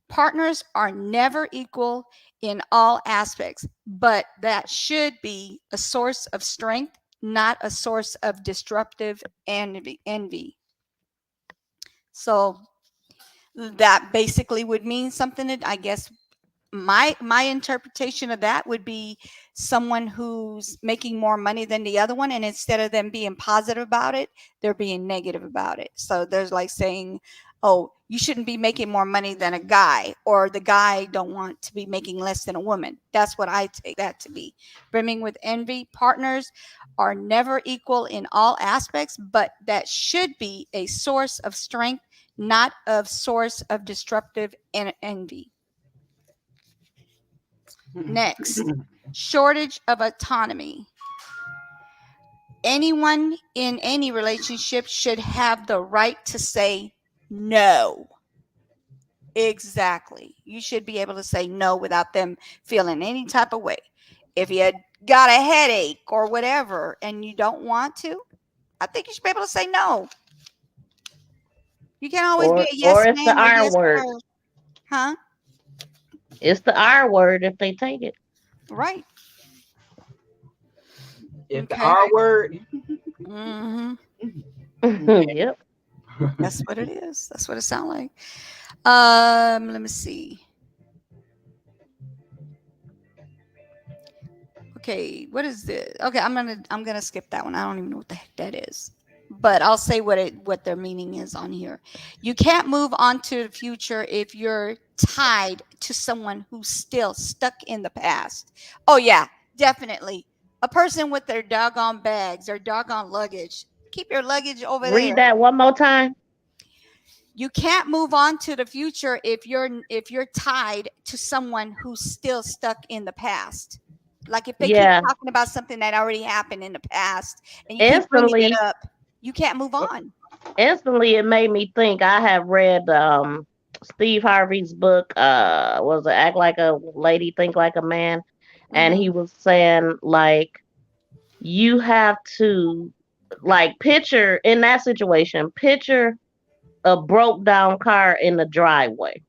Partners are never equal in all aspects, but that should be a source of strength, not a source of disruptive envy. So that basically would mean something that I guess my interpretation of that would be someone who's making more money than the other one, and instead of them being positive about it, they're being negative about it. So there's like saying, oh, you shouldn't be making more money than a guy, or the guy don't want to be making less than a woman. That's what I take that to be. Brimming with envy. Partners are never equal in all aspects, but that should be a source of strength, not a source of disruptive envy. Next, shortage of autonomy. Anyone in any relationship should have the right to say no. Exactly. You should be able to say no without them feeling any type of way. If you got a headache or whatever and you don't want to, I think you should be able to say no. You can't always be a Or yes it's the ma'am or R yes word. sir. Huh? It's the R word if they take it. Right. If the Okay. R word, Mm-hmm. okay. Yep. That's what it is. That's what it sounds like. Let me see. Okay, what is this? Okay, I'm gonna skip that one. I don't even know what the heck that is. But I'll say what their meaning is on here. You can't move on to the future if you're tied to someone who's still stuck in the past. Oh yeah, definitely. A person with their doggone bags, their doggone luggage. Keep your luggage over Read there. that one more time. You can't move on to the future if you're tied to someone who's still stuck in the past. Like if they keep Yeah. talking about something that already happened in the past and you keep bringing it Instantly, up, you can't move on. instantly, it made me think. I have read Steve Harvey's book. Was it Act Like a Lady, Think Like a Man? And Mm-hmm. he was saying like you have to like picture in that situation. Picture a broke down car in the driveway.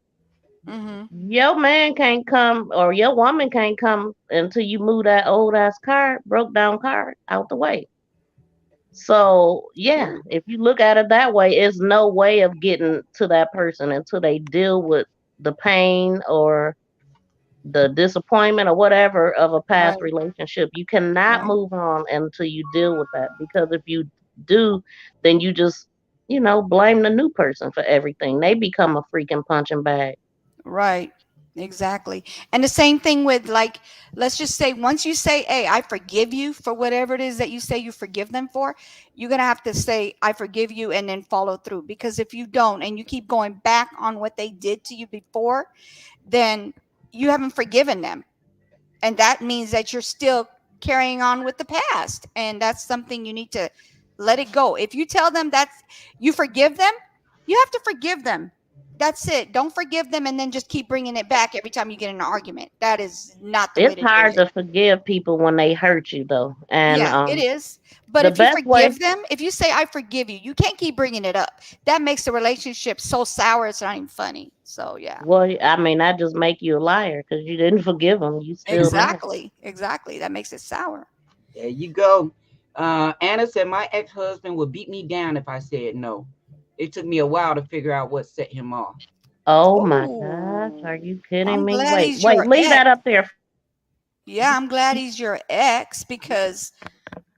Mm-hmm. Your man can't come or your woman can't come until you move that old ass car, broke down car out the way. So yeah, Period. if you look at it that way, it's no way of getting to that person until they deal with the pain or the disappointment or whatever of a past Right. relationship. You cannot Right. move on until you deal with that because if you do, then you just, blame the new person for everything. They become a freaking punching bag. Right. Exactly. And the same thing with like, let's just say once you say, hey, I forgive you for whatever it is that you say you forgive them for, you're going to have to say, I forgive you and then follow through. Because if you don't and you keep going back on what they did to you before, then you haven't forgiven them. And that means that you're still carrying on with the past. And that's something you need to let it go. If you tell them that you forgive them, you have to forgive them. That's it. Don't forgive them and then just keep bringing it back every time you get in an argument. That is not the way It's to do hard it. to forgive people when they hurt you though. And Yeah, it is. But the if you best way forgive them, if you say, I forgive you, you can't keep bringing it up. That makes the relationship so sour, it's not even funny. So, yeah. well, I mean, that just make you a liar because you didn't forgive them. You still mad. Exactly. Exactly. That makes it sour. There you go. Anna said my ex-husband would beat me down if I said no. It took me a while to figure out what set him off. Oh my gosh, are Oh, you kidding I'm me? glad Wait, he's wait, your leave ex. that up there. Yeah, I'm glad he's your ex because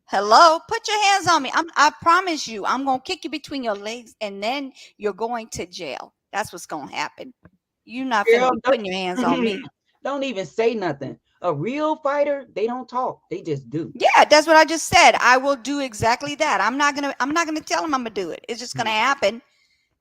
hello, put your hands on me. I promise you, I'm gonna kick you between your legs and then you're going to jail. That's what's gonna happen. You're not finna Girl, be putting your hands on don't, me. don't even say nothing. A real fighter, they don't talk. They just do. Yeah, that's what I just said. I will do exactly that. I'm not gonna tell him I'm gonna do it. It's just gonna happen.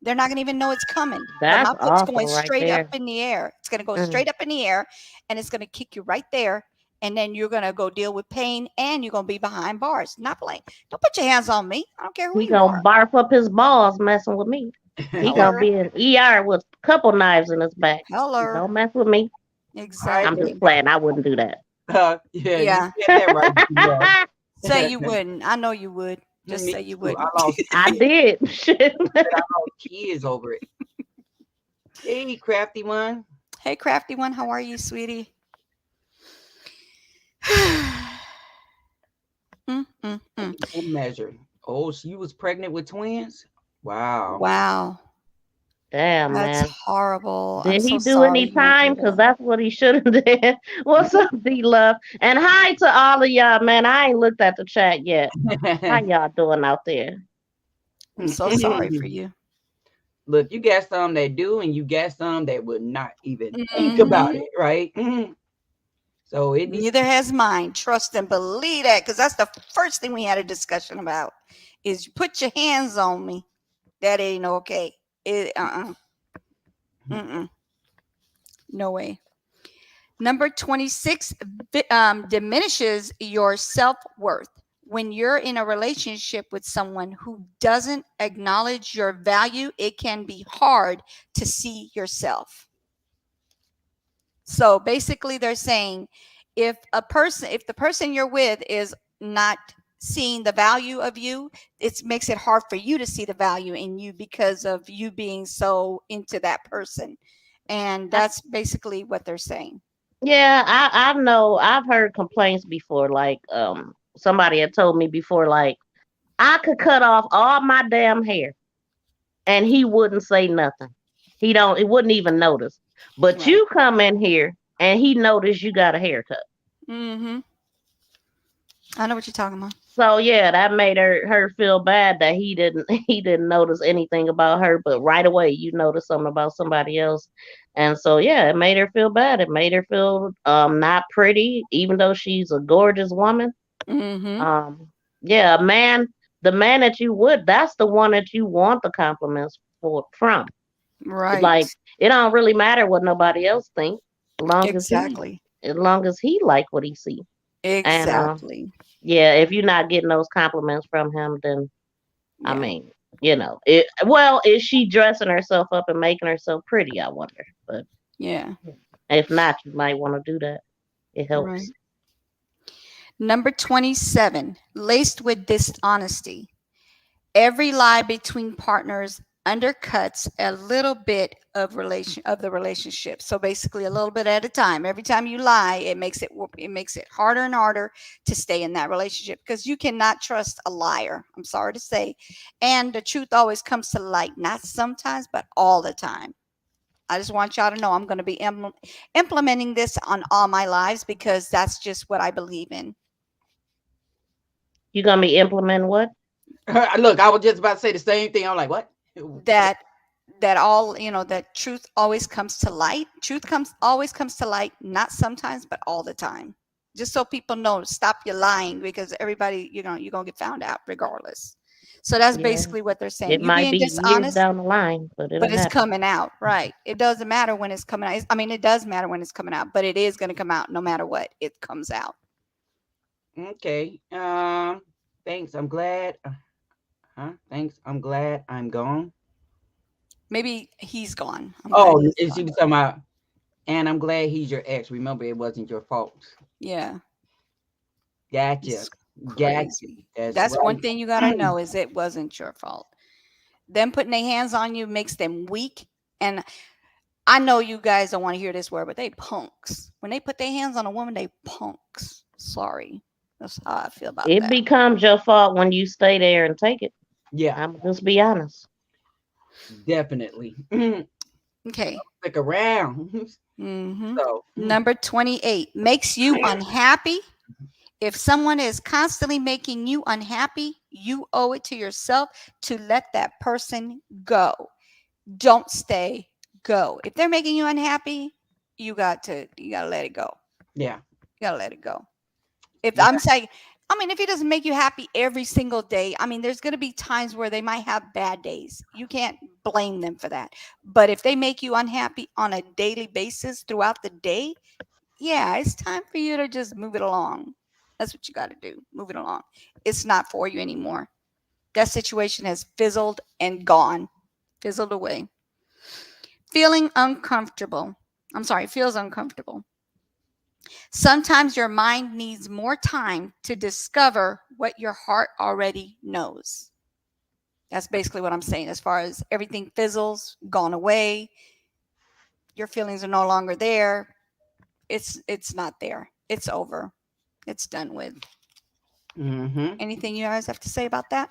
They're not going to even know it's coming. But That's my foot's going awful right straight up there. in the air. It's going to go Mm. straight up in the air, and it's going to kick you right there. And then you're going to go deal with pain, and you're going to be behind bars. Not playing. Don't put your hands on me. I don't care who He you gonna are. barf up his balls messing with me. He gonna Hello. be in ER with a couple knives in his back. Hello. Don't mess with me. All right, I'm look, just Exactly. playing. I wouldn't do that. yeah, you Yeah. said that right. Janelle. Say you wouldn't. I know you would. Just Me say you too. wouldn't. I did. Shit. I lost kids over it. Hey, crafty one. Hey, crafty one. How are you, sweetie? Mm. Full measure. Oh, she was pregnant with twins. Wow. Wow. Damn, That's man. horrible. I'm Did he so do sorry any you went time? through Because that. that's what he should have did. What's up, D Love? And hi to all of y'all, man. I ain't looked at the chat yet. How y'all doing out there? I'm so sorry for you. Look, you got some that do, and you got some that would not even think about Mhm. it, right? So it is. Neither has mine. Trust and believe that, because that's the first thing we had a discussion about. Is you put your hands on me. That ain't okay. Mm-mm. No way. Number 26 diminishes your self-worth. When you're in a relationship with someone who doesn't acknowledge your value, it can be hard to see yourself. So basically they're saying if the person you're with is not seeing the value of you, it makes it hard for you to see the value in you because of you being so into that person. And that's basically what they're saying. Yeah, I know. I've heard complaints before. Like, somebody had told me before, like, I could cut off all my damn hair and he wouldn't say nothing. He wouldn't even notice. But Right. you come in here and he noticed you got a haircut. Mm-hmm. I know what you're talking about. So yeah, that made her feel bad that he didn't he didn't notice anything about her, but right away you noticed something about somebody else. And so yeah, it made her feel bad. It made her feel not pretty, even though she's a gorgeous woman. Mm-hmm. Um yeah, the man that you would, that's the one that you want the compliments from. Right. Like, it don't really matter what nobody else think, Exactly. as long as he like what he see. And Exactly. yeah, if you're not getting those compliments from him, then I Yeah. mean, is she dressing herself up and making herself pretty? I wonder. But Yeah. if not, you might want to do that. It Right. helps. Number 27, laced with dishonesty. Every lie between partners undercuts a little bit of the relationship. So basically a little bit at a time. Every time you lie, it makes it harder and harder to stay in that relationship because you cannot trust a liar. I'm sorry to say. And the truth always comes to light, not sometimes, but all the time. I just want y'all to know I'm going to be implementing this on all my lives because that's just what I believe in. You gonna be implementing what? Look, I was just about to say the same thing. I'm like, what? That all, that truth always comes to light. Always comes to light, not sometimes, but all the time. Just so people know, stop your lying because everybody, you're going to get found out regardless. So that's Yeah, basically what they're saying. it You might being be years dishonest, down the line, but it'll but it's happen. coming out, right? It doesn't matter when it's coming out. I mean, it does matter when it's coming out, but it is going to come out no matter what. It comes out. Okay. Thanks. I'm glad. Thanks. I'm glad I'm gone. Maybe he's gone. I'm glad Oh, he's and she gone. was talking about, and I'm glad he's your ex. Remember, it wasn't your fault. Yeah. Gotcha. It's Gotcha. crazy. That's That's one thing you got to right. know is it wasn't your fault. Them putting their hands on you makes them weak. And I know you guys don't want to hear this word, but they punks. When they put their hands on a woman, they punks. Sorry. That's how I feel about It that. becomes your fault when you stay there and take it. Yeah, I'm just be honest. definitely. Okay. Stick around. Mm-hmm. So, Number 28 makes you unhappy. If someone is constantly making you unhappy, you owe it to yourself to let that person go. Don't stay, go. If they're making you unhappy, you got to let it go. yeah, You got to let it go. If yeah, I'm saying I mean, if he doesn't make you happy every single day, I mean, there's going to be times where they might have bad days. You can't blame them for that. But if they make you unhappy on a daily basis throughout the day, yeah, it's time for you to just move it along. That's what you got to do. Move it along. It's not for you anymore. That situation has fizzled and gone, fizzled away. Feeling uncomfortable. I'm sorry, feels uncomfortable. Sometimes your mind needs more time to discover what your heart already knows. That's basically what I'm saying. As far as everything fizzles, gone away, your feelings are no longer there. It's not there. It's over. It's done with. Mm-hmm. Anything you guys have to say about that?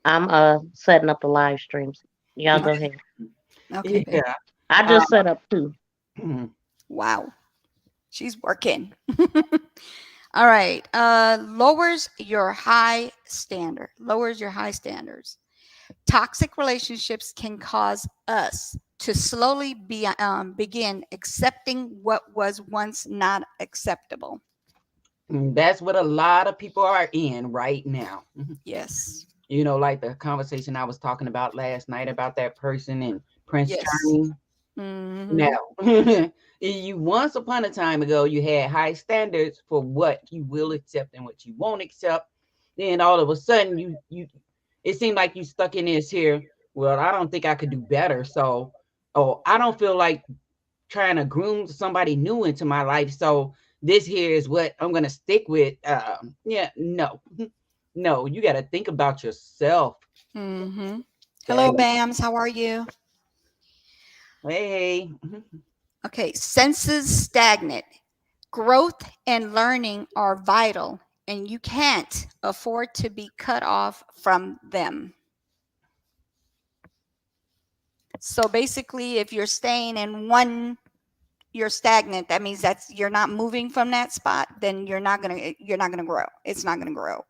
I'm setting up the live streams. Y'all go ahead. Okay, babe. Yeah. I Uh, just set up two. Wow. She's working. All right. Lowers your high standard. Lowers your high standards. Toxic relationships can cause us to slowly begin accepting what was once not acceptable. that's what a lot of people are in right now. Yes. You know, like the conversation I was talking about last night about that person in Prince Yes. Charming. Mm-hmm. Now, you once upon a time ago, you had high standards for what you will accept and what you won't accept. Then all of a sudden, it seemed like you stuck in this here. Well, I don't think I could do better. So, oh, I don't feel like trying to groom somebody new into my life. So this here is what I'm gonna stick with. Yeah, no, no, you got to think about yourself. Mm-hmm. Hello, Okay. Bams. How are you? Hey. Okay. Senses stagnant. Growth and learning are vital, and you can't afford to be cut off from them. So basically, if you're staying in one, you're stagnant. That means that's you're not moving from that spot. Then you're not gonna grow. It's not gonna grow.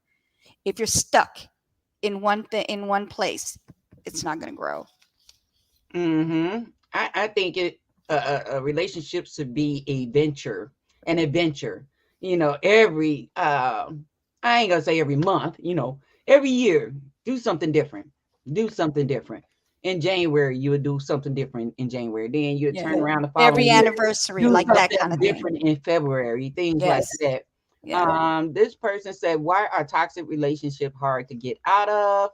If you're stuck in in one place, it's not gonna grow. Mm-hmm. I think a relationship should be a venture, an adventure. You know, every I ain't gonna say every month. You know, every year do something different. Do something different. In January, you would do something different in January. Then you would turn Yeah. around the Every following year, anniversary, do like that something kind of thing. different in February. Things like Yes. that. Yeah. This person said, "Why are toxic relationship hard to get out of?"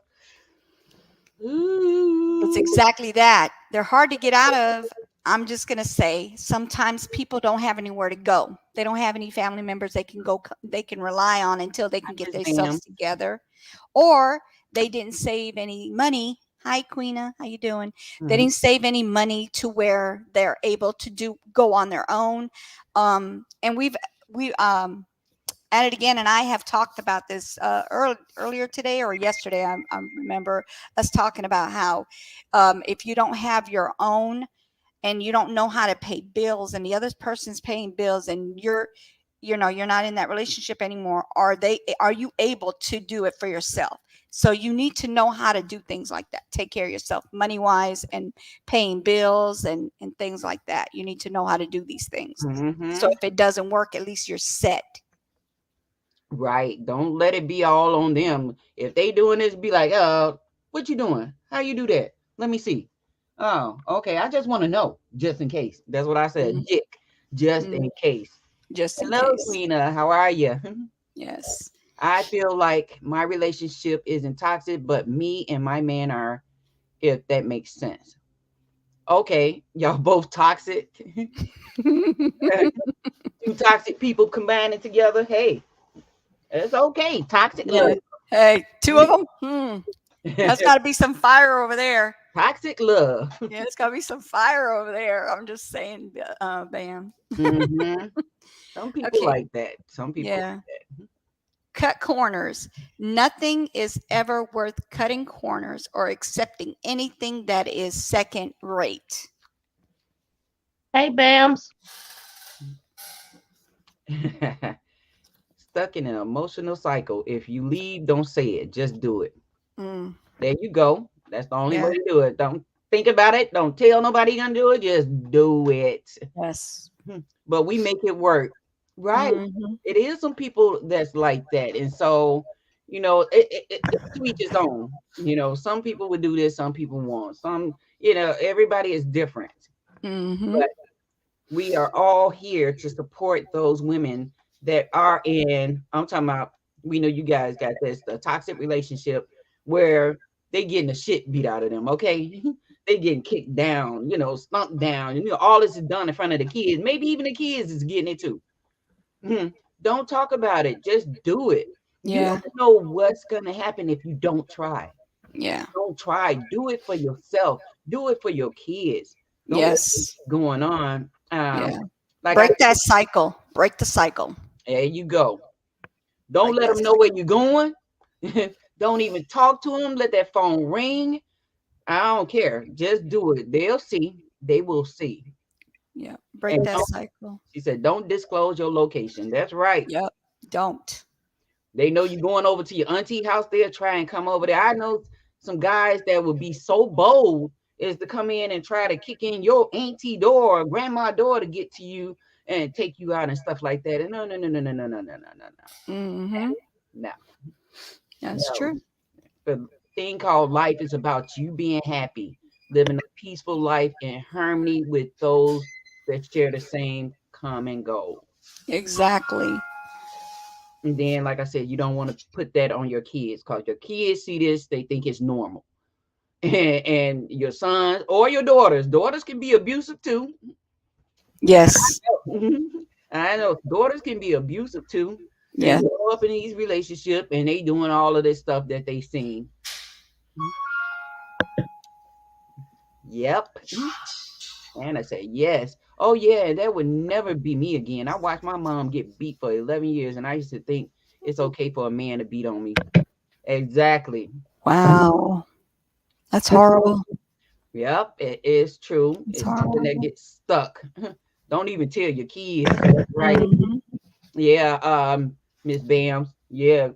It's Ooh. exactly that. They're hard to get out of. I'm just going to say sometimes people don't have anywhere to go. They don't have any family members they can rely on until they can get Yes, ma'am. themselves together, or they didn't save any money. Hi Queena, how you doing? They Mhm. didn't save any money to where they're able to do go on their own. And we at it again, and I have talked about this earlier today or yesterday. I remember us talking about how if you don't have your own and you don't know how to pay bills, and the other person's paying bills, and you're not in that relationship anymore, are you able to do it for yourself? So you need to know how to do things like that, take care of yourself money wise and paying bills and things like that. You need to know how to do these things, so Mhm. if it doesn't work, at least you're set. Right. Don't let it be all on them. If they doing this, be like, what you doing? How you do that? Let me see. Oh, okay. I just want to know, just in case. That's what I said. Mhm. Just Mm, in case. just in Hello, case. Queena. How are you? Yes. I feel like my relationship isn't toxic, but me and my man are, if that makes sense. Okay, y'all both toxic. Two toxic people combining together. Hey, it's okay. Toxic love. Yeah. Hey, two of them. That's got to be some fire over there. Toxic love. Yeah, it's got to be some fire over there. I'm just saying, Bam. Hmm. Some people Okay. like that. Some people Yeah. like that. Cut corners. Nothing is ever worth cutting corners or accepting anything that is second rate. Hey, Bams. Stuck in an emotional cycle. If you leave, don't say it. Just do it. Mm, There you go. That's the only way yeah. to do it. Don't think about it. Don't tell nobody you're gonna do it. Just do it. Yes. But we make it work. Right. Mhm. It is some people that's like that. And so, it's to each his own. Some people would do this, some people won't. Everybody is different. Mhm. But we are all here to support those women that are I'm talking about, we know you guys got this, the toxic relationship where they getting the shit beat out of them, okay? They getting kicked down, stomped down, and all this is done in front of the kids. Maybe even the kids is getting it too. Mhm. Don't talk about it. Just do it. You Yeah. don't know what's going to happen if you don't try. Yeah. Don't try. Do it for yourself. Do it for your kids. Don't let this Yes. going on. Yeah. Like I Break said, that cycle. Break the cycle. there you go. Don't Break let that them know where cycle. you're going. Don't even talk to them. Let that phone ring. I don't care. Just do it. They'll see. They will see. Yeah. Break And that don't, cycle. she said, don't disclose your location. That's right. Yep. Don't. They know you going over to your auntie house. They'll try and come over there. I know some guys that would be so bold is to come in and try to kick in your auntie door or grandma door to get to you and take you out and stuff like that. And no, no, no, no, no, no, no, no, no, no, Mhm. no, That's no. true. The thing called life is about you being happy, living a peaceful life in harmony with those that share the same common goal. Exactly. And then, like I said, you don't want to put that on your kids because your kids see this, they think it's normal. And your sons or your daughters can be abusive too. Yes. I know daughters can be abusive too, and Yeah. grow up in these relationships, and they doing all of this stuff that they seen. Yep. And I said, yes. Oh, yeah, that would never be me again. I watched my mom get beat for 11 years, and I used to think it's okay for a man to beat on me. Exactly. Wow. That's horrible. Yep, it is true. It's It's something that horrible. gets stuck. Don't even tell your kids. That's right. Mhm. Yeah, Miss Bams. Yeah,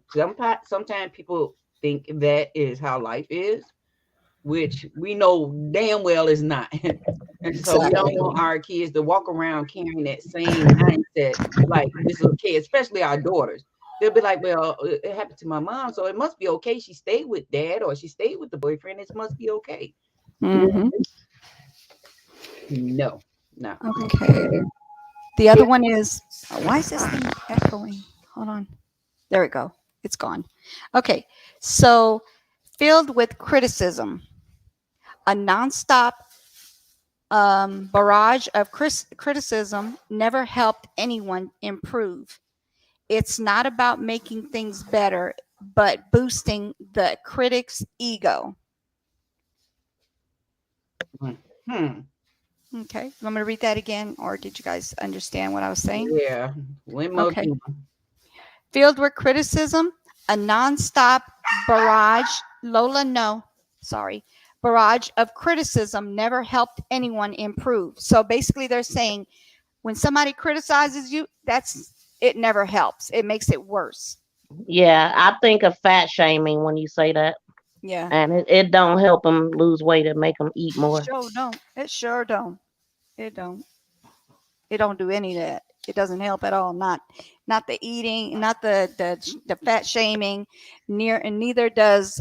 sometimes people think that is how life is, which we know damn well is not. And so we don't Exactly. want our kids to walk around carrying that same mindset like this is okay, especially our daughters. They'll be like, well, it happened to my mom, so it must be okay. She stayed with dad or she stayed with the boyfriend. It must be okay. Mhm. No, no. Okay. The other one is why is this thing echoing? Hold on. There we go. It's gone. Okay. So filled with criticism, a nonstop barrage of criticism never helped anyone improve. It's not about making things better, but boosting the critic's ego. Hmm. Okay. You want me to read that again, or did you guys understand what I was saying? Yeah. One more Okay. time. Filled with criticism, a nonstop barrage, Lola, no, sorry, barrage of criticism never helped anyone improve. So basically, they're saying when somebody criticizes you, it never helps. It makes it worse. Yeah, I think of fat shaming when you say that, Yeah. and it don't help them lose weight and make them eat It more. sure don't. It sure don't. It don't. It don't do any of that. It doesn't help at all. Not the eating, not the fat shaming, and neither does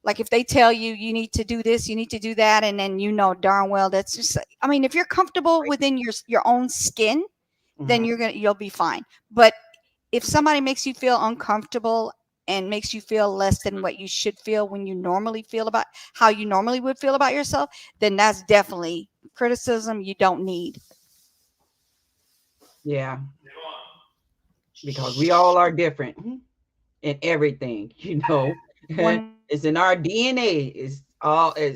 like if they tell you you need to do this, you need to do that, and then you know darn well that's just. I mean, if you're comfortable within your own skin, then Mhm. you'll be fine. But if somebody makes you feel uncomfortable and makes you feel less than what you should feel when you normally feel about how you normally would feel about yourself, then that's definitely criticism you don't need. Yeah, because we all are different in everything, One It's in our DNA.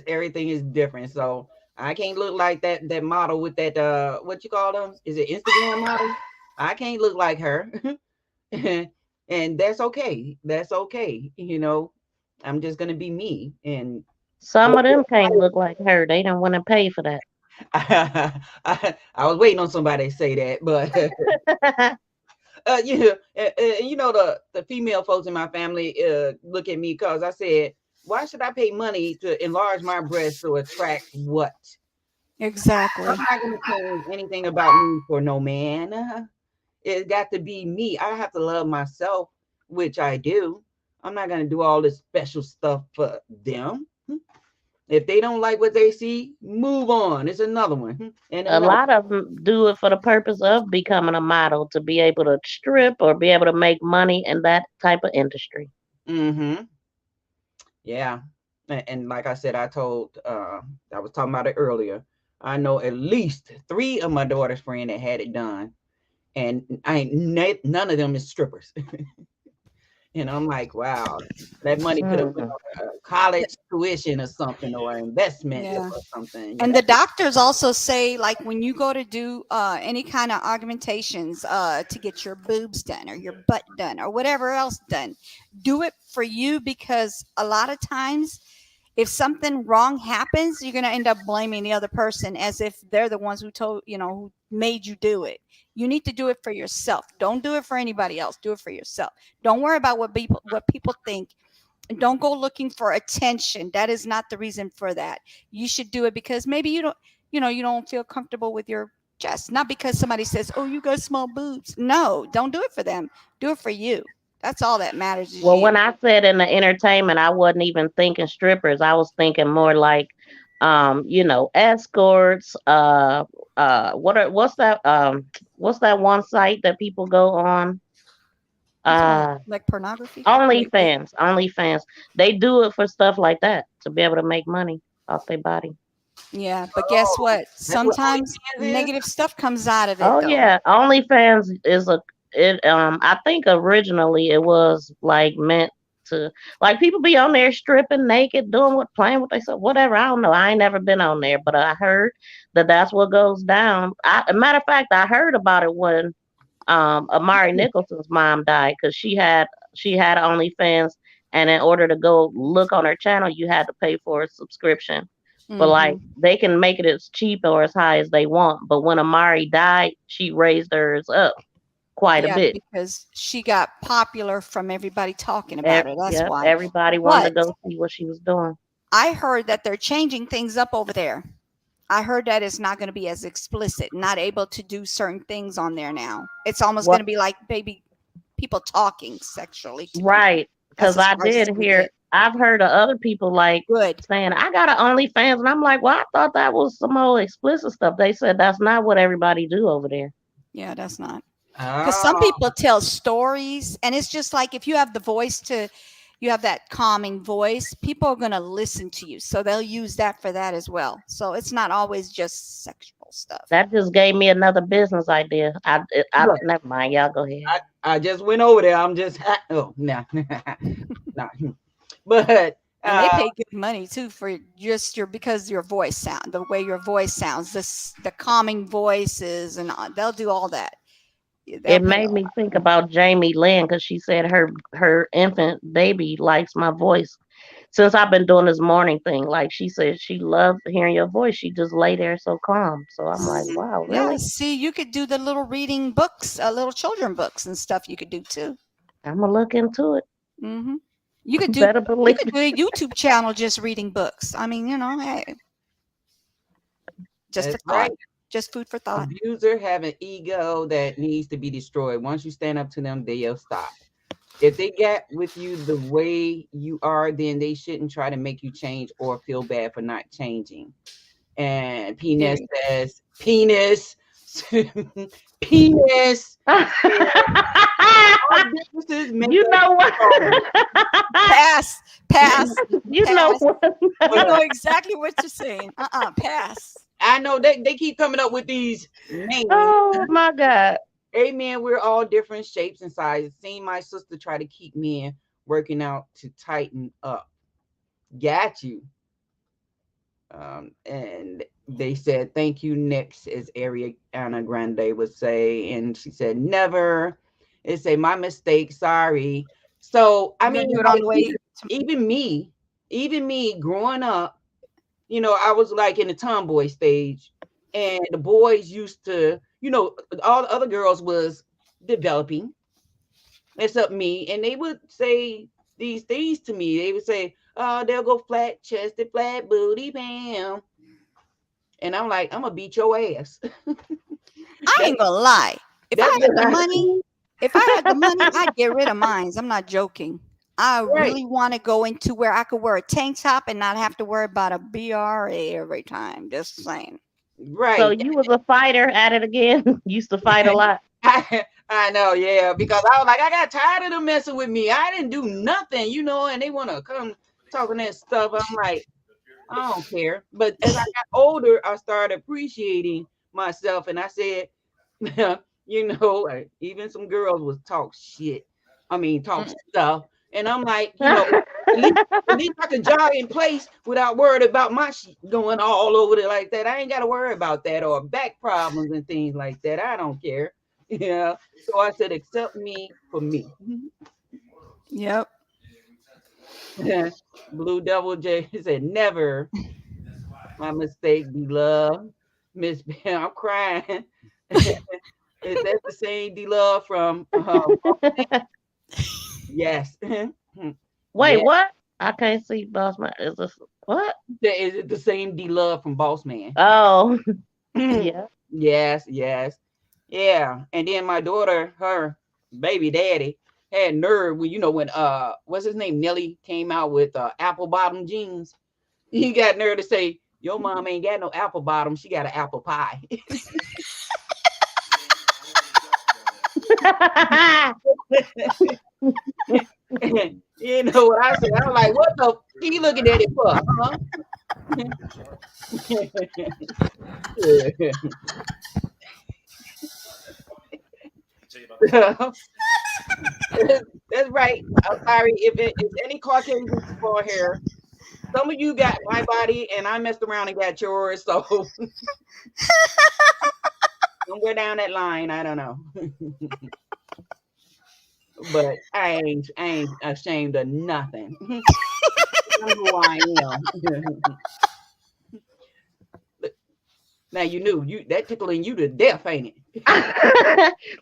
Everything is different. So I can't look like that model with that what you call them? Is it Instagram model? I can't look like her. And that's okay. That's okay. I'm just gonna be me. And Some of them can't look like her. They don't want to pay for that. I was waiting on somebody to say that, but the female folks in my family look at me because I said, why should I pay money to enlarge my breast to attract what? exactly. I'm not going to change anything about me for no man. It got to be me. I have to love myself, which I do. I'm not gonna do all this special stuff for them. If they don't like what they see, move on. It's another one and A another. lot of them do it for the purpose of becoming a model to be able to strip or be able to make money in that type of industry. Mm-hmm. Yeah. And like I said, I was talking about it earlier. I know at least three of my daughter's friends that had it done, and I ain't none of them is strippers. And I'm like, wow, that money could have went Hmm. on a college tuition or something, or investment Yeah. or something, you And know. the doctors also say, like, when you go to do any kind of augmentations to get your boobs done or your butt done or whatever else done, do it for you, because a lot of times if something wrong happens, you're going to end up blaming the other person as if they're the ones who told, who made you do it. You need to do it for yourself. Don't do it for anybody else. Do it for yourself. Don't worry about what people think. Don't go looking for attention. That is not the reason for that. You should do it because maybe you don't feel comfortable with your chest. Not because somebody says, "Oh, you got small boobs." No, don't do it for them. Do it for you. That's all that matters is Well, you. when I said in the entertainment, I wasn't even thinking strippers. I was thinking more like, escorts. What's that one site that people go on? You talking about Uh, like pornography? Like, OnlyFans. OnlyFans. They do it for stuff like that to be able to make money off their body. yeah, but guess Oh, what? that's what Sometimes OnlyFans is. negative stuff comes out of it Oh though. yeah, OnlyFans is a it. I think originally it was like meant to, like, people be on there stripping naked, doing what, playing with themselves, whatever. I don't know. I ain't never been on there, but I heard that that's what goes down. A matter of fact, I heard about it when Amari Nicholson's mom died, because she had OnlyFans, and in order to go look on her channel, you had to pay for a subscription. But like, Hmm. they can make it as cheap or as high as they want. But when Amari died, she raised hers up quite a Yeah, bit. because she got popular from everybody talking about her. That's Yep, why. everybody wanted to But go see what she was doing. I heard that they're changing things up over there. I heard that it's not going to be as explicit, not able to do certain things on there now. It's almost going What? to be like baby people talking sexually to people. Right? That's Because as I far as it's did going to hear. get. I've heard of other people like Good. saying, "I got an OnlyFans," and I'm like, "Well, I thought that was some old explicit stuff." They said that's not what everybody do over there. Yeah, that's not. Because some Oh, people tell stories, and it's just like if you have the voice to, you have that calming voice, people are going to listen to you. So they'll use that for that as well. So it's not always just sexual stuff. That just gave me another business idea. look, Never mind. Y'all go ahead. I just went over there. I'm just oh no, no. But And they uh, pay good money too for just because your voice sound, the way your voice sounds, the calming voices, and they'll do all that. Yeah, they'll It pay made me think about Jamie Lynn, because she said her infant baby likes my voice. Since I've been doing this morning thing, like, she said she loves hearing your voice. She just lay there so calm. So I'm like, wow, Yeah, really? see, you could do the little reading books, little children books and stuff. You could do too. I'm gonna look into it. Hmm. You could do Better you believe could it. do a YouTube channel just reading books. I mean, hey, just a that's thought, right. just food for thought. Abuser have an ego that needs to be destroyed. Once you stand up to them, they'll stop. If they get with you the way you are, then they shouldn't try to make you change or feel bad for not changing. And penis Period. says, penis, penis. Our businesses make You us know what? strong. Pass, pass, You know pass. what? We know But exactly what you're saying. Pass. I know they keep coming up with these names. Oh my God. Amen. We're all different shapes and sizes. Seeing my sister try to keep me in working out to tighten up. Got you. And they said, thank you, next, as Ariana Grande would say. And she said, never. It say, my mistake, sorry. So, I You're gonna mean, do it on like, the way to. even me, even me growing up, I was like in the tomboy stage, and the boys used to, all the other girls was developing, except me, and they would say these things to me. They would say, "Oh, they'll go flat chested, flat booty, bam," and I'm like, "I'm gonna beat your ass." I That ain't gonna lie. If I had the money, I'd get rid of mine. I'm not joking. I really want to go into where I could wear a tank top and not have to worry about a BRA every time. Just saying. Right. So you was a fighter at it again. Used to fight a lot. I know, yeah, because I was like, I got tired of them messing with me. I didn't do nothing, and they want to come talking that stuff. I'm like, I don't care. But as I got older, I started appreciating myself, and I said, even some girls would talk shit. I mean, talk stuff, and I'm like, at least I could jog in place without worried about my shit going all over there like that. I ain't got to worry about that or back problems and things like that. I don't care. Yeah. So I said, accept me for me. Yep. Blue Devil J said, never my mistake be love. Miss Bam, I'm crying. Is that the same D Love from Yes. Wait, Yeah. what? I can't see Boss Man. Is this what? Is it the same D Love from Boss Man? Oh, yeah. Yes, yes. Yeah. And then my daughter, her baby daddy, had nerve when what's his name? Nelly came out with apple bottom jeans. He got nerve to say, your mom ain't got no apple bottom, she got an apple pie. You know what I said? I'm like, what the he looking at it for? Huh? That's right. I'm sorry if it's any Caucasian people here. Some of you got my body, and I messed around and got yours. So somewhere down that line, I don't know. But I ain't ashamed of nothing. I'm who I am. Now you knew that tickling you to death, ain't it?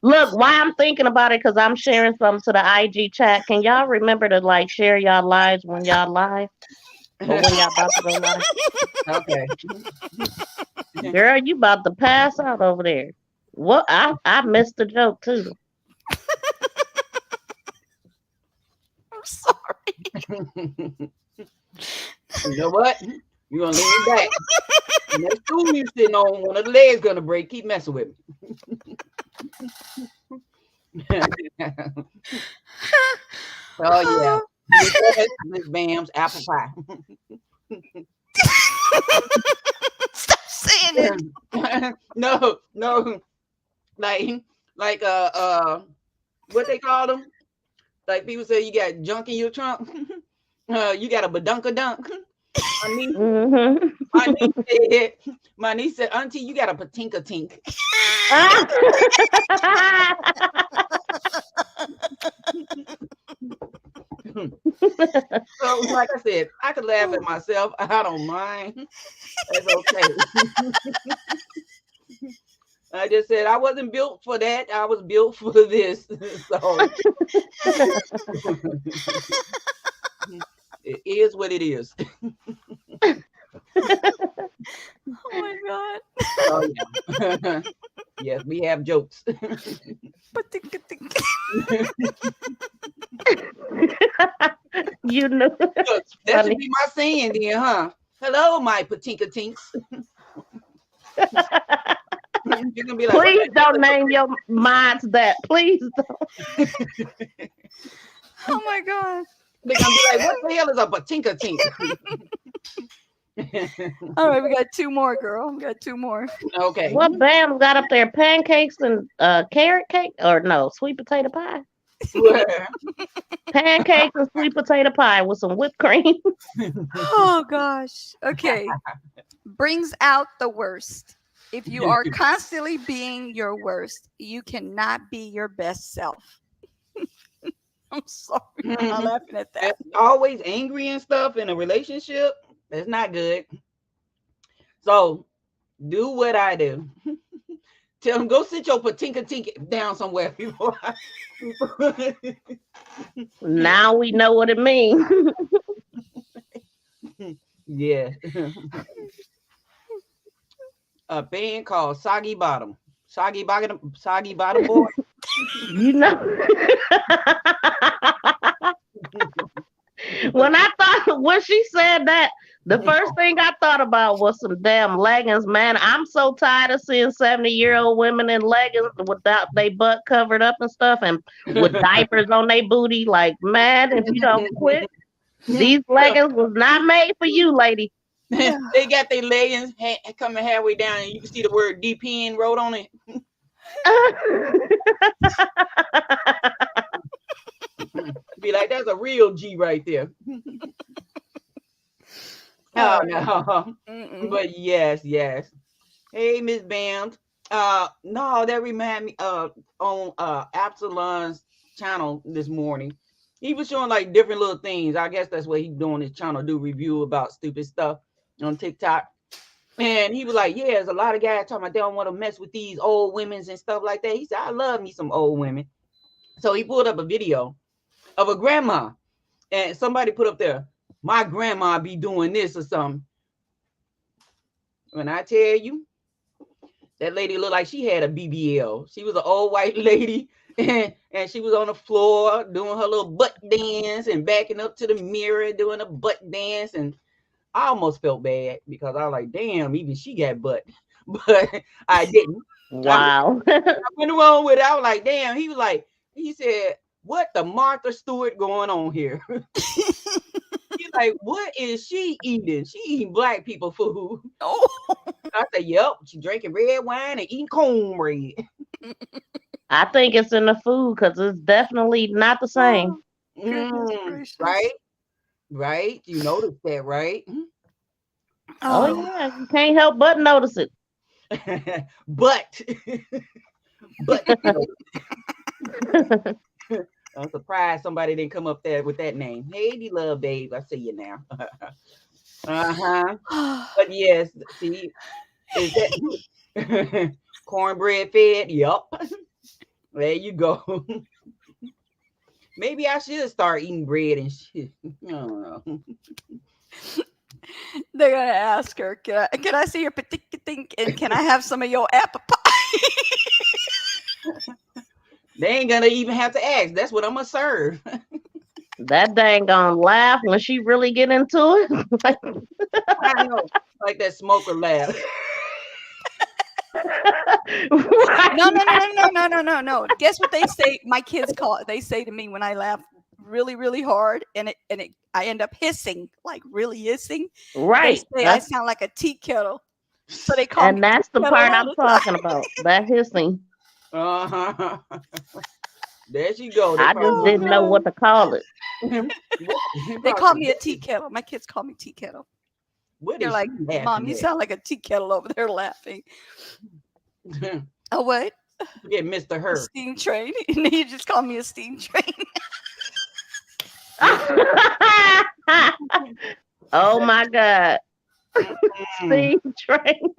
Look, why I'm thinking about it because I'm sharing something to the IG chat. Can y'all remember to share y'all lives when y'all live? Or when y'all about to go live? Okay. Girl, you about to pass out over there. What? I missed the joke too. I'm sorry. You know what? You're gonna lean back. And that stool you sitting on, one of the legs gonna break. Keep messing with me. Oh yeah. Miss Bam's apple pie. Stop saying it. No. Like what they call them? Like people say you got junk in your trunk. You got a badunkadunk. My niece said, Auntie, you got a patinka tink. So, like I said, I could laugh at myself. I don't mind. That's okay. I just said I wasn't built for that. I was built for this. So it is what it is. Oh my God. Oh yeah. Yes, we have jokes. You know. That should be my saying then, huh? Hello, my patinka tinks. You're gonna be like, please don't name your minds that. Please don't. Oh my God. They're gonna be like, what the hell is a patinka tink? All right, we got two more, girl. We got two more. Okay. What Bam got up there? Pancakes and carrot cake, or no, sweet potato pie? Pancakes and sweet potato pie with some whipped cream. Oh gosh. Okay. Brings out the worst. If you are constantly being your worst, you cannot be your best self. I'm sorry. I'm not laughing at that. Always angry and stuff in a relationship. That's not good. So do what I do. Tell them, go sit your patinka tink down somewhere before Now we know what it means. Yeah. A band called Soggy Bottom. Soggy bottom boy. You know, when she said that, the first thing I thought about was some damn leggings, man. I'm so tired of seeing 70-year-old women in leggings without they butt covered up and stuff and with diapers on their booty. Like, man, if you don't quit, these leggings was not made for you, lady. They got their leggings coming halfway down, and you can see the word DPN wrote on it. Be like, that's a real G right there. Oh no. But yes. Hey, Miss Bams. No, that remind me on Absalon's channel this morning. He was showing like different little things. I guess that's what he's doing his channel, do review about stupid stuff on TikTok. And he was like, yeah, there's a lot of guys talking about they don't want to mess with these old women and stuff like that. He said, I love me some old women. So he pulled up a video of a grandma, and somebody put up there, my grandma be doing this or something. When I tell you, that lady looked like she had a BBL. She was an old white lady, and she was on the floor doing her little butt dance and backing up to the mirror doing a butt dance. And I almost felt bad because I was like, damn, even she got butt. But I didn't. Wow. I went along with it. I was like, damn. He said, what the Martha Stewart going on here? He's like, what is she eating? She eating black people food. Oh. I said, yep, she drinking red wine and eating cornbread. I think it's in the food because it's definitely not the same. Right. You noticed that, right? Oh yeah, you can't help but notice it. but I'm surprised somebody didn't come up there with that name. Hey, D-Love Babe, I see you now. But yes, see, is that cornbread fed? Yup. There you go. Maybe I should start eating bread and shit. I don't know. They're gonna ask her, can I see your particular thing, and can I have some of your apple pie? They ain't gonna even have to ask. That's what I'm gonna serve. That dang gonna laugh when she really get into it. I know, like that smoker laugh. No. Guess what they say? My kids call it. They say to me when I laugh really, really hard, and I end up hissing, like really hissing. Right. They say I sound like a tea kettle. So they call me. And that's the part I'm talking about. That hissing. There she go. I just didn't know what to call it. They call me a tea kettle. My kids call me tea kettle. They're like, Mom, you sound like a tea kettle over there laughing. Oh, what? Yeah, Mr. Her. Steam train. You just call me a steam train. Oh my God. Steam train.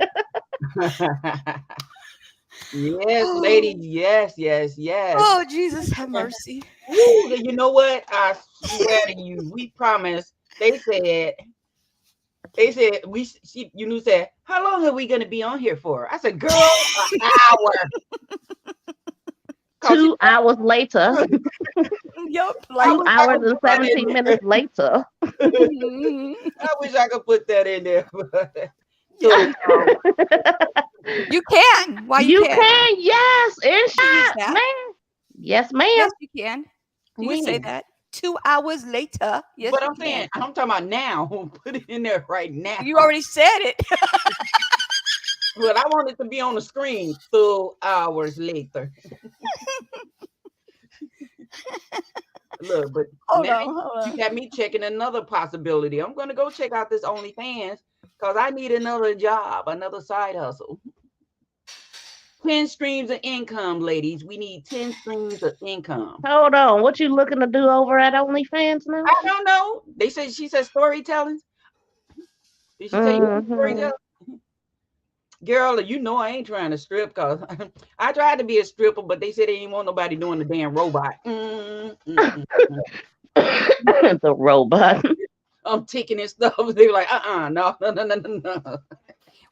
Yes, lady. Yes. Oh, Jesus, have mercy. Ooh, you know what? I swear to you, we promised. They said, you said, how long are we going to be on here for? I said, girl, an hour. 2 hours later. Yep. 2 hours and 17 minutes later. I wish I could put that in there. You can. Why you can? Yes. Man. Yes, ma'am. Yes, you can. You say that 2 hours later. Yes, but I'm saying, I'm talking about now. Put it in there right now. You already said it. But I want it to be on the screen 2 hours later. Look, but hold on. You got me checking another possibility. I'm going to go check out this OnlyFans because I need another job, another side hustle. 10 streams of income, ladies. We need 10 streams of income. Hold on. What you looking to do over at OnlyFans now? I don't know. She said storytelling. Did she tell you storytelling? Girl, you know I ain't trying to strip because I tried to be a stripper, but they said they didn't want nobody doing the damn robot. The robot. I'm ticking and stuff. They were like, no.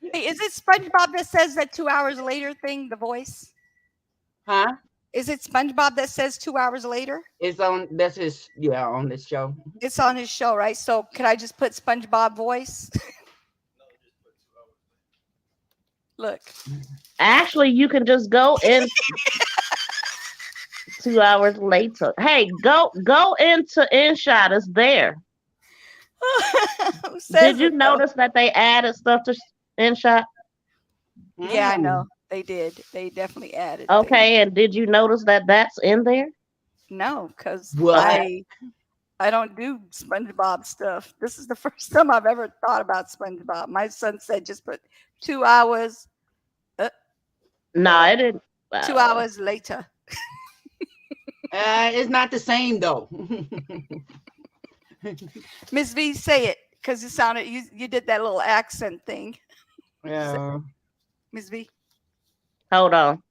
Hey, is it SpongeBob that says that 2 hours later thing, the voice? Huh? Is it SpongeBob that says 2 hours later? It's on. That's his. Yeah, on this show. It's on his show, right? So could I just put SpongeBob voice? Look. Actually, you can just go in 2 hours later. Hey, go into InShot. It's there. Who Did says you it though? notice that they added stuff to InShot? Yeah, I know. Mm. They did. They definitely added things. Okay, and did you notice that that's in there? No, because What? I don't do SpongeBob stuff. This is the first time I've ever thought about SpongeBob. My son said just put 2 hours, No, it didn't. 2 hours later. It's not the same though. Miss V, say it because it sounded you did that little accent thing. Yeah. Miss V, Hold on.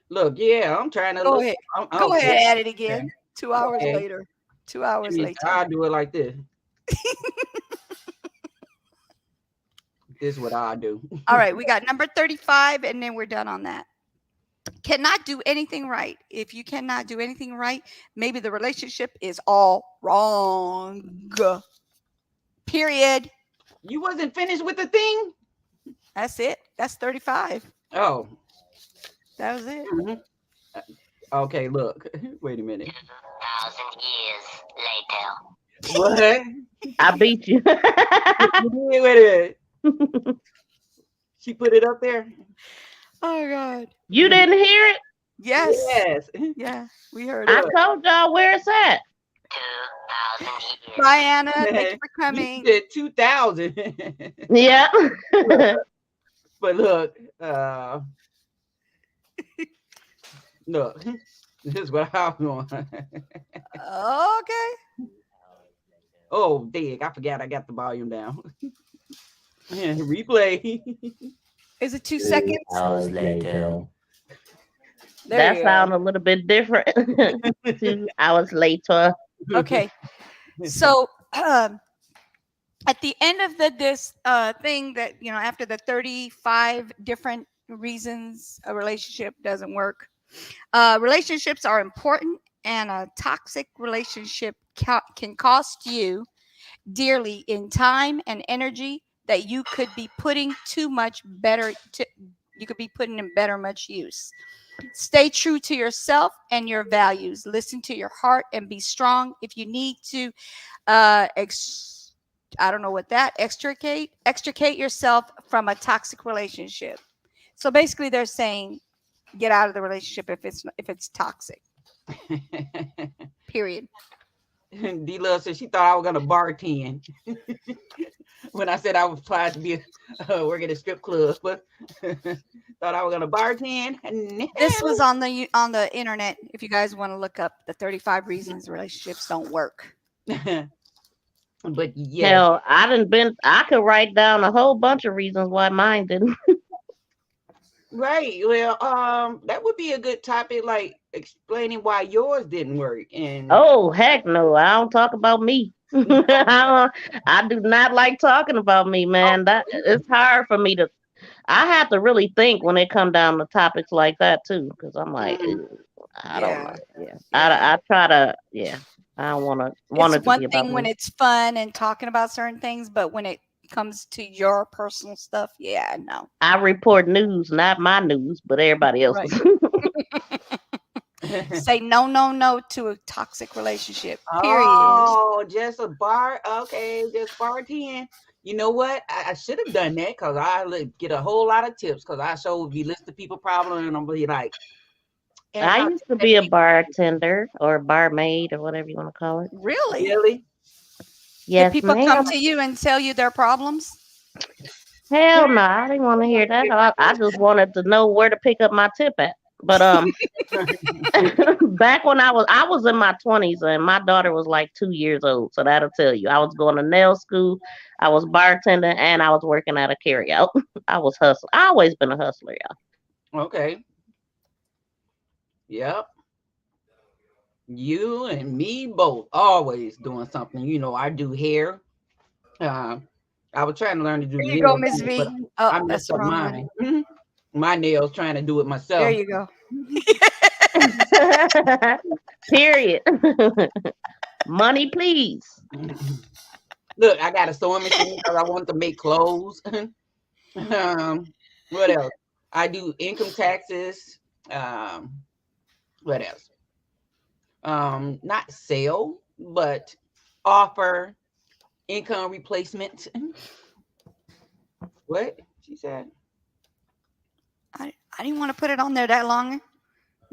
Look, yeah, I'm trying to go look. ahead. I'm, Go okay. ahead, add it again. 2 hours Okay. later. 2 hours later. I'll do it like this. This is what I do. All right, we got number 35, and then we're done on that. Cannot do anything right. If you cannot do anything right, maybe the relationship is all wrong. Period. You wasn't finished with the thing? That's it. That's 35. Oh. That was it. Mhm. Okay, look. Wait a minute. 2,000 years later. What? I beat you. Wait a minute. She put it up there? Oh God. You didn't hear it? Yes. Yes. Yeah, we heard I it. told y'all where it's at. 2,000 years. Bye, Anna. Thank you for coming. You said 2,000. Yeah. But look, look, this is what I'm doing. Okay. Oh, dig, I forgot I got the volume down. Replay. Is it 2 seconds? Hours later. There That you sounds a little bit different. 2 hours later. go. Okay. So at the end of this thing that, after the 35 different reasons a relationship doesn't work, relationships are important, and a toxic relationship can cost you dearly in time and energy that you could be putting you could be putting in better much use. Stay true to yourself and your values. Listen to your heart and be strong. If you need to I don't know what that extricate yourself from a toxic relationship. So basically they're saying get out of the relationship if it's toxic. Period. D-Love said she thought I was gonna bartend when I said I was applied to be work at a strip club, but thought I was gonna bartend. This was on the internet. If you guys want to look up the 35 reasons relationships don't work. But yeah, Hell, I could write down a whole bunch of reasons why mine didn't. right. Well, that would be a good topic, like explaining why yours didn't work. And Oh, heck no. I don't talk about me. I do not like talking about me, man. That it's hard for me to. I have to really think when it come down to topics like that too, because I'm like, Mm. "Ew, I don't know. Yeah, Yeah. I try to. Yeah, I don't want It's it to one be about thing when me. it's fun and talking about certain things, but when it comes to your personal stuff, yeah, no. I report news, not my news, but everybody else's. Say no, no, no to a toxic relationship. Period. Oh, just a bar. Okay, just bartend. You know what? I should have done that because I get a whole lot of tips because I sure would be list of people problem and I'm be like, and I how used to be a bartender or barmaid or whatever you want to call it. Really? really? Did Yes, people come ma'am. to you and tell you their problems? Hell no, I didn't want to hear that. I just wanted to know where to pick up my tip at. But back when I was in my 20s and my daughter was like 2 years old, so that'll tell you. I was going to nail school, I was bartending, and I was working at a carryout. I was hustling. I always been a hustler, y'all. Okay. Yep. You and me both always doing something. You know, I do hair. I I was trying to learn to do There you go, nails, Miss but V. Oh, I that's messed the up wrong one. mine. My nails trying to do it There myself. you go. Period. Money, please. Look, I got a sewing machine because I want to make clothes. What else? I do income taxes. What else? Not sell, but offer income replacement. What she said? I didn't want to put it on there that long,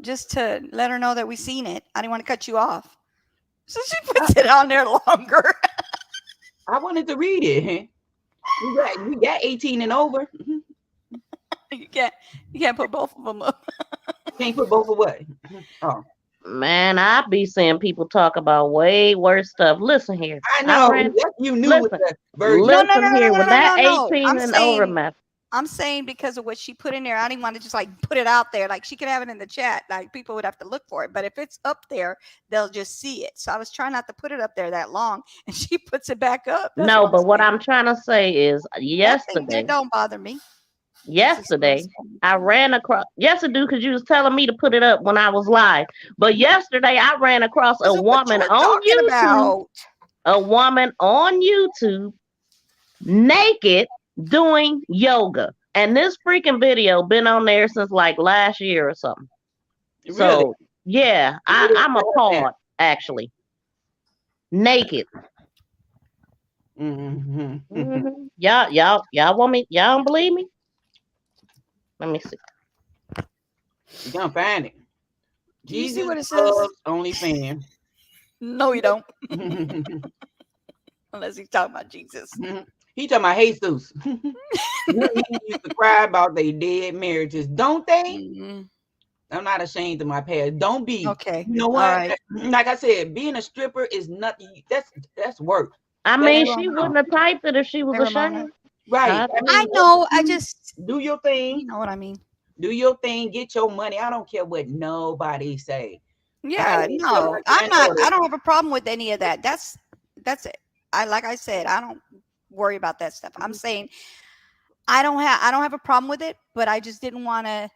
just to let her know that we seen it. I didn't want to cut you off, so she puts it on there longer. I wanted to read it. We got 18 and over. You can't put both of them up. Can't put both of what? Oh, Man, I be seeing people talk about way worse stuff. Listen here. I know. ran. That's you knew with Listen. the virgin. No, no, no, Listen no, here. no, With no, that no, no. 18 and over mess. I'm saying because of what she put in there, I didn't want to just like put it out there. Like she could have it in the chat. Like people would have to look for it. But if it's up there, they'll just see it. So I was trying not to put it up there that long, and she puts it back up. That's No, what but I'm what saying. I'm trying to say is That don't bother me. yesterday I ran across, yes it do, because you was telling me to put it up when I was live. But yesterday I ran across a This is what you woman were on talking YouTube, naked doing yoga. And this freaking video been on there since like last year or something. Really? So yeah, I'm appalled actually. Naked. Y'all want me? Y'all don't believe me? Let me see. You can't find it. Do you see Jesus what it says? loves OnlyFans. No, you don't. Unless he's talking about Jesus. He talking about Jesus. He used to cry about their dead marriages, don't they? Mm-hmm. I'm not ashamed of my past. Don't be. Okay. You know what? All right. Like I said, being a stripper is nothing. That's work. I mean, she wouldn't have typed it if she was Hey, Ramona. ashamed. Right. I know. I just do your thing. You know what I mean. Do your thing. Get your money. I don't care what nobody say. Yeah, no, I'm not. I don't have a problem with any of that. That's it. Like I said, I don't worry about that stuff. I'm saying I don't have a problem with it, but I just didn't want to.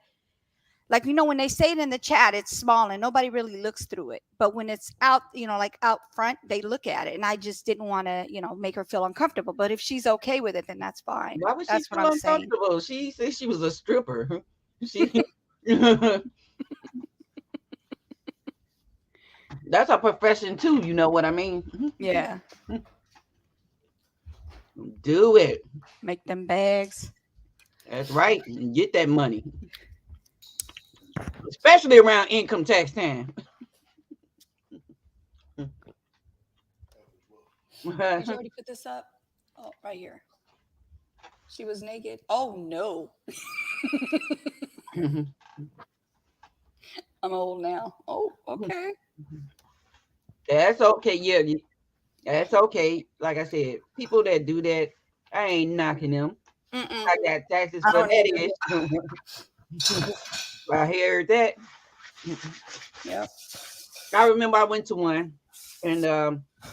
Like, when they say it in the chat, it's small and nobody really looks through it. But when it's out, like out front, they look at it. And I just didn't want to, make her feel uncomfortable. But if she's okay with it, then that's fine. Why would she That's feel what I'm saying. uncomfortable? She said she was a stripper. She That's a profession too, you know what I mean? Yeah. Do it. Make them bags. That's right. Get that money. Especially around income tax time. Did you already put this up? Oh, right here. She was naked. Oh no. I'm old now. Oh, okay. That's okay. Yeah, that's okay. Like I said, people that do that, I ain't knocking them. I got taxes for that. I heard that. Yep. I remember I went to one, and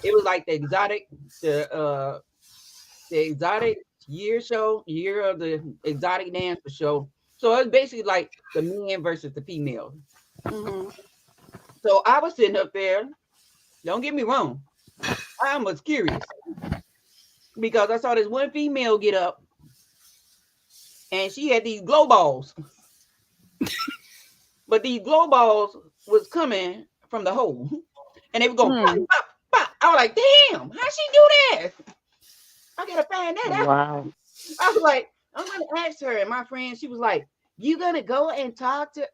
it was like the exotic year of the exotic dancer show. So it's basically like the men versus the females. So I was sitting up there. Don't get me wrong, I was curious because I saw this one female get up, and she had these glow balls, but these glow balls was coming from the hole, and they were going pop, pop, pop. I was like, damn, how she do that? I gotta find that out. Wow. I was like, I'm gonna ask her. And my friend, she was like, you gonna go and talk to?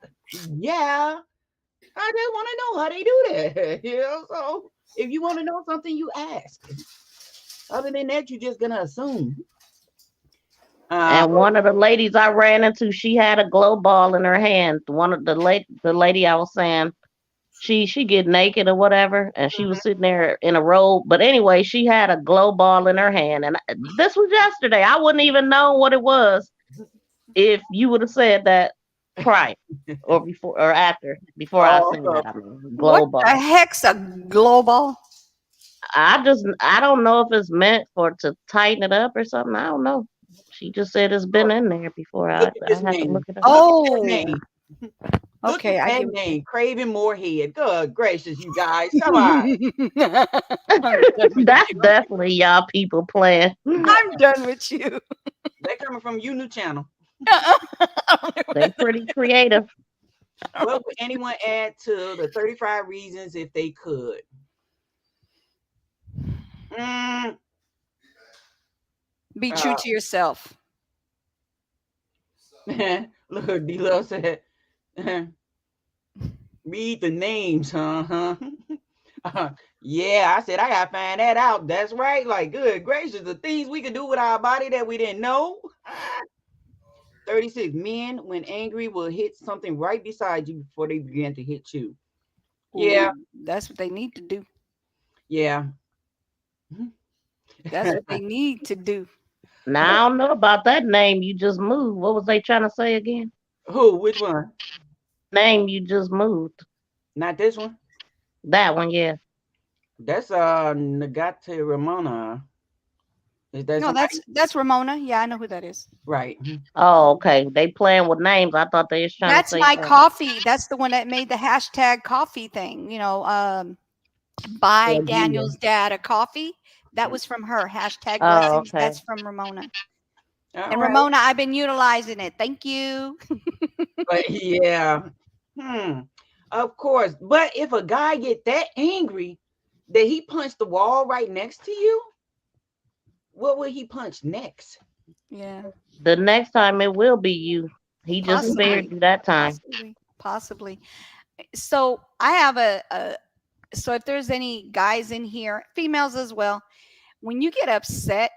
Yeah. I just want to know how they do that. So if you want to know something, you ask. Other than that, you're just gonna assume. And one of the ladies I ran into, she had a glow ball in her hand. One of the lady I was saying, she get naked or whatever, and she was sitting there in a robe. But anyway, she had a glow ball in her hand, and this was yesterday. I wouldn't even know what it was if you would have said that prior or before or after. Before I seen that, I mean, glow ball. What the heck's a glow ball? I don't know if it's meant for to tighten it up or something. I don't know. She just said it's been in there before. Look I at this have to name. look it up. Look at that Oh, name. Look at okay. I that get what name. Craving Moorhead. Good gracious, you guys. Come on. you. I'm done with That's you. definitely y'all people playing. I'm done with you. They're coming from you new channel. I don't know They what pretty creative. What would anyone add to the 35 reasons if they could? Mm, Be true to yourself. look, D-Love said, read the names, huh? Yeah, I said, I got to find that out. That's right. Like, good gracious, the things we could do with our body that we didn't know. 36, men, when angry, will hit something right beside you before they begin to hit you. Yeah, Ooh, that's what they need to do. yeah. That's what they need to do. Now I don't know about that name you just moved. What was they trying to say again? Who? Which one? Name you just moved. Not this one. That one, yeah. That's Nagate Ramona. Is that No, somebody? that's Ramona. Yeah, I know who that is. Right. Oh, okay. They playing with names. I thought they was trying to That's say my something. coffee. That's the one that made the hashtag coffee thing. Buy Yeah, yeah. Daniel's dad a coffee. That was from her. Hashtag Oh, blessings. okay. That's from Ramona. All And right. Ramona, I've been utilizing it. Thank you. But yeah. Of course. But if a guy get that angry that he punched the wall right next to you, what will he punch next? Yeah, The next time it will be you. He just spared possibly, you that time. possibly. So I have so if there's any guys in here, females as well, when you get upset,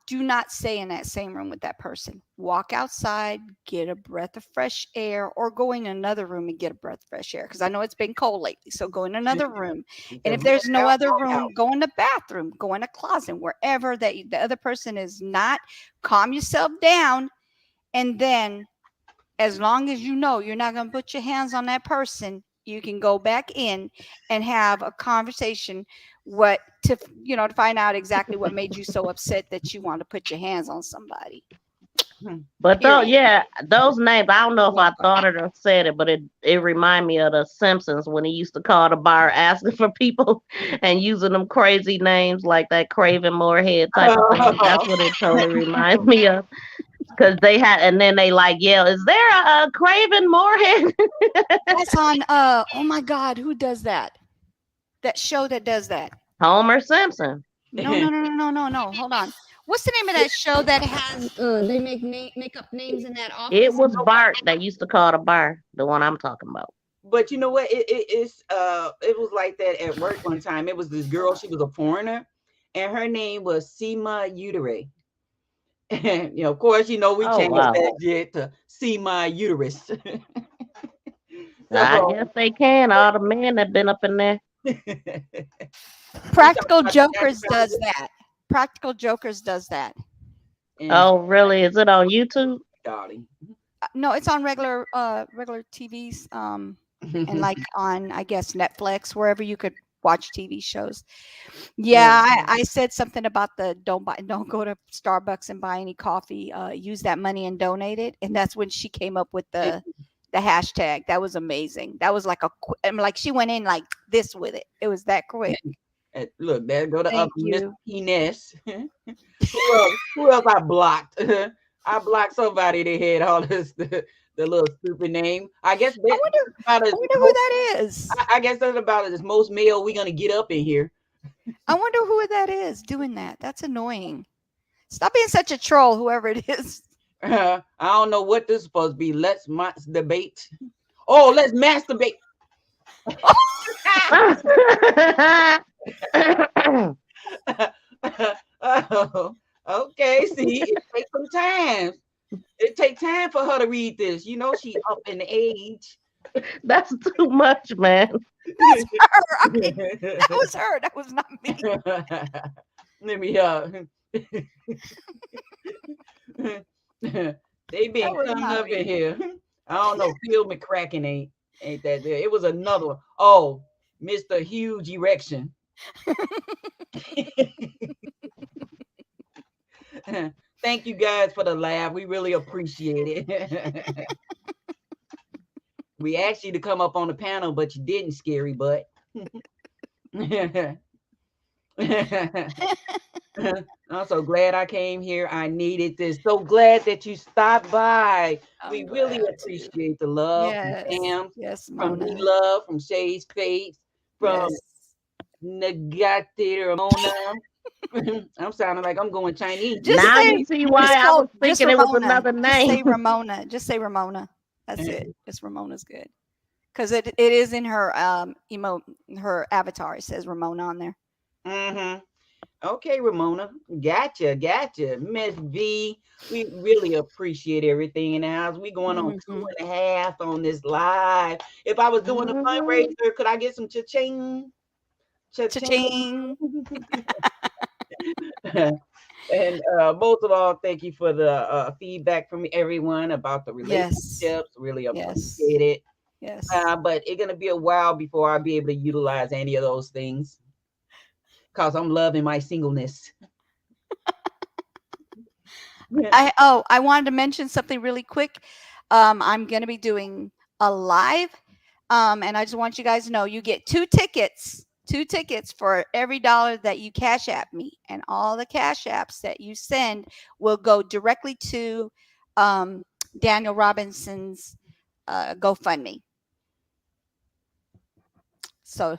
do not stay in that same room with that person. Walk outside, get a breath of fresh air, or go in another room and get a breath of fresh air. Because I know it's been cold lately. So go in another room. And if there's no other room, go in the bathroom, go in a closet, wherever that the other person is not. Calm yourself down. And then, as long as you know you're not going to put your hands on that person, you can go back in and have a conversation to find out exactly what made you so upset that you want to put your hands on somebody. But though, Period. yeah, those names, I don't know if I thought it or said it, but it reminded me of the Simpsons when he used to call the bar asking for people and using them crazy names like that Craven Moorhead type of thing. That's what it totally reminds me of. Because they had, and then they like yell, "Is there a Craven Moorhead?" That's on oh my God, who does that? That show that does that. Homer Simpson. No. Hold on. What's the name of that show that has they make up names in that office? It was Bart that used to call the bar, the one I'm talking about. But you know what? It was like that at work one time. It was this girl, she was a foreigner, and her name was Sema Utere. And of course, we Oh, changed wow. that shit to Sema Uterus. I So guess they can. All the men that been up in there. Practical about Jokers that does that. Practical Jokers does that. and Oh, really? Is it on YouTube? darling. No, it's on regular TVs and like on, I guess, Netflix, wherever you could watch TV shows. Yeah, I said something about the don't go to Starbucks and buy any coffee. Use that money and donate it, and that's when she came up with the hashtag. That was amazing. That was like like she went in like this with it. It was that quick. Look, there go the Thank other Miss you. Penis. Who else I blocked? I blocked somebody that had all this the little stupid name. I guess I wonder who that is. I guess that's about as most male we gonna get up in here. I wonder who that is doing that. That's annoying. Stop being such a troll, whoever it is. I don't know what this is supposed to be. Let's debate. Oh, let's masturbate. Oh, okay. See, it takes some time. It takes time for her to read this. She up in age. That's too much, man. That's her. That was her. That was not me. Let me they been coming up in here. I don't know. Phil McCracken ain't that there. It was another one. Oh, Mr. Huge Erection. Thank you guys for the laugh. We really appreciate it. We asked you to come up on the panel, but you didn't, scary butt. I'm so glad I came here. I needed this. So glad that you stopped by. We I'm really glad to. appreciate the love from Yes. Pam, Yes, from Mona. Me Love, from Shay's Face, from Yes. Negati Ramona. I'm sounding like I'm going Chinese. Just Now say you see it's why I was called just thinking it was Ramona. another Just say name. Ramona. Just say Ramona. That's it. Just Ramona's good. Because it is in her her avatar. It says Ramona on there. Mm-hmm. Okay, Ramona. Gotcha. Miss V, we really appreciate everything in the house. We going on 2.5 on this live. If I was doing a fundraiser, could I get some cha-ching? Cha-ching. And most of all, thank you for the feedback from everyone about the Yes. relationships. Really Yes. appreciate it. Yes. But it's gonna be a while before I'll be able to utilize any of those things because I'm loving my singleness. I wanted to mention something really quick. I'm going to be doing a live, and I just want you guys to know you get two tickets for every dollar that you cash app me, and all the cash apps that you send will go directly to Daniel Robinson's GoFundMe. So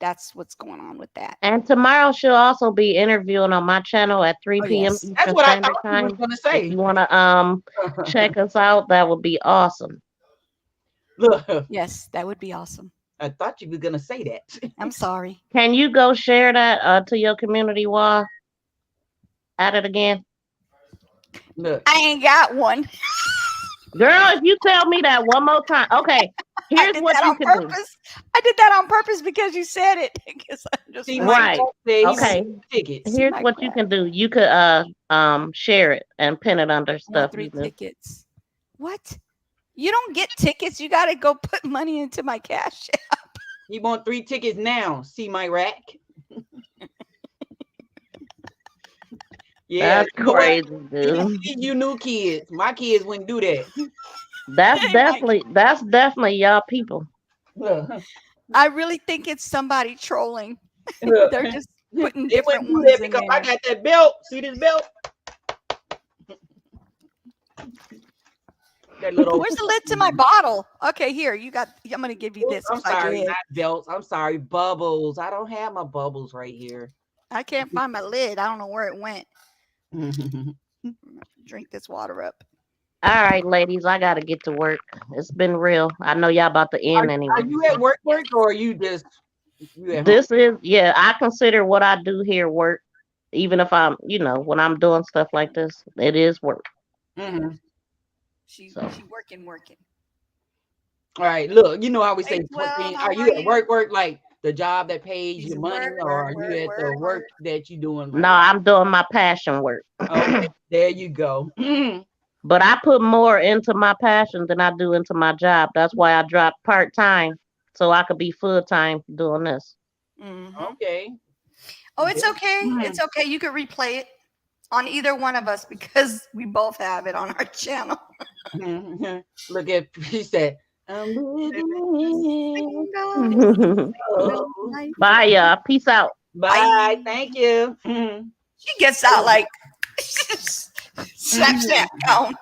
that's what's going on with that. And tomorrow she'll also be interviewing on my channel at 3 Oh, p.m. yes. That's Eastern what I Standard thought you was Time. gonna If say. you want to check us out, that would be awesome. Look, Yes, that would be awesome. I thought you were gonna say that. I'm sorry. Can you go share that to your community wall? At it again. Look, I ain't got one. Girl, if you tell me that one more time. Okay, I here's did what that you on can do. purpose. I did that on purpose because you said it. Because I'm just see, like, Mike Right. said he Okay. wants tickets. Here's Mike what you Rat. can do. You could share it and pin it under I want stuff 3 you do. tickets. What? You don't get tickets. You got to go put money into my cash app. He want 3 tickets now. See my rack. Yeah, That's you know what? crazy, dude. You new kids. My kids wouldn't do that. That's Hey, Mike. definitely y'all people. Look, I really think it's somebody trolling. look. They're just putting They different wouldn't do ones that in because I there. got that belt. See this belt? That little. Where's the lid to my bottle? Okay, here. You got. I'm going to give you this. I'm It's like sorry, lid. not belts. I'm sorry, bubbles. I don't have my bubbles right here. I can't find my lid. I don't know where it went. Drink this water up. All right, ladies, I gotta get to work. It's been real. I know y'all about to end Are anyway. you at work, or are you just you at home? This is I consider what I do here work. Even if I'm, when I'm doing stuff like this, it is work. Mm-hmm. She So working. All right, look, you know how we say, Hey, well, how are you are at you? work, like the job that pays She's you at money, work, or work, are you work, at the work, work that you doing no, right I'm doing my passion work. now? Okay, there you go. But I put more into my passion than I do into my job. That's why I dropped part time so I could be full time doing this. Mm-hmm. Okay. Oh, it's okay. It's okay. You could replay it on either one of us because we both have it on our channel. Look at he said, I'm living it. Bye, y'all. Peace out. Bye. Thank you. She gets out like snap gone.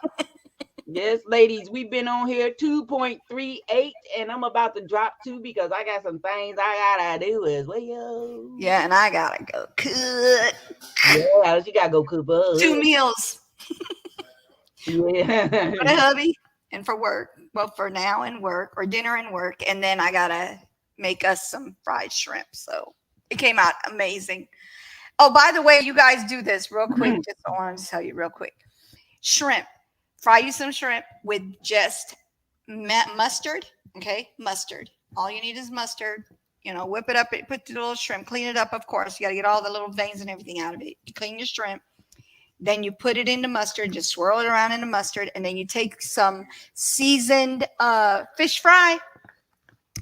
Yes, ladies, we've been on here 2.38, and I'm about to drop 2 because I got some things I gotta do as well. Yeah, and I gotta go cook. Yeah, you gotta go cook up. 2 meals Yeah. for the hubby and for work. Well, for now and work, or dinner and work, and then I gotta make us some fried shrimp. So it came out amazing. Oh, by the way, you guys do this real quick. Just I wanted to tell you real quick. Shrimp. Fry you some shrimp with just mustard. Okay, mustard. All you need is mustard. Whip it up. Put the little shrimp. Clean it up. Of course, you got to get all the little veins and everything out of it. You clean your shrimp. Then you put it into mustard. Just swirl it around into mustard, and then you take some seasoned fish fry.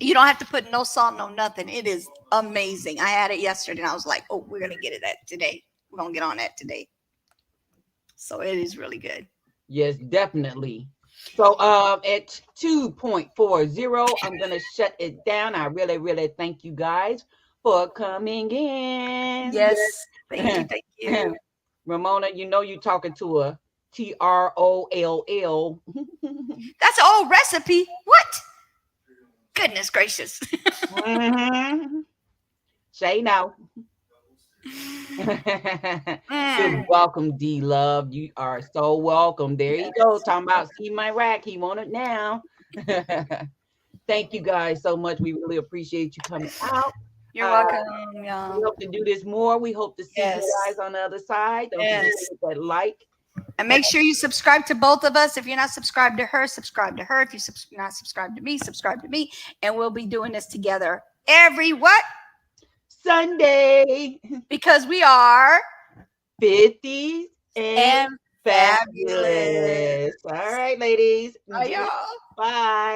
You don't have to put no salt, no nothing. It is amazing. I had it yesterday and I was like, oh, we're going to get it today. We're going to get on that today. So it is really good. Yes, definitely. So at 2.40, I'm going to shut it down. I really, really thank you guys for coming in. Yes. Thank you. Thank you. Ramona, you know you're talking to a TROLL. That's an old recipe. What? Goodness gracious. Say now. You're welcome, D Love. You are so welcome. There you go. Talking about see my rack. He want it now. Thank you guys so much. We really appreciate you coming out. You're welcome, We y'all. hope to do this more. We hope to see you guys on the other side. Don't forget to hit that like. And make sure you subscribe to both of us. If you're not subscribed to her, subscribe to her. If you're not subscribed to me, subscribe to me. And we'll be doing this together every what? Sunday. Because we are 50s and fabulous. All right, ladies. Bye, y'all. Bye.